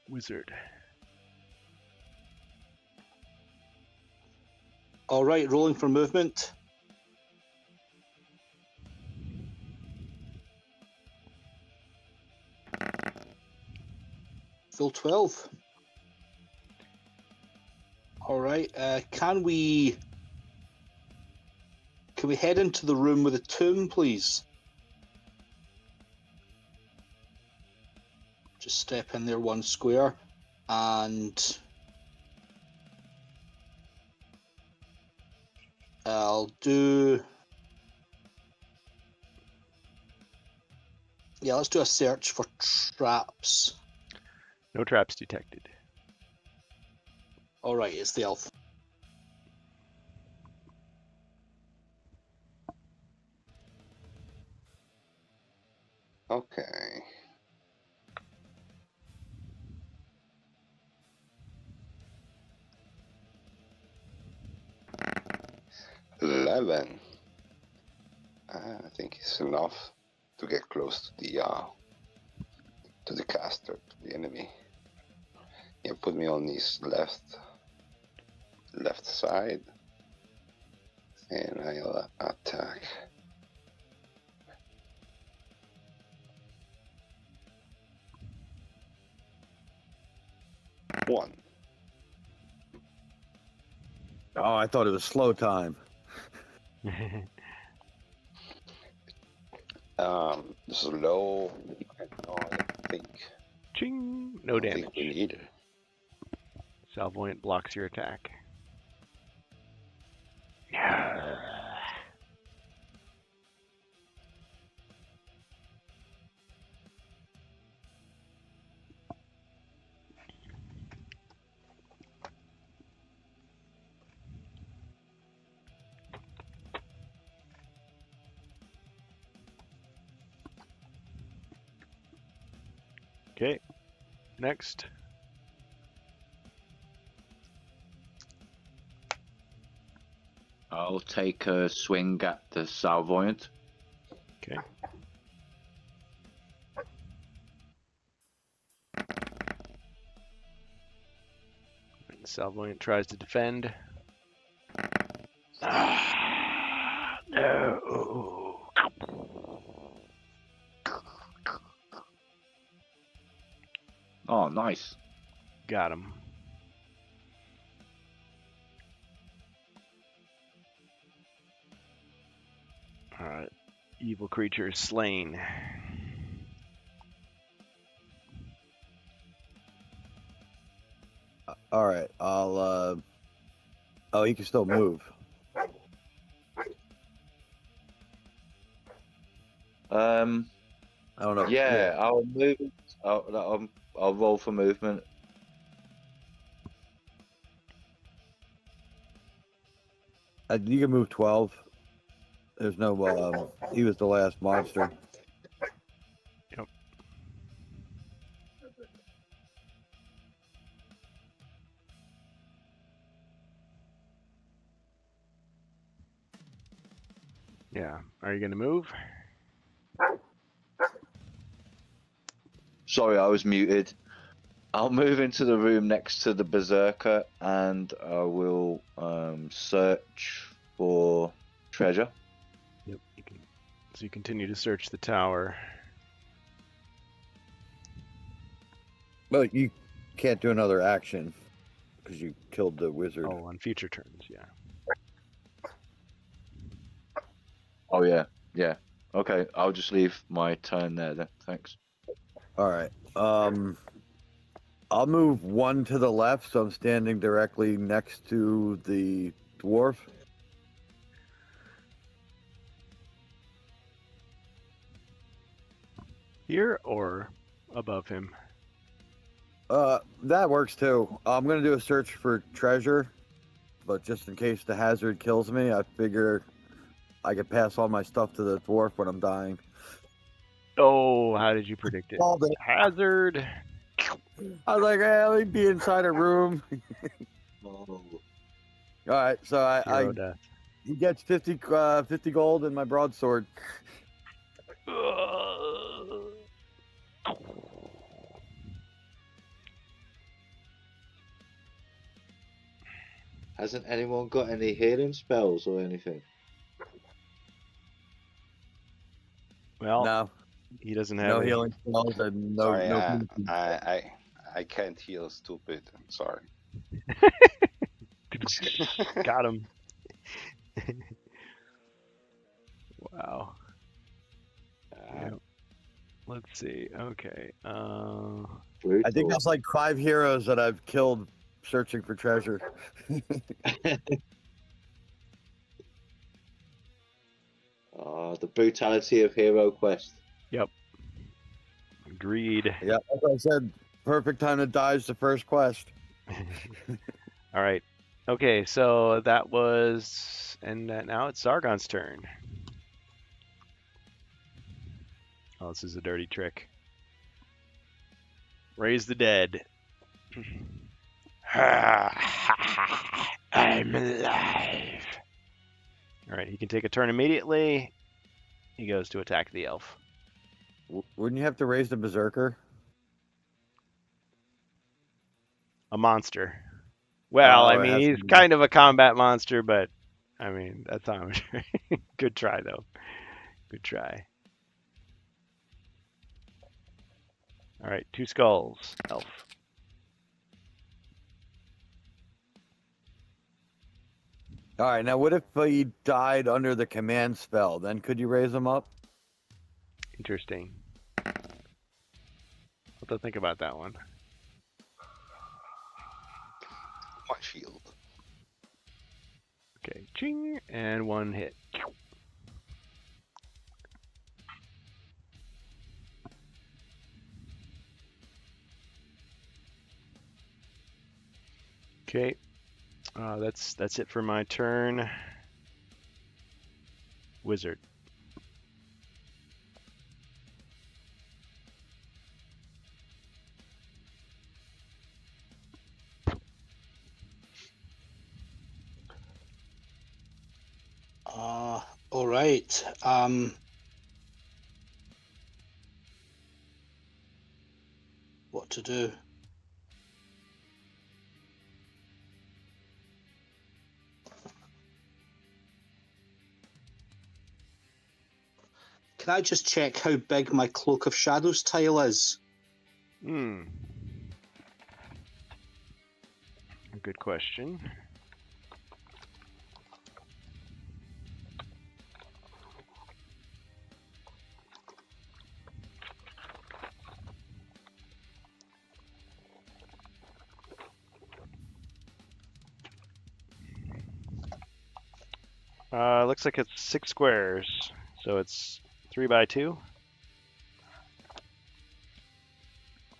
Wizard. All right, rolling for movement. Full 12. All right, can we head into the room with the tomb, please? Just step in there 1 square, and I'll do. Yeah, let's do a search for traps. No traps detected. All right, it's the elf. Okay. $11. I think it's enough to get close to the bastard, the enemy. Yeah, put me on his left side, and I'll attack. One. Oh, I thought it was slow time. Slow. No, I don't think. Ching! No I don't damage. think we need it. Salvoyant blocks your attack. Okay. Next. I'll take a swing at the Salvoyant. Okay. And Salvoyant tries to defend. No. Oh, nice. Got him. Alright. Evil creature slain. All right, I'll. Oh, you can still move. I don't know. Yeah, I'll move. I'll roll for movement. You can move 12. There's no. He was the last monster. Yep. Yeah. Are you gonna move? Sorry, I was muted. I'll move into the room next to the Berserker and I will search for treasure. Yep. So you continue to search the tower. But you can't do another action because you killed the wizard. Oh, on future turns, yeah. Oh yeah, yeah. Okay, I'll just leave my turn there then. Thanks. All right. I'll move one to the left, so I'm standing directly next to the dwarf. Here or above him? That works too. I'm gonna do a search for treasure, but just in case the hazard kills me, I figure I could pass all my stuff to the dwarf when I'm dying. Oh, how did you predict it? Called it. Hazard. I was like, hey, let me be inside a room. All right, so Zero death. he gets 50 gold and my broadsword. Hasn't anyone got any healing spells or anything? Well, No, he doesn't have no any. healing spells and no. Sorry, no I can't heal, stupid. I'm sorry. Got him. Wow. Yep. Let's see. Okay. I think that's like 5 heroes that I've killed searching for treasure. The brutality of Hero Quest. Agreed. Yeah, like I said, perfect time to dodge the first quest. All right. Okay, so that was, and now it's Sargon's turn. Oh, this is a dirty trick. Raise the dead. I'm alive. All right, he can take a turn immediately. He goes to attack the elf. Wouldn't you have to raise the berserker? a monster. Well, I Oh, it mean, has to he's be. kind of a combat monster, but I mean, that's how I'm sure. Good try, though. Good try. All right, 2 skulls, elf. All right, now what if he died under the command spell? Then could you raise him up? Interesting. I'll have to think about that one. My shield. Okay, ching, and 1 hit. Okay, that's it for my turn. Wizard. All right. What to do? Can I just check how big my Cloak of Shadows tile is? Hmm. Good question. Looks like it's 6 squares, so it's 3 by 2.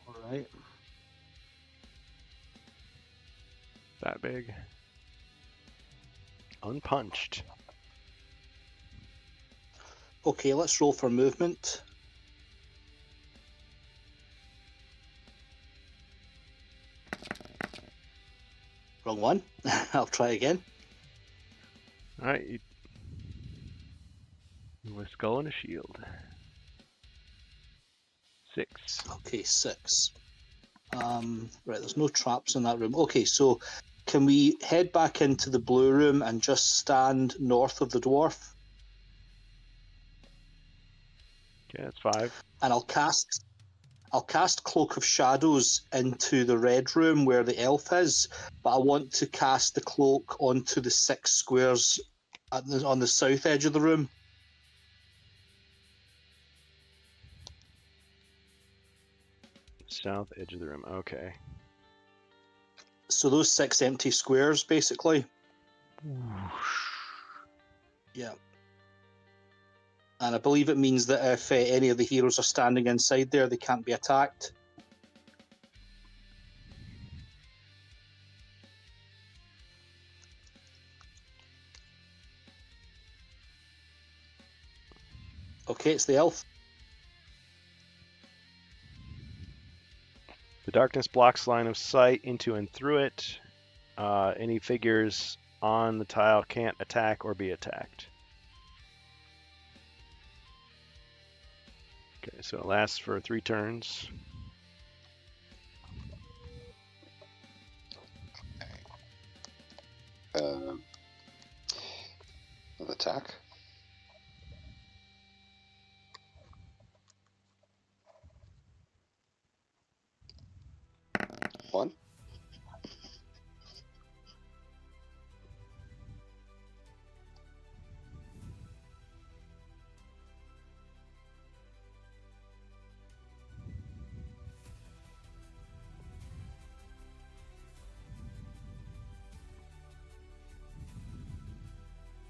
All right. That big. Unpunched. Okay, let's roll for movement. Wrong one. I'll try again. All right, with a skull and a shield. 6. Okay, 6. Right, there's no traps in that room. Okay, so can we head back into the blue room and just stand north of the dwarf? Okay, that's 5. And I'll cast Cloak of Shadows into the red room where the elf is, but I want to cast the cloak onto the 6 squares on the south edge of the room. South edge of the room. Okay. So those 6 empty squares, basically. Yeah. And I believe it means that if any of the heroes are standing inside there, they can't be attacked. Okay, it's the elf. The darkness blocks line of sight into and through it. Any figures on the tile can't attack or be attacked. Okay, so it lasts for 3 turns. An attack. One.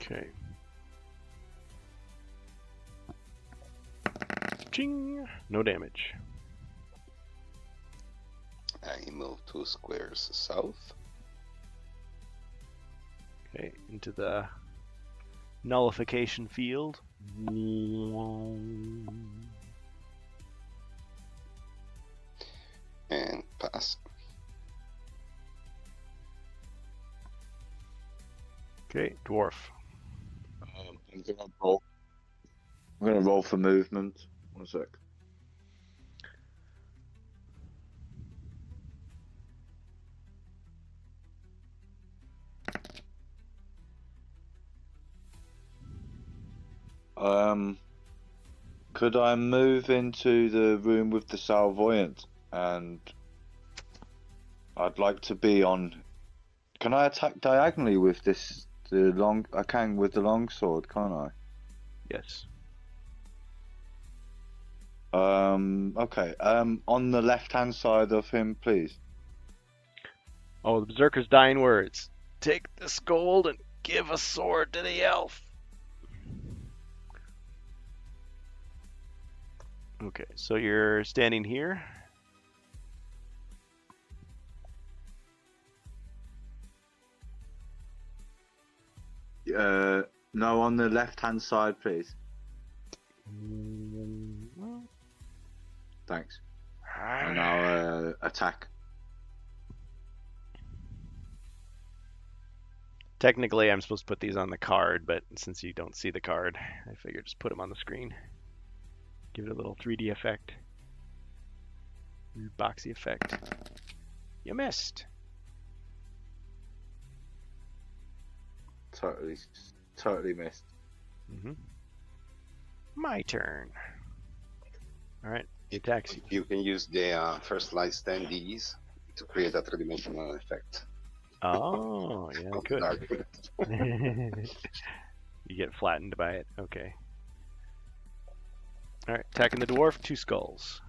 Okay. Ching! No damage. I move 2 squares south. Okay, into the nullification field. And pass. Okay, dwarf. I'm gonna roll. I'm gonna roll for movement. 1 sec. Could I move into the room with the Salvoyant? And I'd like to be on. Can I attack diagonally with this? I can with the longsword, can't I? Yes. Okay. On the left-hand side of him, please. Oh, the Berserker's dying words. Take this gold and give a sword to the elf. Okay, so you're standing here. No, on the left-hand side, please. Thanks. And I'll attack. Technically, I'm supposed to put these on the card, but since you don't see the card, I figured just put them on the screen. Give it a little 3D effect. Weird boxy effect. You missed. Totally missed. My turn. All right, attacks you. You can use the first light standees to create a three-dimensional effect. Oh, yeah, of good. dark. You get flattened by it. Okay. All right, attacking the dwarf. 2 skulls.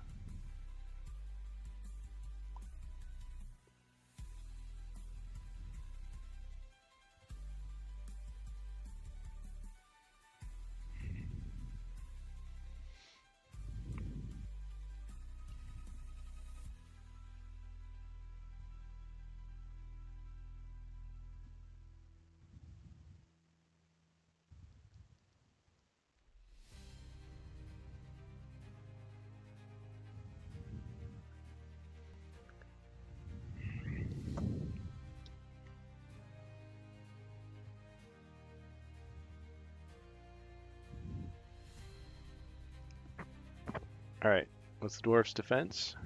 All right, what's the dwarf's defense?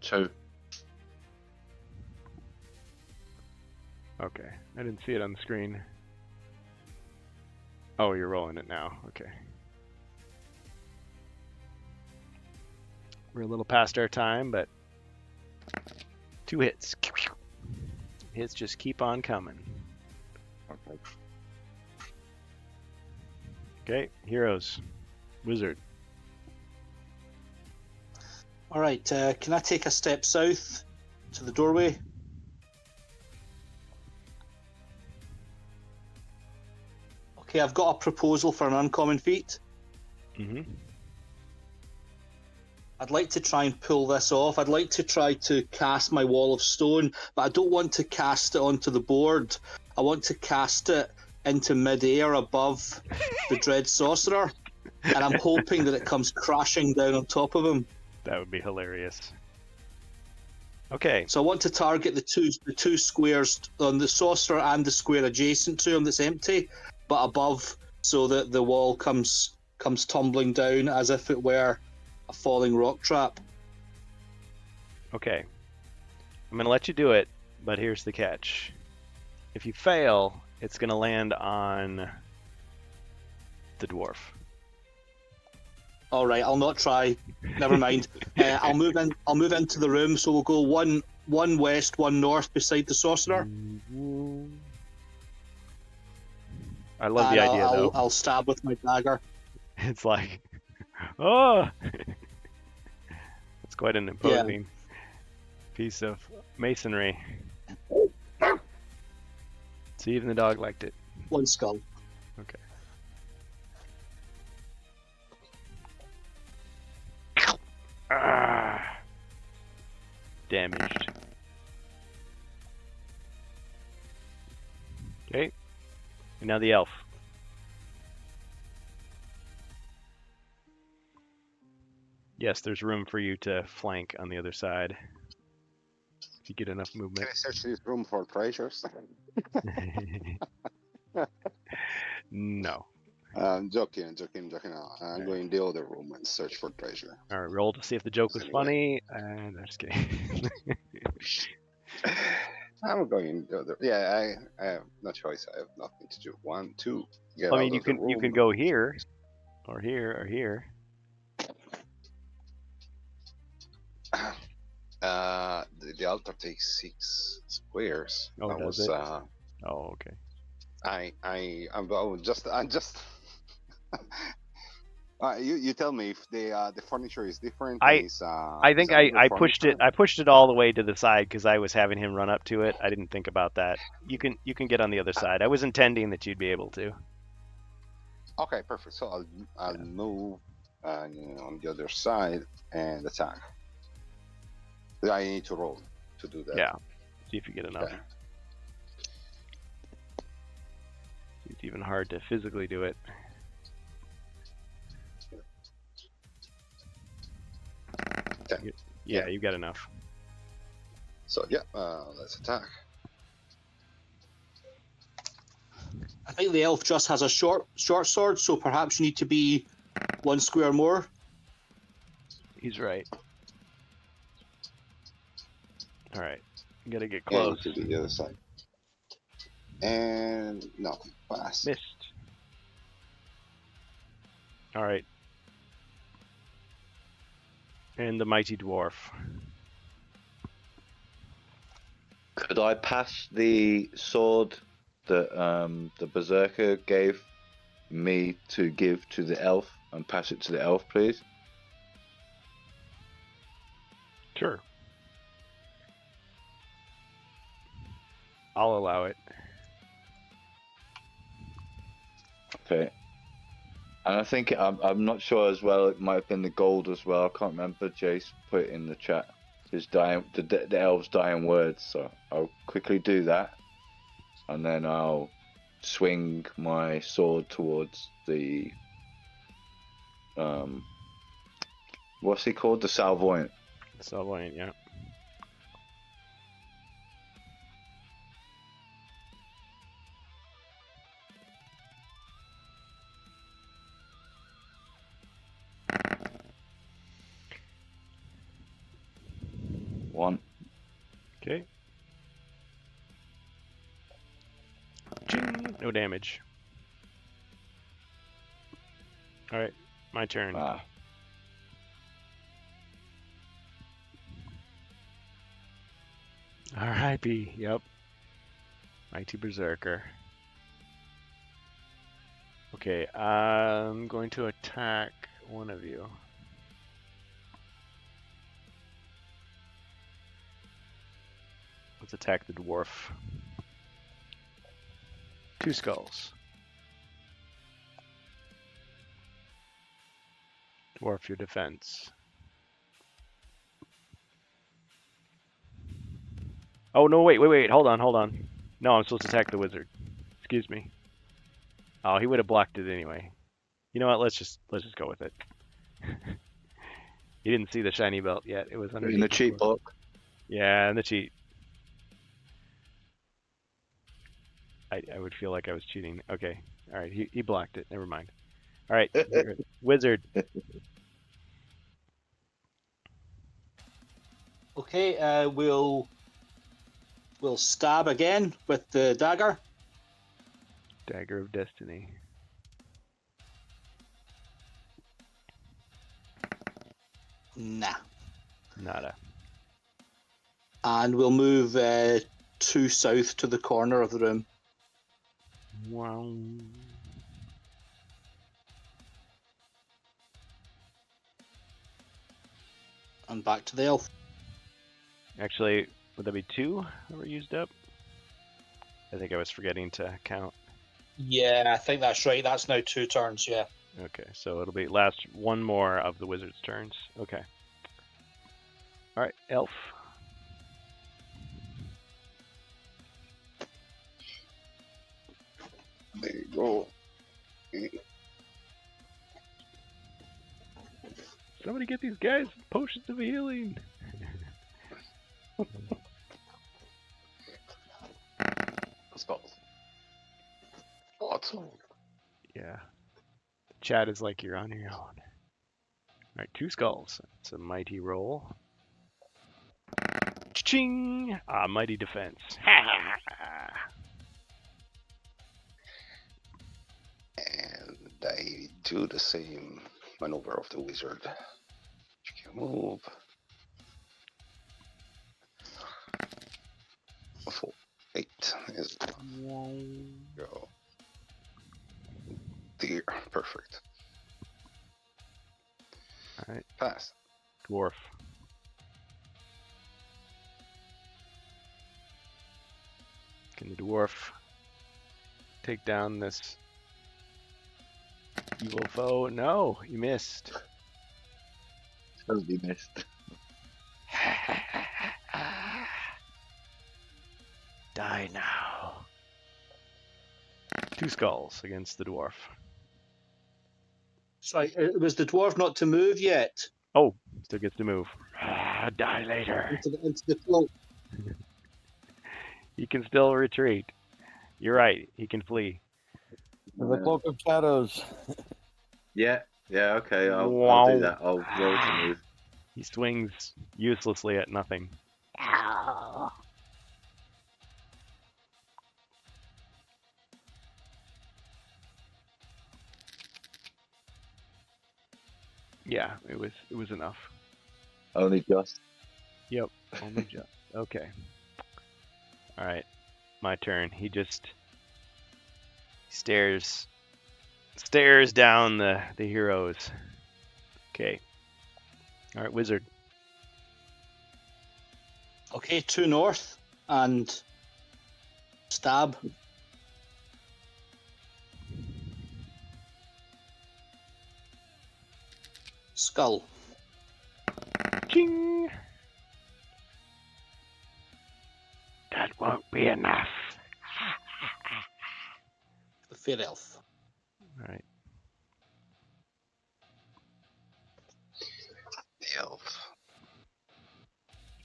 Two. Okay, I didn't see it on the screen. Oh, you're rolling it now. Okay. We're a little past our time, but 2 hits. Hits just keep on coming. Okay. Okay, heroes. Wizard. All right, can I take a step south to the doorway? Okay, I've got a proposal for an uncommon feat. I'd like to try and pull this off. I'd like to try to cast my Wall of Stone, but I don't want to cast it onto the board. I want to cast it into mid-air above the Dread Sorcerer, and I'm hoping that it comes crashing down on top of him. That would be hilarious. Okay. So I want to target the two squares on the Sorcerer and the square adjacent to him that's empty, but above, so that the wall comes tumbling down as if it were a falling rock trap. Okay. I'm going to let you do it, but here's the catch. If you fail, it's going to land on the dwarf. All right, I'll not try. Never mind. I'll move in. I'll move into the room. So we'll go one west, one north beside the sorcerer. I love the idea, though. I'll stab with my dagger. It's like, oh, it's quite an imposing piece of masonry. So even the dog liked it. 1 skull. Okay. Ah, damaged. Okay. And now the elf. Yes, there's room for you to flank on the other side. If you get enough movement. Can I search this room for treasures? No. Joking. I'm going in the other room and search for treasure. Alright, roll to see if the joke was funny. And I'm just kidding. I'm going the other. Yeah, I have no choice. I have nothing to do. 1, 2. Get I out mean, of the you can room. go here, or here, or here. The altar takes 6 squares. Oh, That does was it? Oh, okay. I'm just you tell me if the furniture is different. I Is think a bigger I pushed it. furniture? I pushed it all the way to the side because I was having him run up to it. I didn't think about that. You can get on the other side. I was intending that you'd be able to. Okay, perfect. So I'll move on the other side and attack. I need to roll to do that. Yeah. See if you get enough. Okay. It's even hard to physically do it. Okay. Yeah, you got enough. So yeah, let's attack. I think the elf just has a short sword, so perhaps you need to be 1 square more. He's right. All right, you gotta get And close. to the other side. And nothing. Pass. Missed. All right. And the mighty dwarf. Could I pass the sword that the berserker gave me to give to the elf and pass it to the elf, please? Sure. I'll allow it. Okay. And I think I'm not sure as well. It might have been the gold as well. I can't remember. Jace put it in the chat. His dying, the elf's dying words. So I'll quickly do that, and then I'll swing my sword towards the what's he called? The Salvoyant. Salvoyant, yeah. One. Okay. Ching! No damage. All right, my turn. Ah. R.I.P. Yep. Mighty Berserker. Okay, I'm going to attack one of you. Let's attack the dwarf. 2 skulls. Dwarf, your defense. Oh no! Wait! Hold on. No, I'm supposed to attack the wizard. Excuse me. Oh, he would have blocked it anyway. You know what? Let's just go with it. He didn't see the shiny belt yet. It was underneath In the cheat before. book. Yeah, in the cheat. I would feel like I was cheating. Okay. All right. He blocked it. Never mind. All right. Wizard. Okay, we'll stab again with the dagger. Dagger of Destiny. Nah. Nada. And we'll move 2 south to the corner of the room. Wow. And back to the elf. Actually, would that be 2 that were used up? I think I was forgetting to count. Yeah, I think that's right. That's now 2 turns, yeah. Okay, so it'll be last 1 more of the wizard's turns. Okay. All right, elf. There you go. Somebody get these guys potions of healing. Skulls. Awesome. Yeah. Chat is like you're on your own. All right, 2 skulls. It's a mighty roll. Ching! Ah, mighty defense. And I do the same maneuver of the wizard. You can move. 4, 8 is go. Dear, perfect. All right, Pass. dwarf. Can the dwarf take down this evil foe? No, you missed. Totally missed. Die now. 2 skulls against the dwarf. Sorry, was the dwarf not to move yet? Oh, still gets to move. Die later. Into the cloak. He can still retreat. You're right. He can flee. The Cloak of Shadows. Yeah, okay, I'll Wow. do that. I'll roll to move. He swings uselessly at nothing. Yeah, it was enough. Only just. Only just. Okay. All right, my turn. He just stares down the heroes. Okay. All right, wizard. Okay, 2 north and stab. Skull. Ching. That won't be enough. The fair elf. All right. The elf.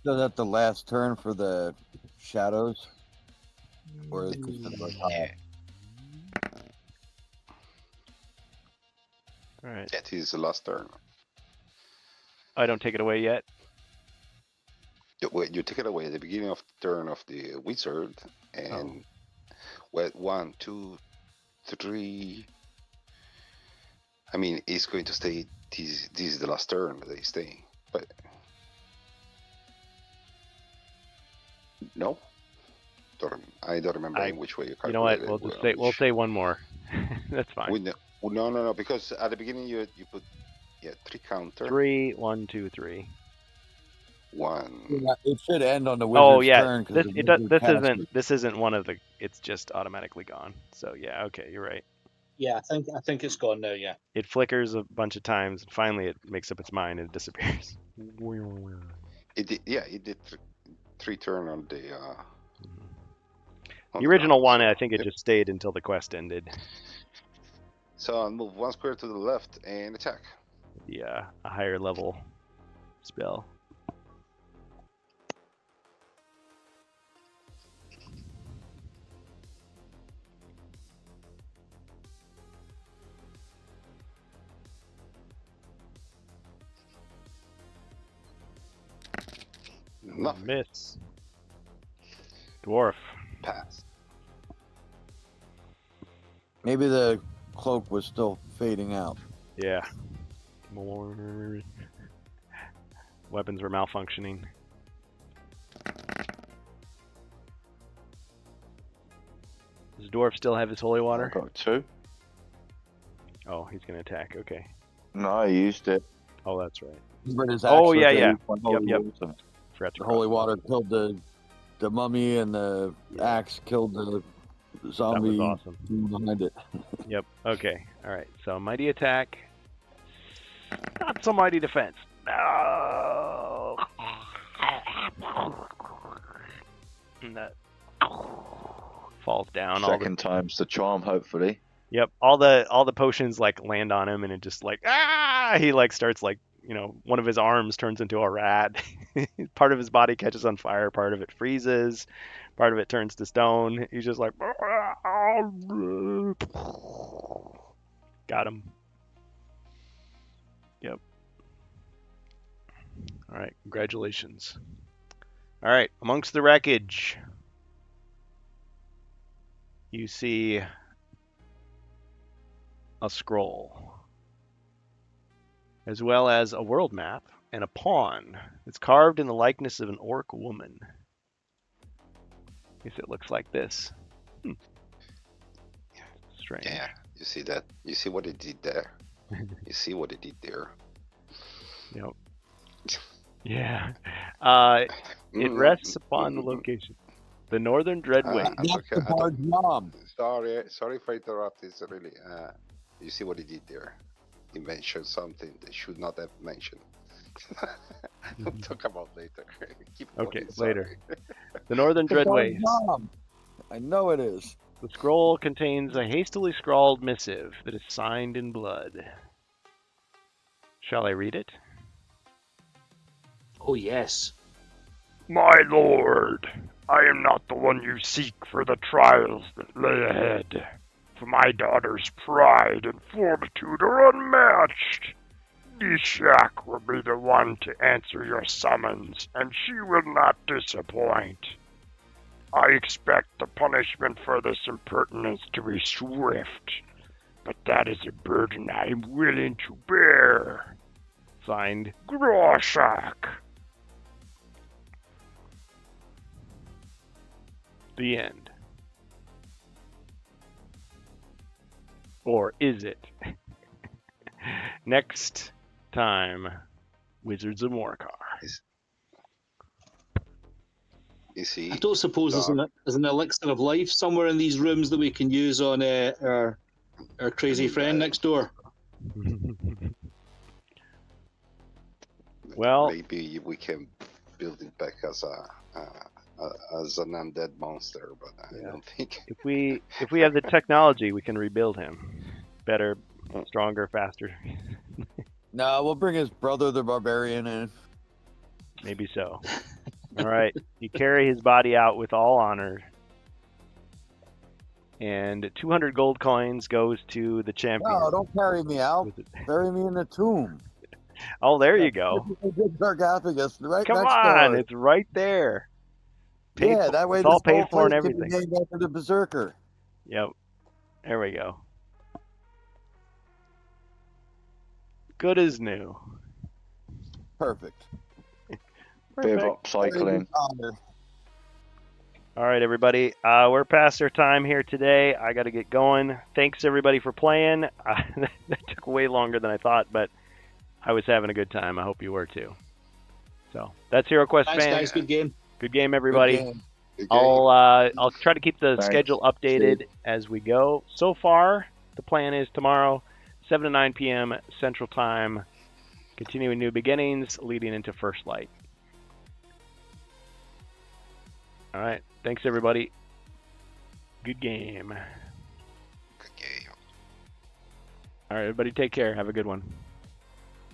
So that the last turn for the shadows? Or is it just like, Yeah. All right. That is the last turn. I don't take it away yet. You take it away at the beginning of the turn of the wizard, and well, 1, 2, 3. I mean, it's going to stay. This is the last turn that they stay, but no. I don't remember in which way you You know what? calculated. We'll say one more. That's fine. No, because at the beginning you put 3 counter. 3, 1, 2, 3. 1. it should end on the wizard's Oh yeah, turn. 'cause this the it does. wizard cast it. This isn't one of the. It's just automatically gone. So yeah, okay, you're right. Yeah, I think it's gone now, yeah. It flickers a bunch of times, and finally it makes up its mind and it disappears. It did 3 turn on the. On The original ground, one, so, I think it yep. just stayed until the quest ended. So I'll move 1 square to the left and attack. Yeah, a higher level spell. Nothing. Miss. Dwarf. Pass. Maybe the cloak was still fading out. Yeah. More weapons were malfunctioning. Does dwarf still have his holy water? I've got 2. Oh, he's gonna attack. Okay. No, I used it. Oh, that's right. But it's Oh, actually yeah, the- yeah. Holy Yep. water. Forgot to The holy cross. water killed the mummy, and the axe killed the That zombie was awesome. behind it. Yep. Okay. All right. So mighty attack. Not so mighty defense. No. And that falls down. Second time's the charm, hopefully. Yep. All the potions like land on him, and it just like he like starts like one of his arms turns into a rat. Part of his body catches on fire. Part of it freezes. Part of it turns to stone. He's just like got him. Yep. All right. Congratulations. All right, amongst the wreckage, you see a scroll, as well as a world map and a pawn. It's carved in the likeness of an orc woman. I guess it looks like this. Strange. Yeah, you see that? You see what it did there? You see what it did there? Yep. Yeah. It rests upon the location. The Northern Dreadway. That's okay. The bard's mom. Sorry if I interrupt. It's really. You see what he did there? He mentioned something they should not have mentioned. We'll talk about later. Keep going, Okay, sorry. later. The Northern The bard's Dreadways. mom. I know it is. The scroll contains a hastily scrawled missive that is signed in blood. Shall I read it? Oh, yes. My lord, I am not the one you seek for the trials that lay ahead. For my daughter's pride and fortitude are unmatched. Nishak will be the one to answer your summons, and she will not disappoint. I expect the punishment for this impertinence to be swift, but that is a burden I am willing to bear. Signed, Groshak. The End. Or is it? Next time, Wizards of Morcar. You see? I don't suppose there's an elixir of life somewhere in these rooms that we can use on our crazy friend next door. Well, maybe we can build it back as an undead monster, but I don't think. if we have the technology, we can rebuild him. Better, stronger, faster. No, we'll bring his brother, the barbarian, in. Maybe so. All right. You carry his body out with all honor. And 200 gold coins goes to the champion. No, don't carry me out. Bury me in the tomb. Oh, there you go. Sarcophagus, right Come next on, door. it's right there. Yeah, that way it's all this whole paid for and place can be everything. named after the berserker. Yep. There we go. Good as new. Perfect. Bit of Perfect. upcycling. All right, everybody. We're past our time here today. I got to get going. Thanks, everybody, for playing. That took way longer than I thought, but I was having a good time. I hope you were too. So that's HeroQuest Thanks, fans. guys. Good game. Good game, everybody. Good game. Okay. I'll try to keep the Thanks, schedule updated as we go. So far, the plan is tomorrow, 7 to 9 p.m. Central Time, continuing New Beginnings, leading into First Light. All right. Thanks, everybody. Good game. Okay. All right, everybody, take care. Have a good one.